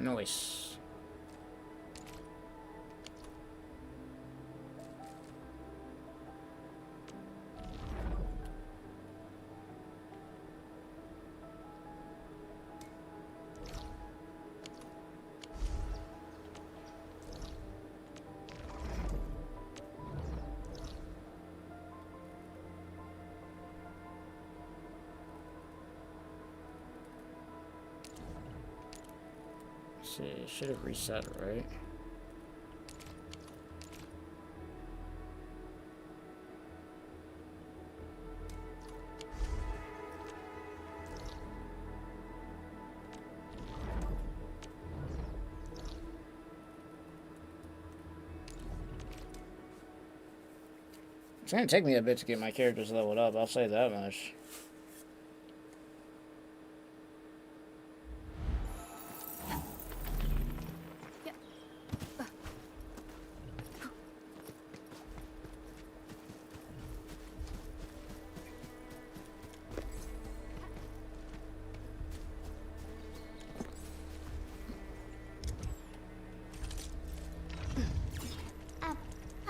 S2: Nice. See, should have reset it, right? It's gonna take me a bit to get my characters leveled up, I'll say that much.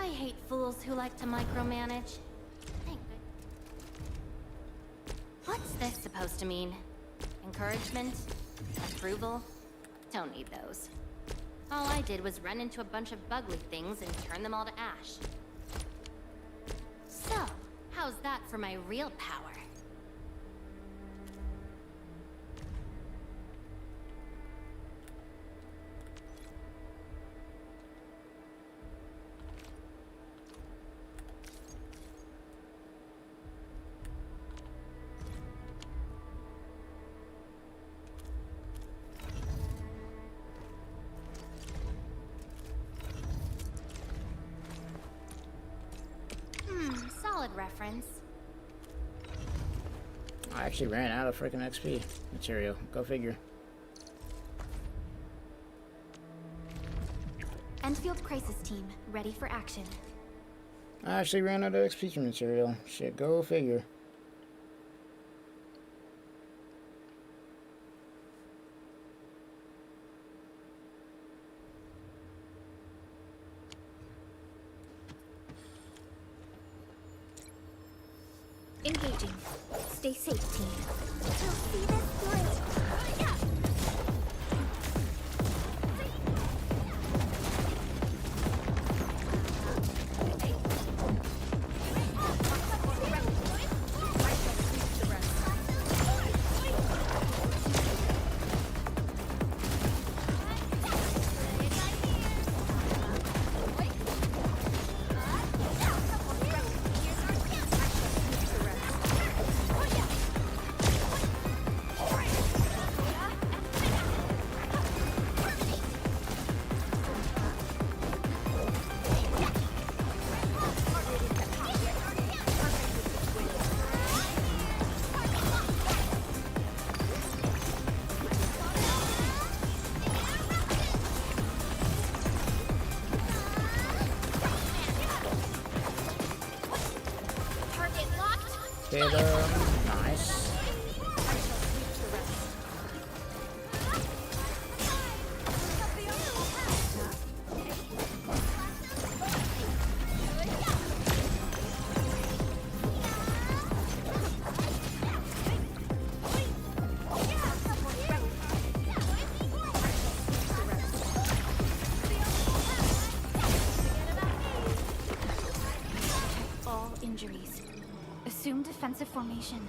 S10: I hate fools who like to micromanage. What's this supposed to mean? Encouragement? Approval? Don't need those. All I did was run into a bunch of bugly things and turn them all to ash. So, how's that for my real power? Solid reference. preference?
S2: I actually ran out of freaking XP material. Go figure.
S6: Endfield Crisis Team, ready for action.
S2: I actually ran out of XP material. Shit, go figure.
S6: Engaging. Stay safe, team.
S5: We'll see this through.
S2: Hit him. Nice.
S6: All injuries. Assume defensive formation.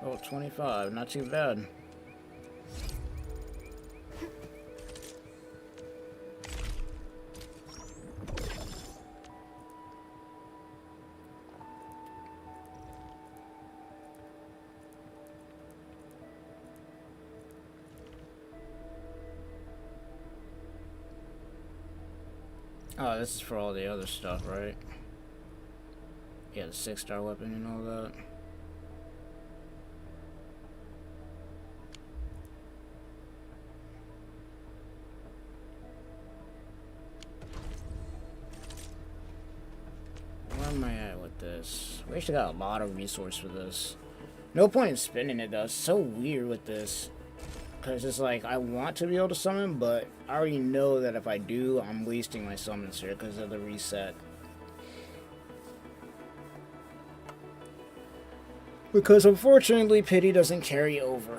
S2: Oh, 25. Not too bad. Oh, this is for all the other stuff, right? Yeah, the 6-star weapon and all that. Where am I at with this? We actually got a lot of resource for this. No point in spending it though. It's so weird with this. Because it's like, I want to be able to summon, but I already know that if I do, I'm wasting my summons here because of the reset. Because unfortunately, Pity doesn't carry over.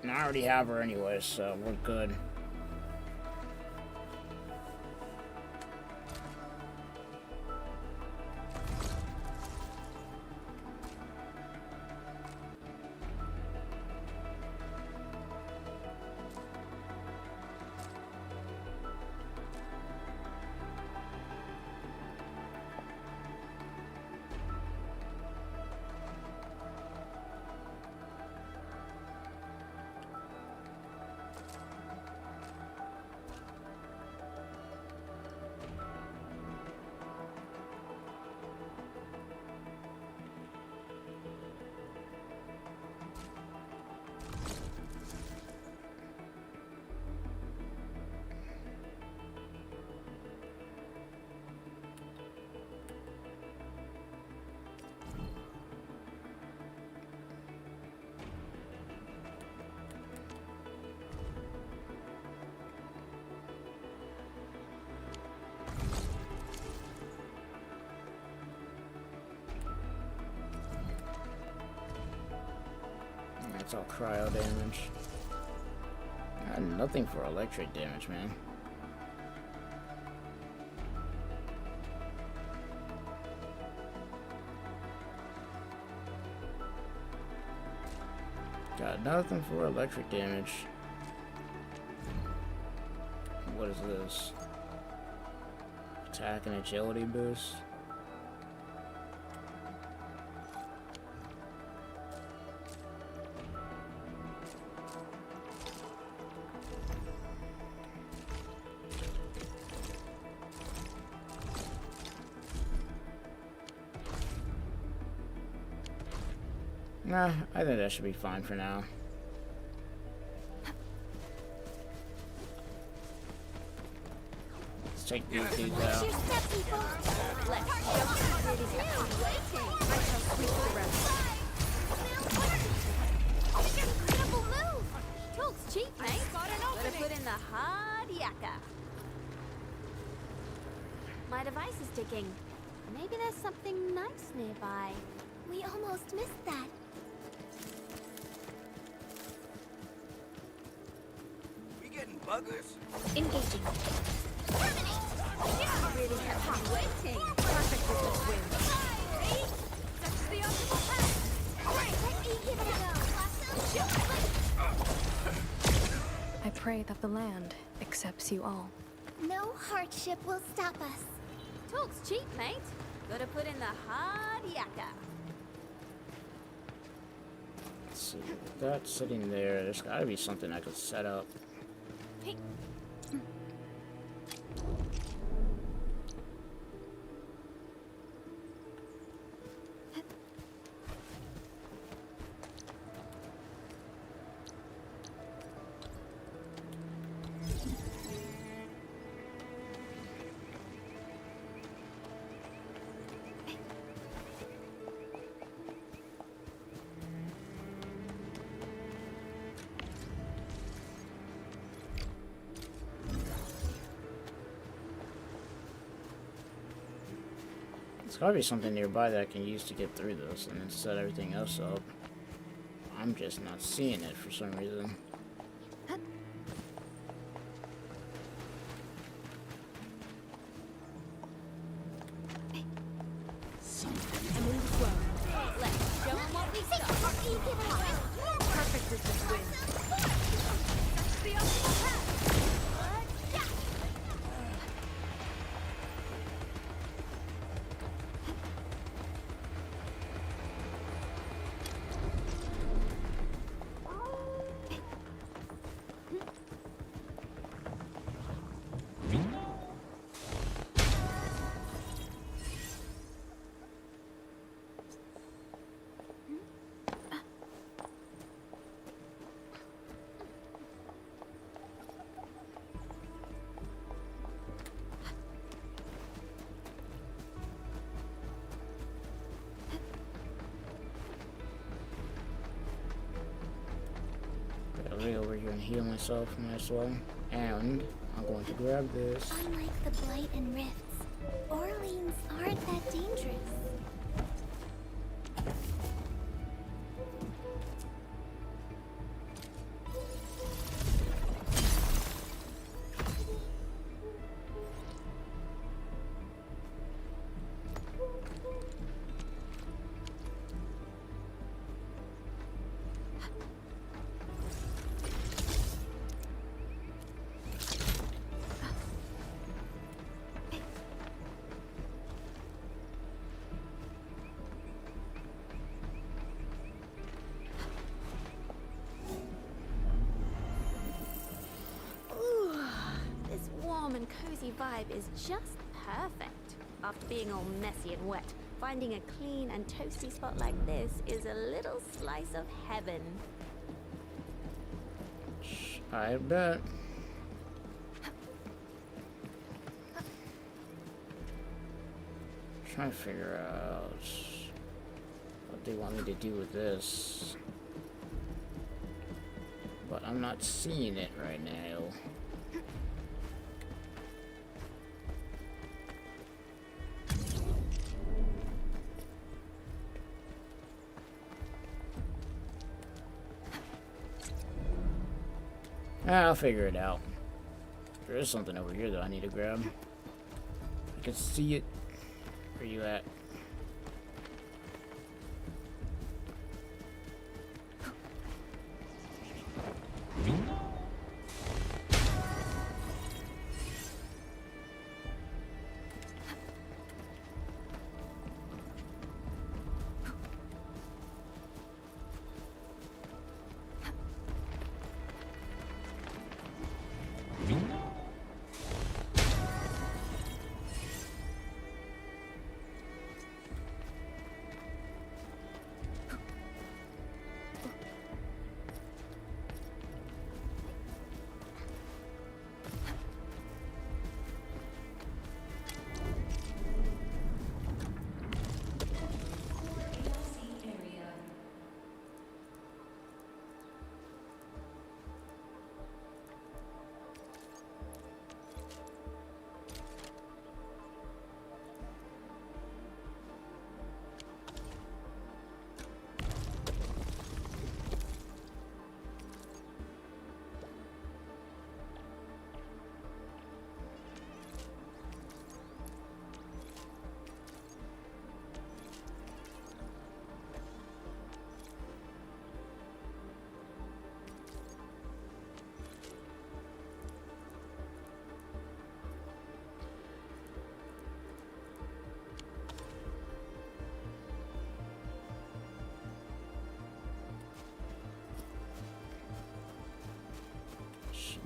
S2: And I already have her anyway, so we're good. It's all cryo damage. Got nothing for electric damage, man. Got nothing for electric damage. What is this? Attack and agility boost. Nah, I think that should be fine for now. Let's take these dudes out.
S4: Let's show really waiting. I shall sweep the rest. Incredible move! Talk's cheap, mate. Gotta put in the hard yakka. My device is ticking. Maybe there's something nice nearby.
S5: We almost missed that.
S7: We getting buggers?
S6: Engaging.
S4: Really kept me waiting. Perfect with this win. That's the optimal path.
S5: Alright, let me give it a go.
S9: I pray that the land accepts you all.
S5: No hardship will stop us.
S4: Talk's cheap, mate. Gotta put in the hard yakka.
S2: Let's see. With that sitting there, there's gotta be something I could set up.
S4: Hey.
S2: There's gotta be something nearby that I can use to get through this and then set everything else up. I'm just not seeing it for some reason.
S4: Let's show 'em what we got. Perfect with this win. That's the optimal path.
S2: I'll be over here and heal myself from that swelling. And I'm going to grab this.
S5: Unlike the Blight and Rifts, Orleans aren't that dangerous.
S4: And cozy vibe is just perfect. After being all messy and wet, finding a clean and toasty spot like this is a little slice of heaven.
S2: I bet. Trying to figure out what they want me to do with this. But I'm not seeing it right now. I'll figure it out. There is something over here that I need to grab. I can see it. Where you at?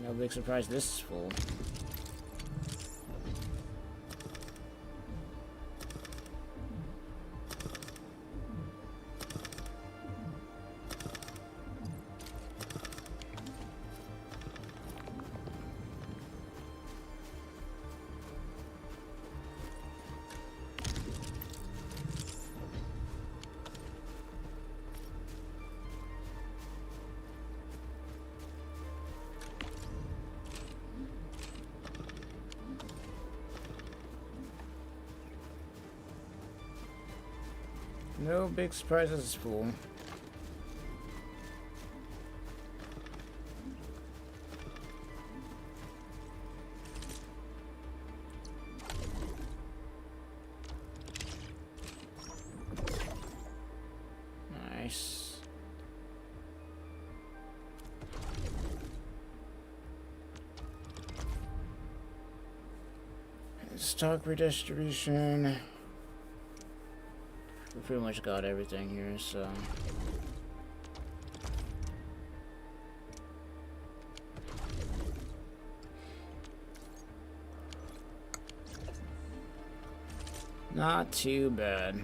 S2: No big surprise, this is full. No big surprises, it's full. Nice. Stock redistribution. We pretty much got everything here, so. Not too bad.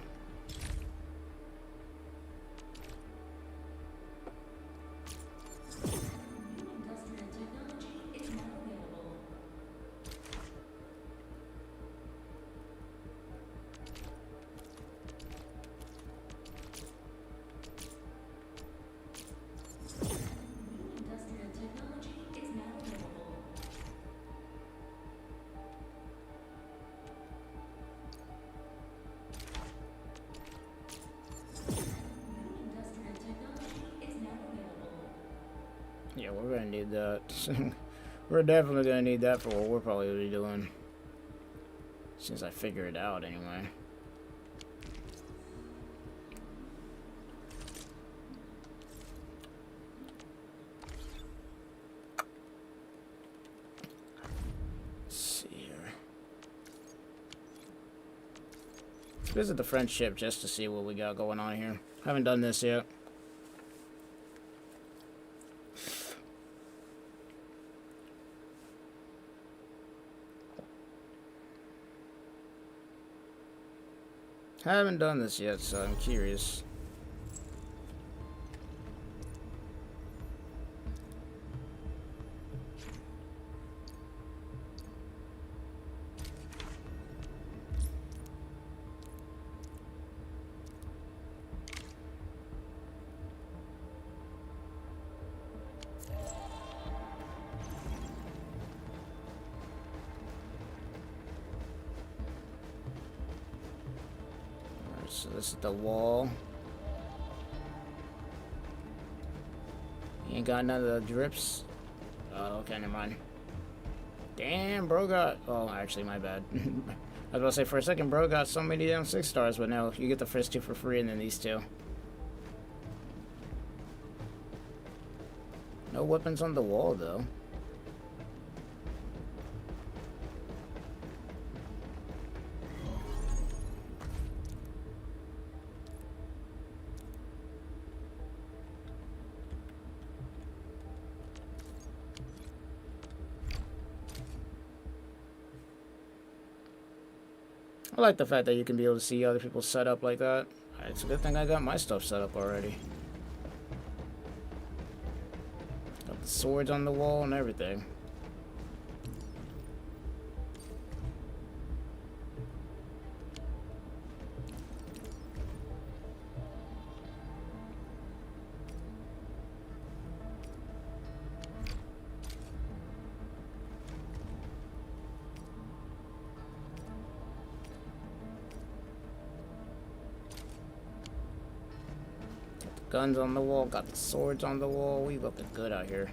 S2: Yeah, we're gonna need that. We're definitely gonna need that for what we're probably gonna be doing. Since I figure it out anyway. Let's see here. Let's visit the French ship just to see what we got going on here. Haven't done this yet. Haven't done this yet, so I'm curious. So this is the wall. You ain't got none of the drips. Okay, never mind. Damn, bro got... Oh, actually, my bad. I was about to say, for a second, bro got so many damn 6 stars, but no, you get the first 2 for free and then these 2. No weapons on the wall, though. I like the fact that you can be able to see other people's setup like that. It's a good thing I got my stuff set up already. Got the swords on the wall and everything. Guns on the wall, got the swords on the wall. We looking good out here.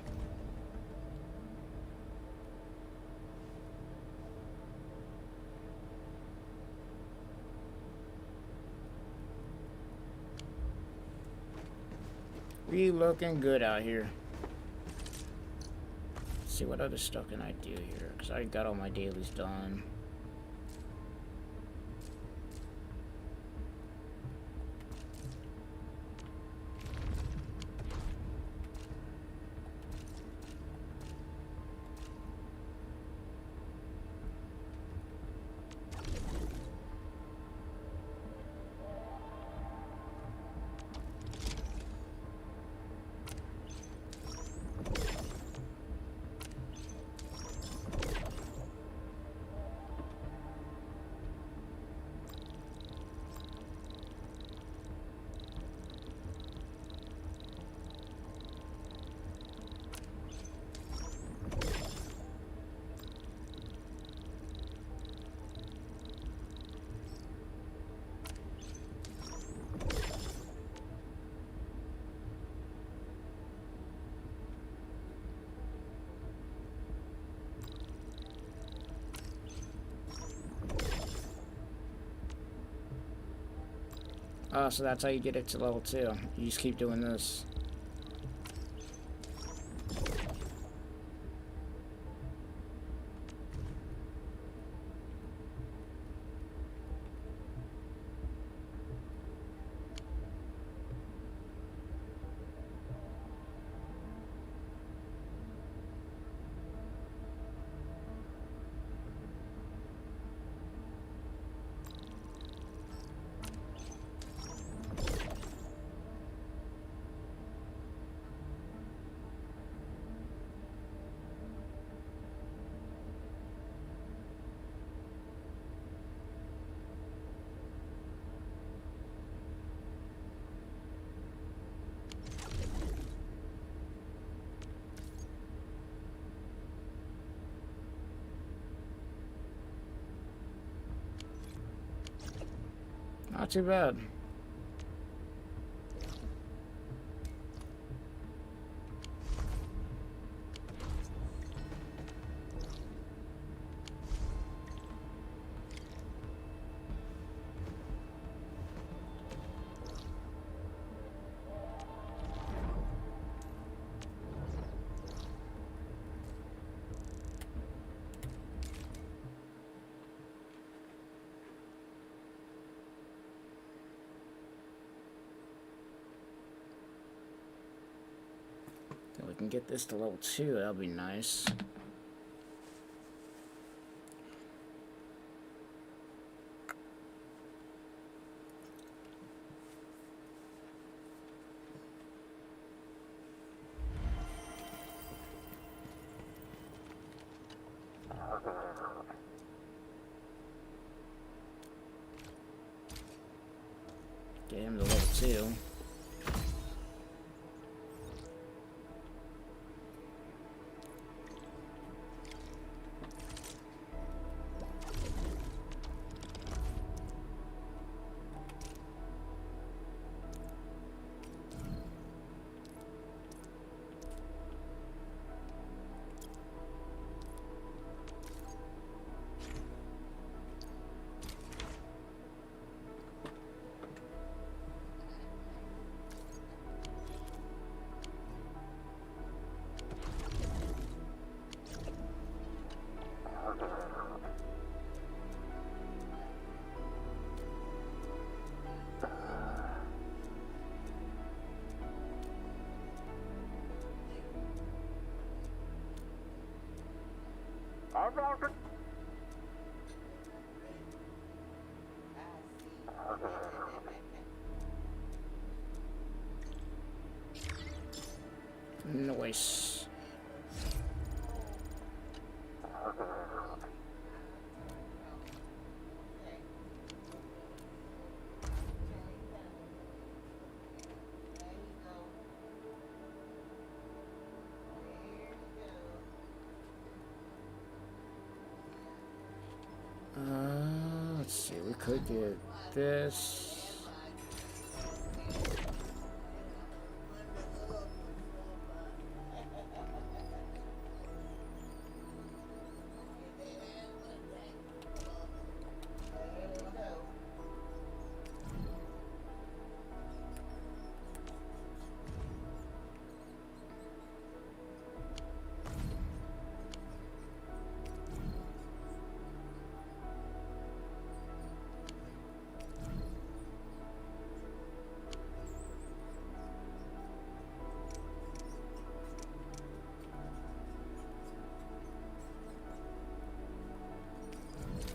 S2: We looking good out here. Let's see what other stuff can I do here, because I got all my dailies done. Oh, so that's how you get it to level 2. You just keep doing this. Not too bad. If we can get this to level 2, that'll be nice. Get him to level 2. Nice. Let's see, we could get this.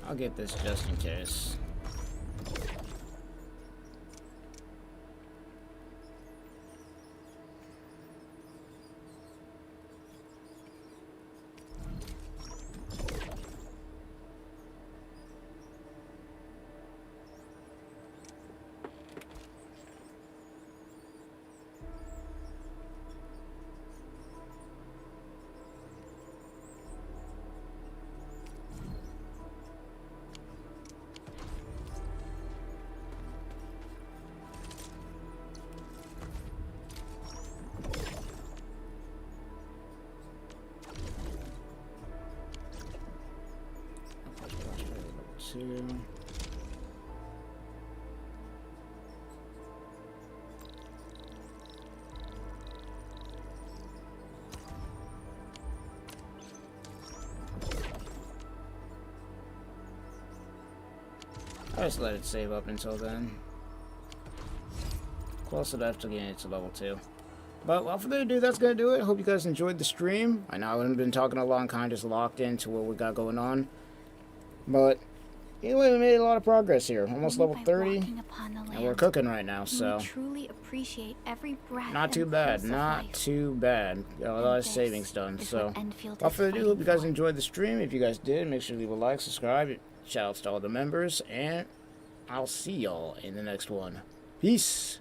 S2: I'll get this just in case. I just let it save up until then. Close enough to getting it to level 2. But without further ado, that's gonna do it. Hope you guys enjoyed the stream. I know I haven't been talking a long, kind of just locked into what we got going on. But anyway, we made a lot of progress here. Almost level 30. And we're cooking right now, so
S6: Truly appreciate every breath.
S2: not too bad. Not too bad. Got a lot of savings done. So without further ado, hope you guys enjoyed the stream. If you guys did, make sure to leave a like, subscribe. Shout outs to all the members, and I'll see y'all in the next one. Peace.